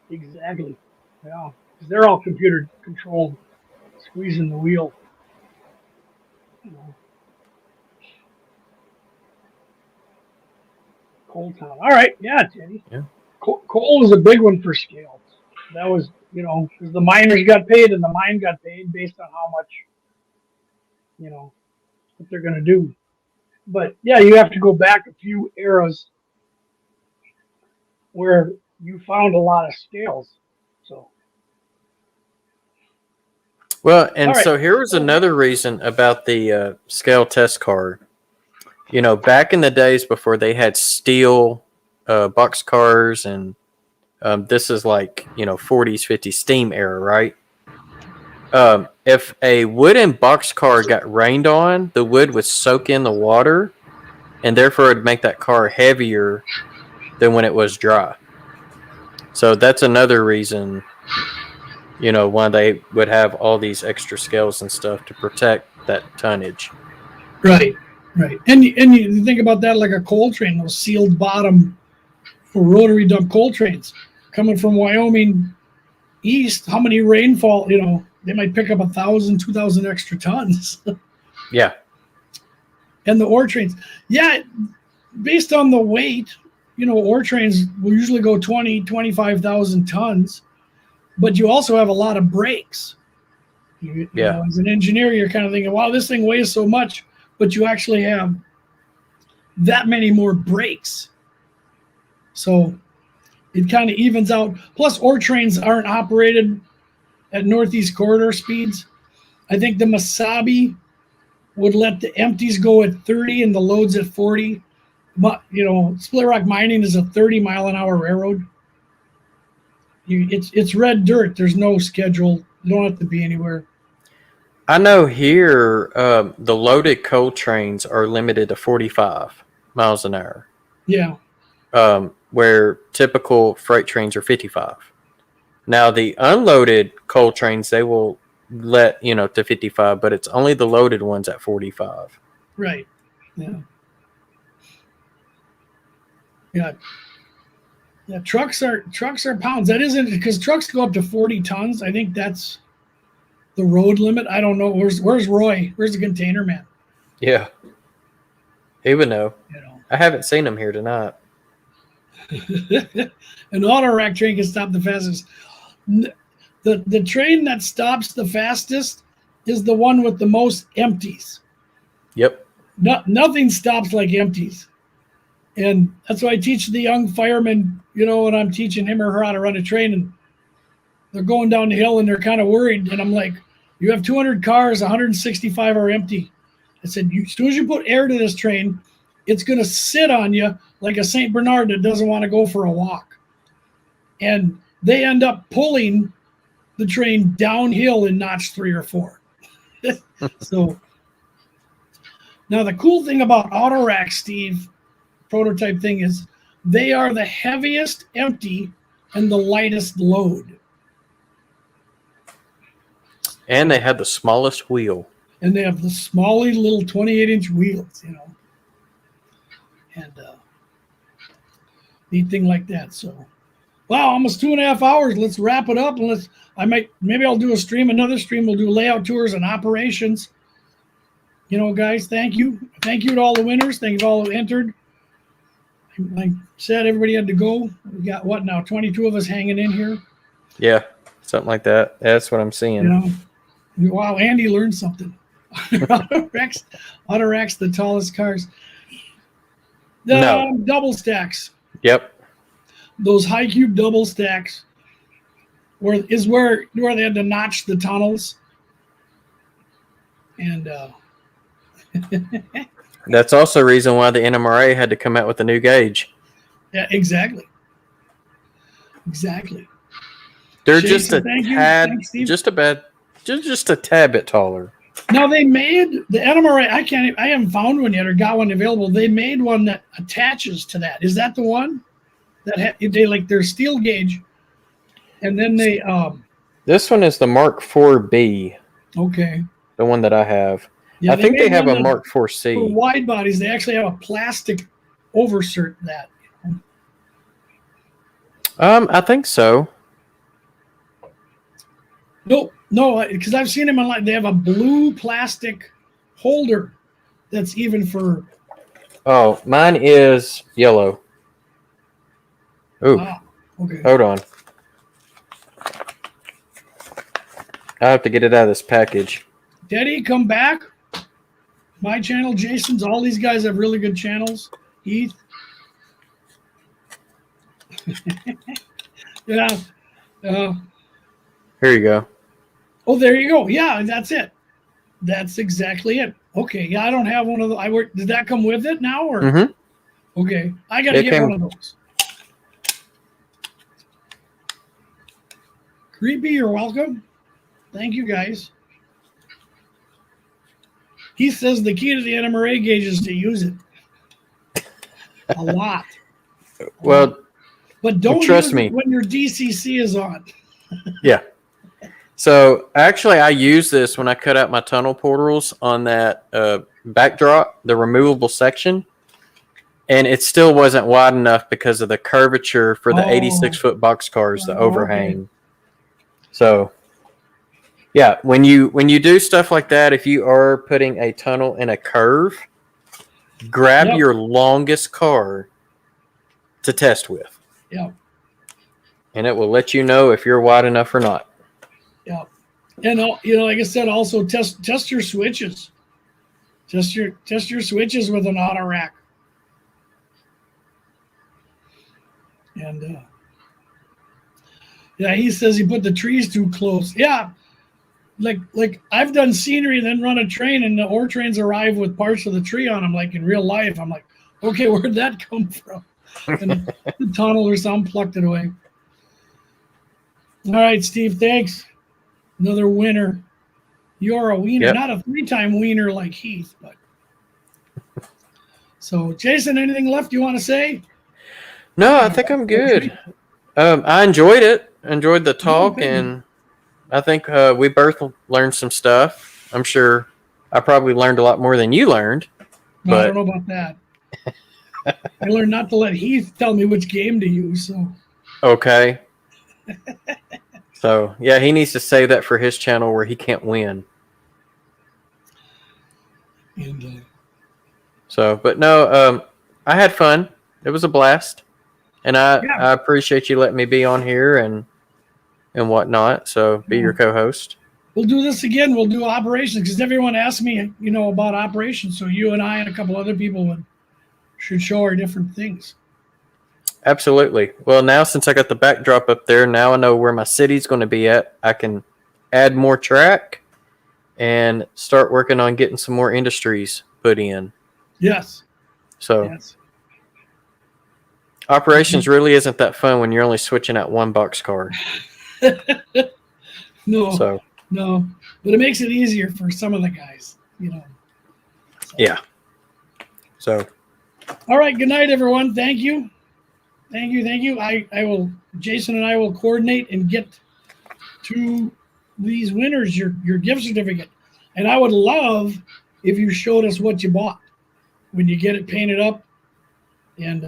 S2: Exactly. Yeah. Because they're all computer controlled, squeezing the wheel. Coal town. All right. Yeah, Teddy.
S3: Yeah.
S2: Coal is a big one for scales. That was, because the miners got paid and the mine got paid based on how much, what they're going to do. But yeah, you have to go back a few eras where you found a lot of scales. So.
S3: Well, and
S2: right.
S3: so here was another reason about the scale test car. Back in the days before they had steel box cars, and this is like 40s, 50s steam era, right? If a wooden box car got rained on, the wood would soak in the water, and therefore it'd make that car heavier than when it was dry. So that's another reason, why they would have all these extra scales and stuff to protect that tonnage.
S2: Right. And you think about that like a coal train, those sealed bottom for rotary dump coal trains coming from Wyoming east. How many rainfall, they might pick up 1,000, 2,000 extra tons.
S3: Yeah.
S2: And the ore trains. Yeah. Based on the weight, ore trains will usually go 20, 25,000 tons, but you also have a lot of brakes. As an engineer, you're kind of thinking, wow, this thing weighs so much, but you actually have that many more brakes. So it kind of evens out. Plus, ore trains aren't operated at Northeast Corridor speeds. I think the Mesabi would let the empties go at 30 and the loads at 40. But, Split Rock Mining is a 30-mile-an-hour railroad. It's red dirt. There's no schedule. You don't have to be anywhere.
S3: I know here the loaded coal trains are limited to 45 miles an hour.
S2: Yeah.
S3: Where typical freight trains are 55. Now the unloaded coal trains, they will let to 55, but it's only the loaded ones at 45.
S2: Right. Yeah. Yeah. Yeah, trucks are pounds. That isn't because trucks go up to 40 tons. I think that's the road limit. I don't know. Where's Roy? Where's the container man?
S3: Yeah. He would know.
S2: You know.
S3: I haven't seen him here tonight.
S2: An auto rack train can stop the fastest. The train that stops the fastest is the one with the most empties.
S3: Yep.
S2: Nothing stops like empties. And that's why I teach the young firemen, when I'm teaching him or her how to run a train, and they're going down the hill and they're kind of worried. And I'm like, you have 200 cars, 165 are empty. I said, as soon as you put air to this train, it's going to sit on you like a St. Bernard that doesn't want to go for a walk. And they end up pulling the train downhill in notch 3 or 4. So now the cool thing about auto rack, Steve, prototype thing is they are the heaviest empty and the lightest load.
S3: And they had the smallest wheel.
S2: And they have the smally little 28-inch wheels, And neat thing like that. So, wow, almost 2.5 hours. Let's wrap it up. And maybe I'll do another stream. We'll do layout tours and operations. Guys, thank you. Thank you to all the winners. Thank you to all who entered. Like I said, everybody had to go. We got 22 of us hanging in here.
S3: Yeah, something like that. That's what I'm seeing.
S2: Wow, Andy learned something. Auto racks, the tallest cars. Double stacks.
S3: Yep.
S2: Those high cube double stacks where they had to notch the tunnels. And
S3: that's also the reason why the NMRA had to come out with a new gauge.
S2: Yeah, exactly.
S3: They're
S2: Jason,
S3: just a tad bit taller.
S2: Now they made the NMRA. I haven't found one yet or got one available. They made one that attaches to that. Is that the one that they like their steel gauge, and then they
S3: This one is the Mark 4B.
S2: Okay.
S3: The one that I have.
S2: Yeah,
S3: I think they have a Mark 4C.
S2: For wide bodies, they actually have a plastic oversert that.
S3: I think so.
S2: No, because I've seen them online. They have a blue plastic holder that's even for.
S3: Oh, mine is yellow. Ooh.
S2: Ah, okay.
S3: Hold on. I have to get it out of this package.
S2: Daddy, come back. My channel, Jason's. All these guys have really good channels. Heath. Yeah.
S3: Here you go.
S2: Oh, there you go. Yeah, that's it. That's exactly it. Okay. Yeah, I don't have one of those. Did that come with it now? Or?
S3: Mm-hmm.
S2: Okay. I got to get one of those. Creepy, you're welcome. Thank you, guys. He says the key to the NMRA gauge is to use it a lot.
S3: Well,
S2: but don't
S3: trust
S2: use
S3: me
S2: it when your DCC is on.
S3: Yeah. So actually, I use this when I cut out my tunnel portals on that backdrop, the removable section, and it still wasn't wide enough because of the curvature for the 86-foot box cars, the overhang. Okay. So, yeah, when you do stuff like that, if you are putting a tunnel in a curve, grab your longest car to test with.
S2: Yeah.
S3: And it will let you know if you're wide enough or not.
S2: Yeah. And like I said, also test your switches. Test your switches with an auto rack. And yeah, he says he put the trees too close. Yeah. Like I've done scenery and then run a train and the ore trains arrive with parts of the tree on them, like in real life. I'm like, okay, where'd that come from? And the tunnel or something plucked it away. All right, Steve, thanks. Another winner. You're a wiener, not a 3-time wiener like Heath, but. So, Jason, anything left you want to say?
S3: No, I think I'm good. I enjoyed it. Enjoyed the talk, and I think we both learned some stuff. I'm sure I probably learned a lot more than you learned.
S2: No, I don't know about that. I learned not to let Heath tell me which game to use. So
S3: Okay. So yeah, he needs to save that for his channel where he can't win.
S2: and
S3: So, but no, I had fun. It was a blast, and I
S2: yeah,
S3: appreciate you letting me be on here and whatnot. So be your co-host.
S2: we'll do this again. We'll do operations because everyone asked me, about operations. So you and I and a couple other people should show our different things.
S3: Absolutely. Well, now since I got the backdrop up there, now I know where my city's going to be at. I can add more track and start working on getting some more industries put in.
S2: Yes.
S3: So
S2: Yes.
S3: operations really isn't that fun when you're only switching out one box car.
S2: No.
S3: So
S2: No. But it makes it easier for some of the guys. So.
S3: yeah. So
S2: All right. Good night, everyone. Thank you. Thank you. I will. Jason and I will coordinate and get to these winners your gift certificate. And I would love if you showed us what you bought when you get it painted up and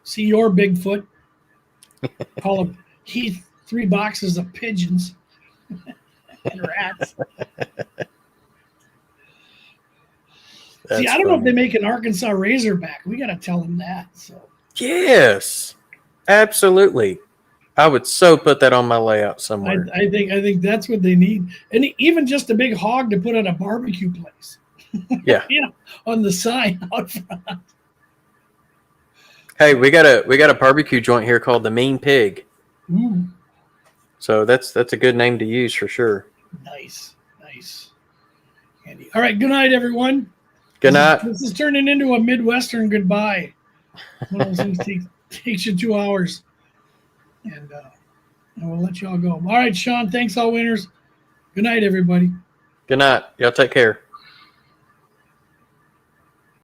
S2: see your Bigfoot. Call him Heath 3 boxes of pigeons and rats. See, I don't know if they make an Arkansas Razorback. We got to tell them that. So
S3: yes, absolutely. I would so put that on my layout somewhere.
S2: I think that's what they need, and even just a big hog to put at a barbecue place.
S3: Yeah,
S2: on the sign out front.
S3: Hey, we got a barbecue joint here called the Mean Pig.
S2: Ooh,
S3: So that's a good name to use for sure.
S2: nice. Andy. All right, good night, everyone.
S3: Good night.
S2: This is turning into a Midwestern goodbye. One of those things takes you 2 hours. And we'll let you all go. All right, Sean, thanks, all winners. Good night, everybody.
S3: Good night. Y'all take care.